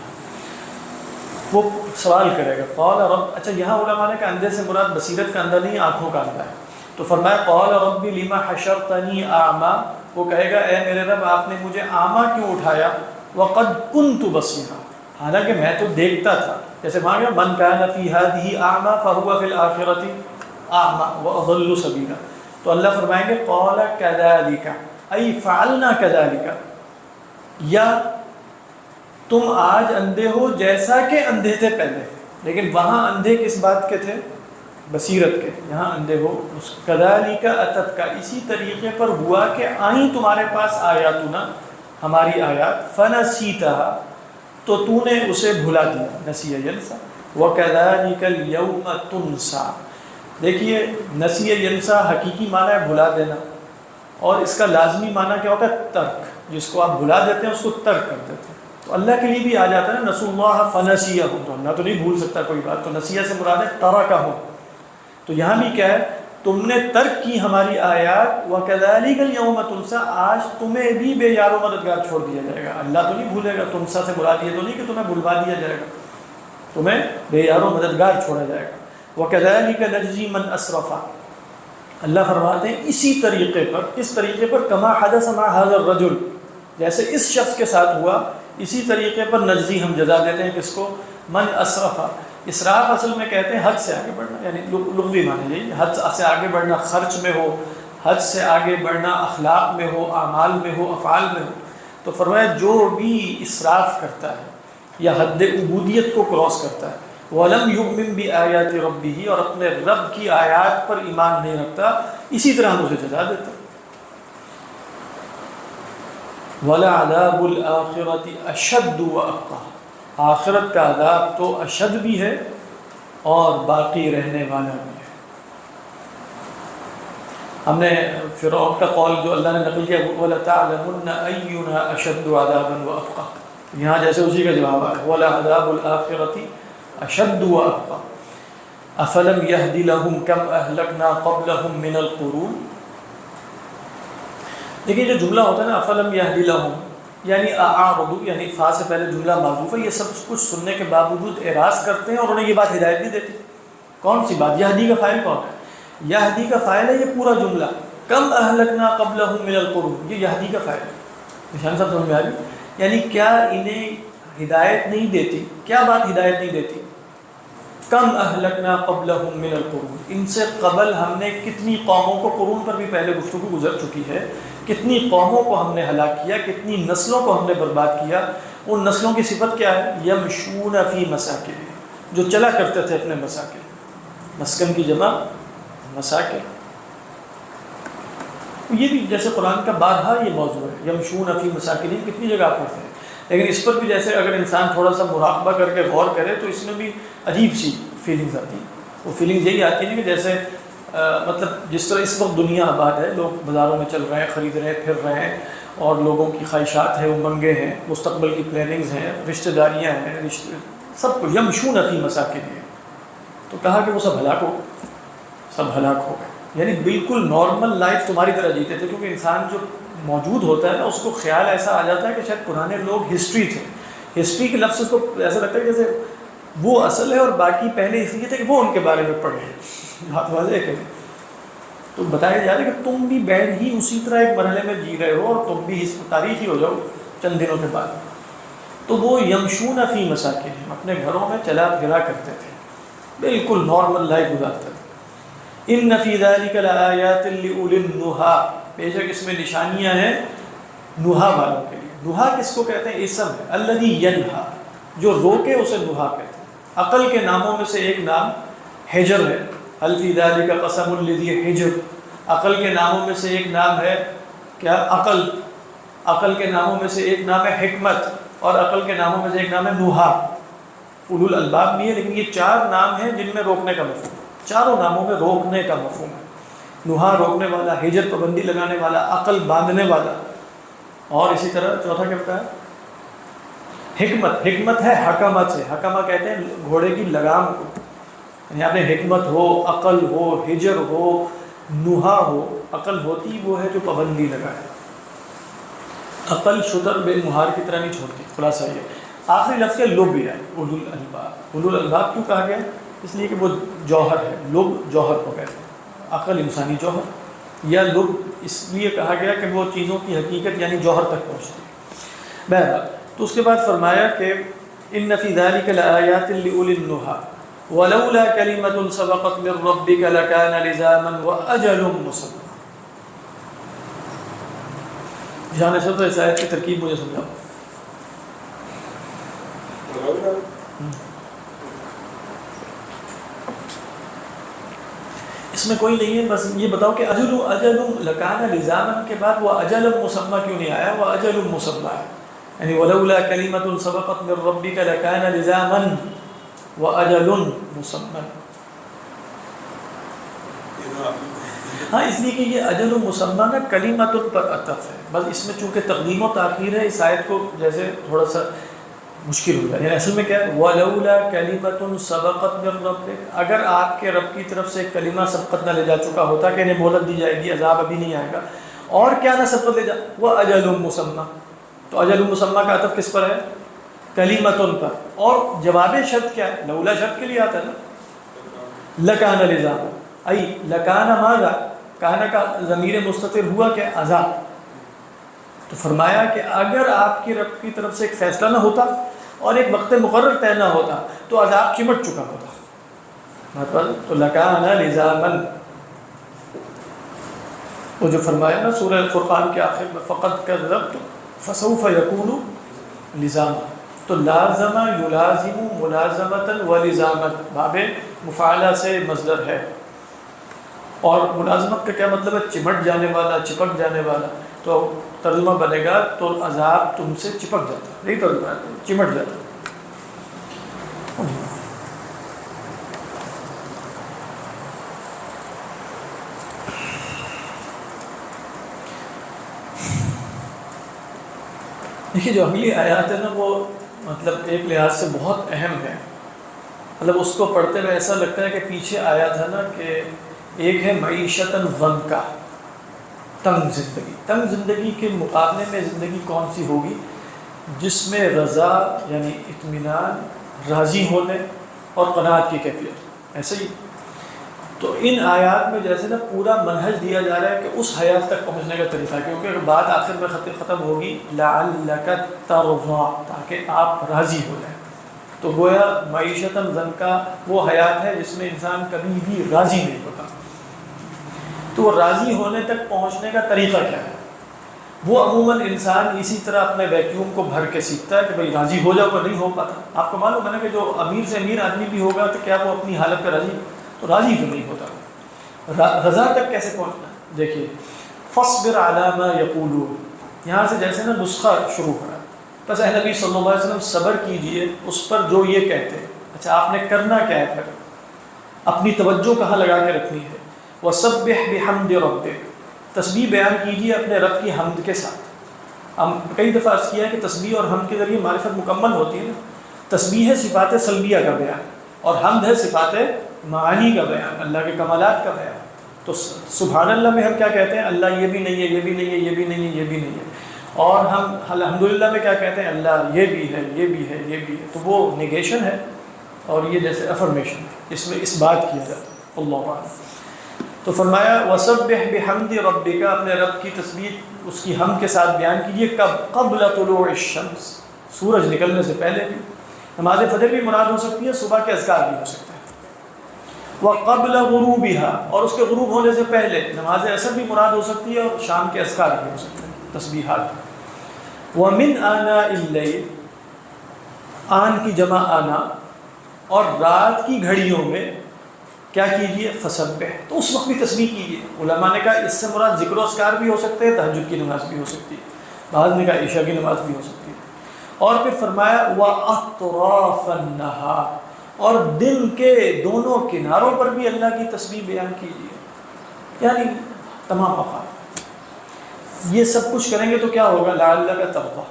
وہ سوال کرے گا قال رب. اچھا یہاں علماء نے کہا اندھے سے مراد بصیرت کا اندھا نہیں، آنکھوں کا اندھا ہے. تو فرمایا قال رب لما حشرتنی اعمیٰ. وہ کہے گا اے میرے رب آپ نے مجھے اعمیٰ کیوں اٹھایا؟ وقد كنت بصیرا، حالانکہ میں تو دیکھتا تھا. جیسے وہاں گیا من كان في هذه اعمیٰ فهو في الآخرة اعمیٰ واضل سبیلا. تو اللہ فرمائیں گے قال كذلك ای فعلنا كذلك، یا تم آج اندھے ہو جیسا کہ اندھے تھے پہلے. لیکن وہاں اندھے کس بات کے تھے؟ بصیرت کے. یہاں اندھے ہو كذلك اتتک، اسی طریقے پر ہوا کہ آئیں تمہارے پاس آیاتنا، ہماری آیات، فنسیتها، تو تو نے اسے بھلا دیا. نسی ینسا. وكذلك اليوم تنسى. دیکھیے نسی ینسا حقیقی معنی ہے بھلا دینا، اور اس کا لازمی معنی کیا ہوتا ہے؟ ترک. جس کو آپ بھلا دیتے ہیں اس کو ترک کر دیتے ہیں. تو اللہ کے لیے بھی آ جاتا ہے نا نسوا اللہ فنسیہم، تو اللہ تو نہیں بھول سکتا کوئی بات، تو نسیہ سے مراد ہے ترکہم. تو یہاں بھی کیا ہے؟ تم نے ترک کی ہماری آیات، وَكَذَلِكَ الْيَوْمَ تُنْسَىٰ، آج تمہیں بھی بے یار و مددگار چھوڑ دیا جائے گا. اللہ تو نہیں بھولے گا. تنسا سے مراد یہ تو نہیں کہ تمہیں بھلوا دیا جائے گا، تمہیں بے یار و مددگار چھوڑا جائے گا. وَكَذَلِكَ نَجْزِي مَنْ أَسْرَفَ، اللہ فرماتے ہیں اسی طریقے پر، کس طریقے پر؟ کما حدث مع هذا الرجل، جیسے اس شخص کے ساتھ ہوا اسی طریقے پر نجزی ہم جزا دیتے ہیں. کس کو؟ من اسرفا. اسراف اصل میں کہتے ہیں حد سے آگے بڑھنا، یعنی لغوی معنی یہی، حد سے آگے بڑھنا خرچ میں ہو، حد سے آگے بڑھنا اخلاق میں ہو، اعمال میں ہو، افعال میں ہو. تو فرمایا جو بھی اسراف کرتا ہے یا حد عبودیت کو کراس کرتا ہے، وَلَمْ يُؤْمِنْ بِآيَاتِ رَبِّهِ، اور اپنے رب کی آیات پر ایمان نہیں رکھتا، اسی طرح ہم اسے جزا دیتے ہیں. وَلَعَذَابُ الْآخِرَةِ أَشَدُّ وَأَبْقَىٰ، آخرت کا عذاب تو اشد بھی ہے اور باقی رہنے والا بھی ہے. ہم نے فرعون کا قول جو اللہ نے نقل کیا، وَلَتَعْلَمُنَّ أَيُّنَا أَشَدُّ عَذَابًا وَأَبْقَىٰ، یہاں جیسے اسی کا جواب ہے وَلَعَذَابُ الْآخِرَةِ اشد وابقى افلم يهد لهم كم اهلكنا قبلهم من القرون. دیکھیے جو جملہ ہوتا ہے نا افلم يهد لهم، یعنی اعرضوا، یعنی فا سے پہلے جملہ معذوف ہے، یہ سب کچھ سننے کے باوجود اعراض کرتے ہیں اور انہیں یہ بات ہدایت نہیں دیتی. کون سی بات؟ یہدی کا فاعل کون ہے؟ یہدی کا فاعل ہے یہ پورا جملہ. کم اهلكنا قبلهم من القرون، یہ یہدی کا فاعل ہے. نشان صاحب سمجھ میں آ رہی؟ یعنی کیا انہیں ہدایت نہیں دیتی؟ کیا بات ہدایت نہیں دیتی؟ کم اہلکنا قبلہم من القرون، ان سے قبل ہم نے کتنی قوموں کو، قرون پر بھی پہلے گفتگو گزر چکی ہے، کتنی قوموں کو ہم نے ہلاک کیا، کتنی نسلوں کو ہم نے برباد کیا. ان نسلوں کی صفت کیا ہے؟ یمشون فی مساکن، جو چلا کرتے تھے اپنے مساکن. مسکن کی جمع مساکن. یہ بھی جیسے قرآن کا بارہا یہ موضوع ہے، یمشون فی مساکن، کتنی جگہ آپ پڑھتے ہیں. لیکن اس پر بھی جیسے اگر انسان تھوڑا سا مراقبہ کر کے غور کرے تو اس میں بھی عجیب سی فیلنگز آتی ہیں. وہ فیلنگز یہی آتی ہیں کہ جیسے مطلب جس طرح اس وقت دنیا آباد ہے، لوگ بازاروں میں چل رہے ہیں، خرید رہے ہیں، پھر رہے ہیں، اور لوگوں کی خواہشات ہیں، امنگیں ہیں، مستقبل کی پلاننگز ہیں، رشتہ داریاں ہیں، سب کچھ یمشون فی مساکن ہے. تو کہا کہ وہ سب ہلاک ہو، سب ہلاک ہو گئے. یعنی بالکل نارمل لائف تمہاری طرح جیتے تھے. کیونکہ انسان جو موجود ہوتا ہے نا اس کو خیال ایسا آ جاتا ہے کہ شاید پرانے لوگ ہسٹری تھے. ہسٹری کے لفظ کو ایسا لگتا ہے جیسے وہ اصل ہے اور باقی پہلے اس لیے تھے کہ وہ ان کے بارے میں پڑھے. بات واضح ہے. تو بتایا جا رہا ہے کہ تم بھی بین ہی اسی طرح ایک مرحلے میں جی رہے ہو اور تم بھی اس تاریخی ہو جاؤ چند دنوں کے بعد. تو وہ یمشون فی مساکن، اپنے گھروں میں چلا پھرا کرتے تھے، بالکل نارمل لائف گزارتے تھے. ان فی ذلک لآیات لأولی النہی، بے شک اس میں نشانیاں ہیں نہا والوں کے لیے. نہا کس کو کہتے ہیں؟ اسم ہے. الذی ینہا، جو روکے اسے نہا کہتے ہیں. عقل کے ناموں میں سے ایک نام حجر ہے. هل فی ذلک قسم لذی حجر، عقل کے ناموں میں سے ایک نام ہے کیا؟ عقل. عقل کے ناموں میں سے ایک نام ہے حکمت، اور عقل کے ناموں میں سے ایک نام ہے نہا. اولو الالباب نہیں ہے، لیکن یہ چار نام ہیں جن میں روکنے کا مفہوم ہے. چاروں ناموں میں روکنے کا مفہوم ہے. نہا روکنے والا، حجر پابندی لگانے والا، عقل باندھنے والا، اور اسی طرح چوتھا کیا ہوتا ہے؟ حکمت. حکمت ہے حکمت سے، حکمہ کہتے ہیں گھوڑے کی لگام کو. یہاں پہ حکمت ہو، عقل ہو، حجر ہو، نہا ہو. عقل ہوتی وہ ہے جو پابندی لگائے. عقل شتر بے مہار کی طرح نہیں چھوڑتی. خلاصہ یہ آخری لفظ کے لب بھی ہے اولو الالباب. اولو الالباب کیوں کہا گیا؟ اس لیے کہ وہ جوہر ہے. لب جوہر کو کہتے ہیں. عقل انسانی جوہر، یا لب اس لیے کہا گیا کہ وہ چیزوں کی حقیقت یعنی جوہر تک پہنچتی ہے. بہرحال تو اس کے بعد فرمایا کہ ان فی ذلک لآیات لأولی النہی ولولا کلمۃ سبقت من ربک لکان لزاما واجل مسمى. جانے سے تو اس آیت کی ترکیب مجھے سمجھاؤ. اس میں کوئی نہیں ہے، بس یہ بتاؤ کہ اجل لکان لزاما کے بعد وہ اجل مسمى کیوں نہیں آیا؟ وہ اجل مسمى ہے. یعنی ولولا کلمۃ سبقت من ربک لکان لزاما واجل مسمى. ہاں اس لیے کہ یہ اجل و مسمہ نا کلمۃ پر عطف ہے، بس اس میں چونکہ تقدیم و تاخیر ہے اس آیت کو جیسے تھوڑا سا مشکل ہو جائے. یعنی اصل میں کیا ہے وَلَوْلَا كَلِمَةٌ سَبَقَتْ مِن رَبِّكَ، اگر آپ کے رب کی طرف سے ایک کلمہ سبقت نہ لے جا چکا ہوتا کہ انہیں مہلت دی جائے گی، عذاب ابھی نہیں آئے گا، اور کیا نہ سبقت لے جا وَأَجَلٌ مُّسَمَّى، تو اجل مسمہ کا عطف کس پر ہے؟ کلمۃ پر. اور جواب شرط کیا ہے؟ لولا شرط کے لیے آتا ہے نا، لکان لزاما ای لکان ماذا، کانا کا ضمیر مستتر ہوا کیا؟ عذاب. تو فرمایا کہ اگر آپ کی رب کی طرف سے ایک فیصلہ نہ ہوتا اور ایک وقت مقرر طے نہ ہوتا تو عذاب چمٹ چکا ہوتا. مطلب تو لکان لزاما، وہ جو فرمایا نا سورہ فرقان کے آخر میں فقط کذبت فسوف یکون لزاما، تو لازمہ یلازم ملازمۃ ولزامت باب مفعلہ سے مصدر ہے، اور ملازمت کا کیا مطلب ہے؟ چمٹ جانے والا، چپک جانے والا. تو ترجمہ بنے گا تو عذاب تم سے چپک جاتا، نہیں ترجمہ ہے چمٹ جاتا. دیکھیے جو اگلی آیات ہے نا وہ مطلب ایک لحاظ سے بہت اہم ہے. مطلب اس کو پڑھتے ہوئے ایسا لگتا ہے کہ پیچھے آیا تھا نا کہ ایک ہے معیشتاً ضنکا، تنگ زندگی. تنگ زندگی کے مقابلے میں زندگی کون سی ہوگی؟ جس میں رضا یعنی اطمینان، راضی ہونے اور قناعت کی کیفیت. ایسے ہی تو ان آیات میں جیسے نا پورا منہج دیا جا رہا ہے کہ اس حیات تک پہنچنے کا طریقہ ہے، کیونکہ اگر بات آخر میں ختم ہوگی لعلک ترضی، تاکہ آپ راضی ہو جائیں. تو گویا معیشتاً ضنکا وہ حیات ہے جس میں انسان کبھی بھی راضی نہیں ہوتا. تو وہ راضی ہونے تک پہنچنے کا طریقہ کیا ہے؟ وہ عموماً انسان اسی طرح اپنے ویکیوم کو بھر کے سیکھتا ہے کہ بھئی راضی ہو جاؤ، نہیں ہو پاتا. آپ کو معلوم ہے نا کہ جو امیر سے امیر آدمی بھی ہوگا تو کیا وہ اپنی حالت پہ راضی؟ تو راضی تو نہیں ہوتا. رضا تک کیسے پہنچنا؟ دیکھیے فاصبر علی ما یقولون، یہاں سے جیسے نا نسخہ شروع ہو رہا ہے. بس اے نبی صلی اللہ علیہ وسلم صبر کیجئے اس پر جو یہ کہتے ہیں. اچھا آپ نے کرنا کیا ہے پھر؟ اپنی توجہ کہاں لگا کے رکھنی ہے؟ وَسَبِّحْ بِحَمْدِ رَبِّكَ، تسبیح بیان کیجئے اپنے رب کی حمد کے ساتھ. ہم کئی دفعہ عرض کیا ہے کہ تسبیح اور حمد کے ذریعے معرفت مکمل ہوتی ہے نا. تسبیح ہے صفات سلبیہ کا بیان اور حمد ہے صفات معانی کا بیان، اللہ کے کمالات کا بیان. تو سبحان اللہ میں ہم کیا کہتے ہیں؟ اللہ یہ بھی نہیں ہے، یہ بھی نہیں ہے، یہ بھی نہیں ہے، یہ بھی نہیں ہے. اور ہم الحمدللہ میں کیا کہتے ہیں؟ اللہ یہ بھی ہے، یہ بھی ہے، یہ بھی ہے. تو وہ نیگیشن ہے اور یہ جیسے افرمیشن ہے، اس میں اس بات کیا جاتا ہے. اللہ اعلم. تو فرمایا وَسَبِّحْ بِحَمْدِ رَبِّكَ، اپنے رب کی تسبیح اس کی حمد کے ساتھ بیان کیجیے. کب؟ قبل طلوع الشمس، سورج نکلنے سے پہلے بھی. نماز فجر بھی مراد ہو سکتی ہے، صبح کے اذکار بھی ہو سکتے ہیں. وَقَبْلَ غُرُوبِهَا، اور اس کے غروب ہونے سے پہلے. نماز عصر بھی مراد ہو سکتی ہے اور شام کے اذکار بھی ہو سکتے ہیں، تسبیحات. وَمِنْ آنَاءِ اللَّيْلِ، آن کی جمع آنا، اور رات کی گھڑیوں میں کیا کیجئے؟ فسبح، تو اس وقت بھی تسبیح کیجئے. علماء نے کہا اس سے مراد ذکر و اذکار بھی ہو سکتے ہیں، تہجد کی نماز بھی ہو سکتی ہے، بعض نے کہا عشاء کی نماز بھی ہو سکتی ہے. اور پھر فرمایا وَأَطْرَافَ النَّهَارِ، اور دن کے دونوں کناروں پر بھی اللہ کی تسبیح بیان کیجئے. یعنی تمام اوقات یہ سب کچھ کریں گے تو کیا ہوگا؟ لعلک ترضی،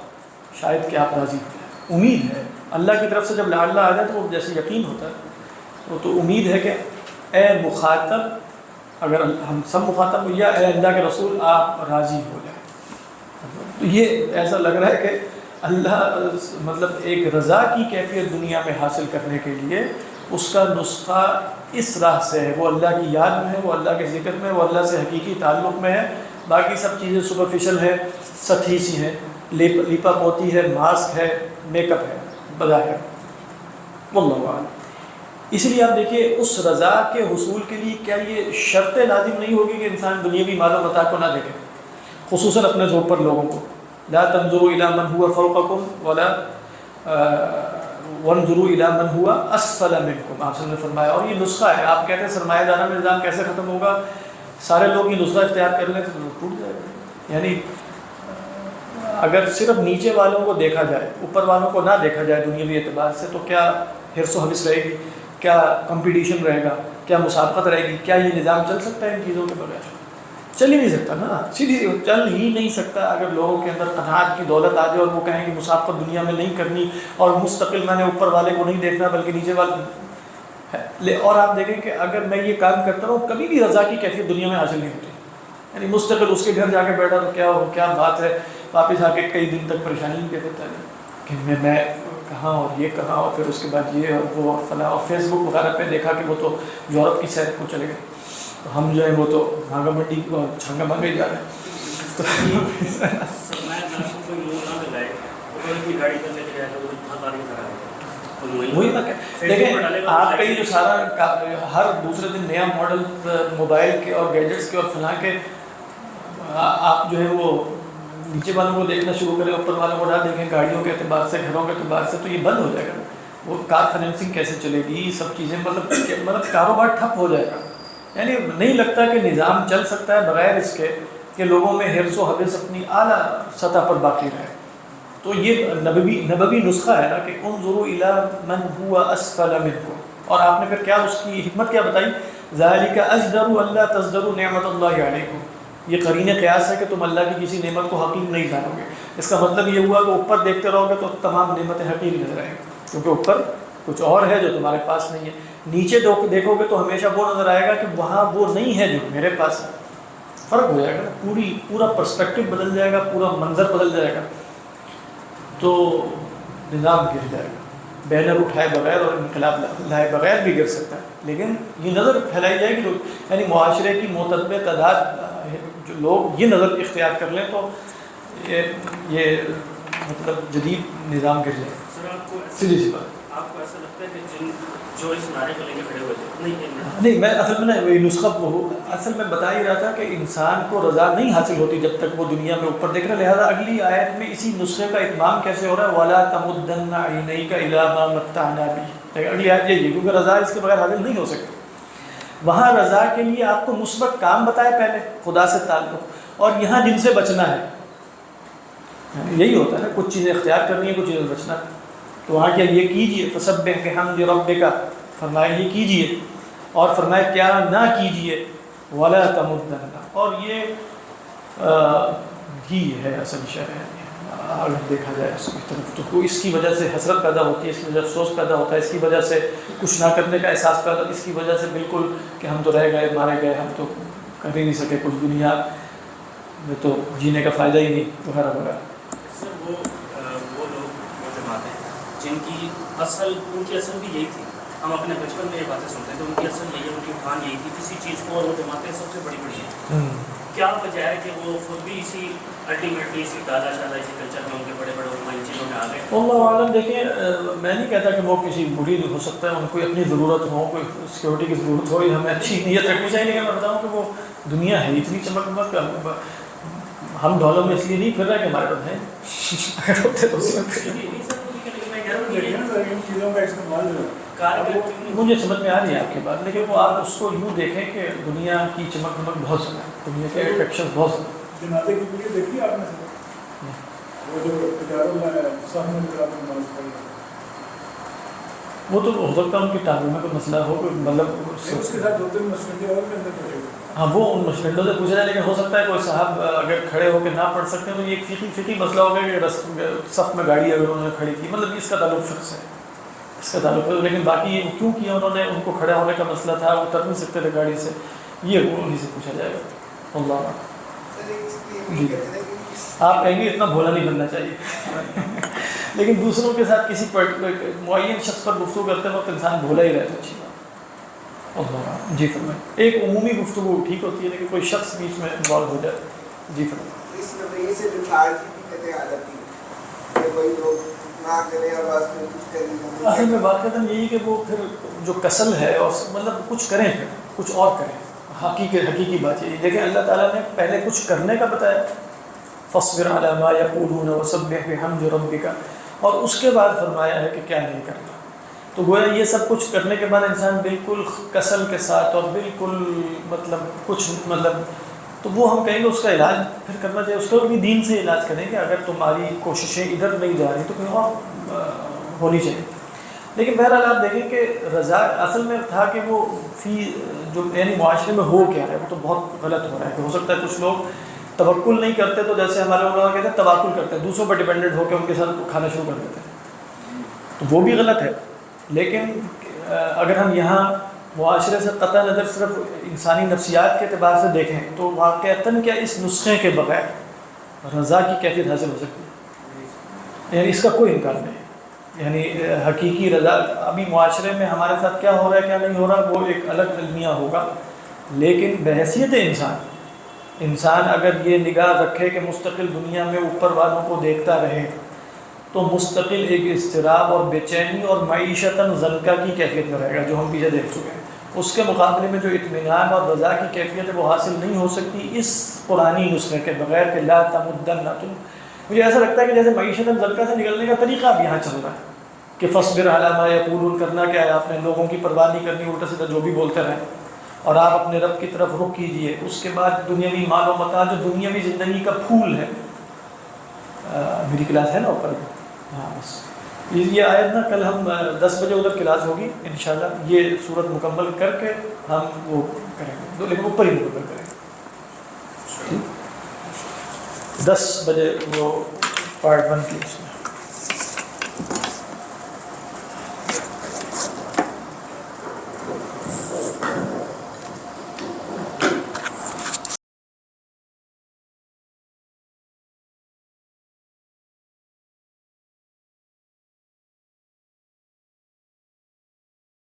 شاید کہ آپ راضی ہو جائیں. امید ہے اللہ کی طرف سے، جب لعل آ جائے تو وہ جیسے یقین ہوتا ہے، تو امید ہے کہ اے مخاطب، اگر ہم سب مخاطب ہو، یا اے اللہ کے رسول آپ راضی ہو جائیں. تو یہ ایسا لگ رہا ہے کہ اللہ مطلب ایک رضا کی کیفیت دنیا میں حاصل کرنے کے لیے اس کا نسخہ اس راہ سے ہے. وہ اللہ کی یاد میں ہے، وہ اللہ کے ذکر میں، وہ اللہ سے حقیقی تعلق میں ہے. باقی سب چیزیں سپرفیشل ہے، سطحی سی ہیں، لیپا پوتی ہے، ماسک ہے، میک اپ ہے بظاہر. واللہ اعلم. اس لیے آپ دیکھیے اس رضا کے حصول کے لیے کیا یہ شرط لازم نہیں ہوگی کہ انسان دنیاوی مال و متاع کو نہ دیکھے، خصوصاً اپنے ذوق پر لوگوں کو. لا تنظروا الى من هو فوقكم ولا وانظروا الى من هو اسفل منكم، آپ نے فرمایا. اور یہ نسخہ ہے. آپ کہتے ہیں سرمایہ دارانہ نظام کیسے ختم ہوگا؟ سارے لوگ یہ نسخہ اختیار کر لیں تو ٹوٹ جائے گا. یعنی اگر صرف نیچے والوں کو دیکھا جائے، اوپر والوں کو نہ دیکھا جائے دنیاوی اعتبار سے، تو کیا حرص و حوث رہے گی؟ کیا کمپٹیشن رہے گا؟ کیا مسابقت رہے گی؟ کیا یہ نظام چل سکتا ہے ان چیزوں کے بغیر؟ چل ہی نہیں سکتا نا، سیدھی چل ہی نہیں سکتا اگر لوگوں کے اندر قناعت کی دولت آ جائے اور وہ کہیں کہ مسافت دنیا میں نہیں کرنی اور مستقل میں نے اوپر والے کو نہیں دیکھنا بلکہ نیچے والے. اور آپ دیکھیں کہ اگر میں یہ کام کرتا رہوں کبھی بھی رضا کی کیفیت دنیا میں حاصل نہیں ہوتی. یعنی مستقل اس کے گھر جا کے بیٹھا تو کیا بات ہے، واپس آ کے کئی دن تک پریشانی نہیں دیتا ہے کہ میں کہاں اور یہ کہاں اور پھر اس کے بعد یہ اور وہ اور فلاں. اور فیس بک وغیرہ پہ دیکھا کہ وہ تو یورپ کی سیر کو چلے گئے، تو ہم جو ہے وہ تو بھانگا منڈی اور چھانگا مانگا ہی جا رہے ہیں. تو
سرمایہ دار کو کوئی منہ نہ لگائے، وہ کوئی گاڑی کر لے کے جائے تو وہ اتنا تاریخ کرا ہے.
وہی میں دیکھیں آپ کا یہ جو سارا ہر دوسرے دن نیا ماڈل موبائل کے اور گیجٹس کے اور فلاں کے، آپ جو ہے وہ نیچے والوں کو دیکھنا شروع کریں، اوپر والوں کو نہ دیکھیں گاڑیوں کے اعتبار سے، گھروں کے اعتبار سے، تو یہ بند ہو جائے گا. وہ کار فائنینسنگ کیسے چلے گی، یہ سب چیزیں مطلب کاروبار ٹھپ ہو جائے گا. یعنی نہیں لگتا کہ نظام چل سکتا ہے بغیر اس کے کہ لوگوں میں حرص و حوث اپنی اعلیٰ سطح پر باقی رہے. تو یہ نبوی نسخہ ہے نا کہ انظروا الی من هو اسفل منکم. اور آپ نے پھر کیا اس کی حکمت کیا بتائی، ذالک اجدر الا تزدروا نعمت اللہ علیکم. یہ قرین قیاس ہے کہ تم اللہ کی کسی نعمت کو حقیر نہیں جانو گے. اس کا مطلب یہ ہوا کہ اوپر دیکھتے رہو گے تو تمام نعمتیں حقیر نظر آئیں گی، کیونکہ اوپر کچھ اور ہے جو تمہارے پاس نہیں ہے. نیچے دیکھو گے تو ہمیشہ وہ نظر آئے گا کہ وہاں وہ نہیں ہے جو میرے پاس ہے. فرق ہو جائے گا نا، پورا پرسپیکٹو بدل جائے گا، پورا منظر بدل جائے گا، تو نظام گر جائے گا. بینر اٹھائے بغیر اور انقلاب لائے بغیر بھی گر سکتا ہے، لیکن یہ نظر پھیلائی جائے گی یعنی معاشرے کی معتدل تعداد جو لوگ یہ نظر اختیار کر لیں تو یہ مطلب جدید نظام گر جائے.
سر آپ کو
سیدھی سی بات.
آپ کو ایسا لگتا ہے کہ جو اس نعرے کو لے کے کھڑے ہوئے تھے
نہیں، میں اصل میں وہی نسخہ اصل میں بتا ہی رہا تھا کہ انسان کو رضا نہیں حاصل ہوتی جب تک وہ دنیا میں اوپر دیکھ رہا. لہٰذا اگلی آیت میں اسی نسخے کا اتمام کیسے ہو رہا ہے، وَلَا تَمُدَّنَّ عَيْنَيْكَ إِلَىٰ مَا مَتَّعْنَا بِهِ. اگلی آیت یہی ہے کیونکہ رضا اس کے بغیر حاصل نہیں ہو سکتی. وہاں رضا کے لیے آپ کو مثبت کام بتائے پہلے، خدا سے تعلق، اور یہاں جن سے بچنا ہے. یہی ہوتا ہے نا، کچھ چیزیں اختیار کرنی ہے، کچھ چیزیں بچنا ہے. تو وہاں کیا یہ کیجیے فسبح بحمد ربک، فرمایا یہ کیجیے، اور فرمایا کیا نہ کیجیے، ولا تمدن. اور یہ ہی ہے اصل شرح اگر دیکھا جائے اس کی طرف، تو اس کی وجہ سے حسرت پیدا ہوتی ہے، اس کی وجہ سے افسوس پیدا ہوتا ہے، اس کی وجہ سے کچھ نہ کرنے کا احساس پیدا ہوتا ہے، اس کی وجہ سے بالکل کہ ہم تو رہ گئے، مارے گئے، ہم تو کر ہی نہیں سکے کچھ، دنیا میں تو جینے کا فائدہ ہی نہیں، وغیرہ وغیرہ.
سر وہ لوگ وہ جماعتیں جن کی اصل بھی یہی تھی، ہم اپنے بچپن میں یہ باتیں سنتے ہیں تو ان کی اصل یہی ہے، ان کی اٹھان یہی تھی کسی چیز کو، اور وہ جماعتیں سب سے بڑی ہیں. کیا وجہ ہے کہ وہ خود بھی اسی الٹیمیٹلی اسی دادا شادا اسی کلچر میں ان کے بڑے ان چیزوں میں آ گئے؟
اللہ عالم. دیکھیں میں نہیں کہتا کہ وہ کسی بری ہو سکتا ہے، ان کو اپنی ضرورت ہو، کوئی سیکورٹی کی ضرورت ہو، ہمیں اچھی نیت رکھنی چاہیے. لیکن میں بتاؤں کہ وہ دنیا ہے اتنی چمک دمک، ہم ڈھولوں میں اس لیے نہیں پھر رہے کہ ہمارے پاس ہیں، اگر ہوتے تو
ان چیزوں کا استعمال
مجھے سمجھ میں آ رہی ہے آپ کی بات. لیکن وہ آپ اس کو یوں دیکھیں کہ دنیا کی چمک دمک بہت زیادہ ہے، دنیا کے اٹریکشن بہت زیادہ.
جنازے کی ویڈیو دیکھی آپ نے؟ وہ جو تجاروں میں سب میں
وہ تو ہو سکتا ہے ان کی تعلیم میں کوئی مسئلہ ہو، کوئی مطلب
اس کے ساتھ 2-3 مسئلے اور بھی اندر پڑے ہوئے.
ہاں وہ ان مسئلوں سے پوچھا جائے، لیکن ہو سکتا ہے کوئی صاحب اگر کھڑے ہو کے نہ پڑھ سکتے ہیں تو یہ ایک فقہی مسئلہ ہوگا کہ صف میں گاڑی اگر انہوں نے کھڑی کی، مطلب اس کا تعلق شخص ہے، اس کا تعلق ہے. لیکن باقی کیوں کیا انہوں نے، ان کو کھڑے ہونے کا مسئلہ تھا، وہ اتر نہیں سکتے تھے گاڑی سے، یہ وہ انہیں سے پوچھا جائے گا. اللہ جی آپ کہیں گے اتنا بھولا نہیں بننا چاہیے لیکن دوسروں کے ساتھ کسی معین شخص پر گفتگو کرتے وقت انسان بھولا ہی رہتا. اچھی بات. اللہ جی فرمائیں. ایک عمومی گفتگو ٹھیک ہوتی ہے لیکن کوئی شخص بیچ میں انوالو ہو جائے. جی فرمائیں.
اس رویے سے جو تاریخی دقتیں آ جاتی ہیں کہ بھائی لوگ نہ کریں اور واسطے کچھ کریں.
اصل میں بات کرتا ہوں یہی کہ وہ پھر جو کسل ہے اور مطلب کچھ کریں، پھر کچھ اور کریں. حقیقی بات یہ دیکھیں اللہ تعالیٰ نے پہلے کچھ کرنے کا بتایا، فاصبر علی ما یقولون وسبح بحمد ربک، اور اس کے بعد فرمایا ہے کہ کیا نہیں کرنا. تو گویا یہ سب کچھ کرنے کے بعد انسان بالکل کسل کے ساتھ اور بالکل مطلب تو وہ ہم کہیں گے اس کا علاج پھر کرنا چاہیے. اس کو بھی دین سے علاج کریں کہ اگر تمہاری کوششیں ادھر نہیں جا رہی تو کہیں اور ہونی چاہیے. لیکن بہرحال آپ دیکھیں کہ رضا اصل میں تھا کہ وہ جو یعنی معاشرے میں ہو کیا ہے وہ تو بہت غلط ہو رہا ہے کہ ہو سکتا ہے کچھ لوگ توکل نہیں کرتے تو جیسے ہمارے علماء کہتے ہیں تواکل کرتے ہیں، دوسروں پر ڈیپینڈنٹ ہو کے ان کے ساتھ کھانا شروع کر دیتے ہیں، تو وہ بھی غلط ہے. لیکن اگر ہم یہاں معاشرے سے قطع نظر صرف انسانی نفسیات کے اعتبار سے دیکھیں تو واقعتاً کیا اس نسخے کے بغیر رضا کی کیفیت حاصل ہو سکتی ہے؟ یعنی اس کا کوئی انکار نہیں. یعنی حقیقی رضا ابھی معاشرے میں ہمارے ساتھ کیا ہو رہا ہے کیا نہیں ہو رہا وہ ایک الگ المیہ ہوگا، لیکن بحیثیت انسان اگر یہ نگاہ رکھے کہ مستقل دنیا میں اوپر والوں کو دیکھتا رہے تو مستقل ایک اضطراب اور بے چینی اور معیشتاً ضنکا کی کیفیت میں رہے گا جو ہم پیچھے دیکھ چکے ہیں. اس کے مقابلے میں جو اطمینان اور رضا کی کیفیت ہے وہ حاصل نہیں ہو سکتی اس قرآنی نسخے کے بغیر کہ لا تمدنکم. مجھے ایسا لگتا ہے کہ جیسے معیشتاً ضنکا سے نکلنے کا طریقہ اب یہاں چل رہا ہے کہ فصبر علی ما یقولون. کرنا کیا ہے؟ آپ نے لوگوں کی پرواہ نہیں کرنی، الٹا سیدھا جو بھی بولتے رہیں اور آپ اپنے رب کی طرف رخ کیجئے. اس کے بعد دنیاوی مال و متاع جو دنیاوی زندگی کا پھول ہے. میری کلاس ہے نا اوپر؟ ہاں بس یہ آیت نا کل ہم 10 بجے ادھر کلاس ہوگی انشاءاللہ. یہ صورت مکمل کر کے ہم وہ کریں گے لیکن اوپر ہی مکمل کریں گے 10 بجے وہ پارٹ 1 کی.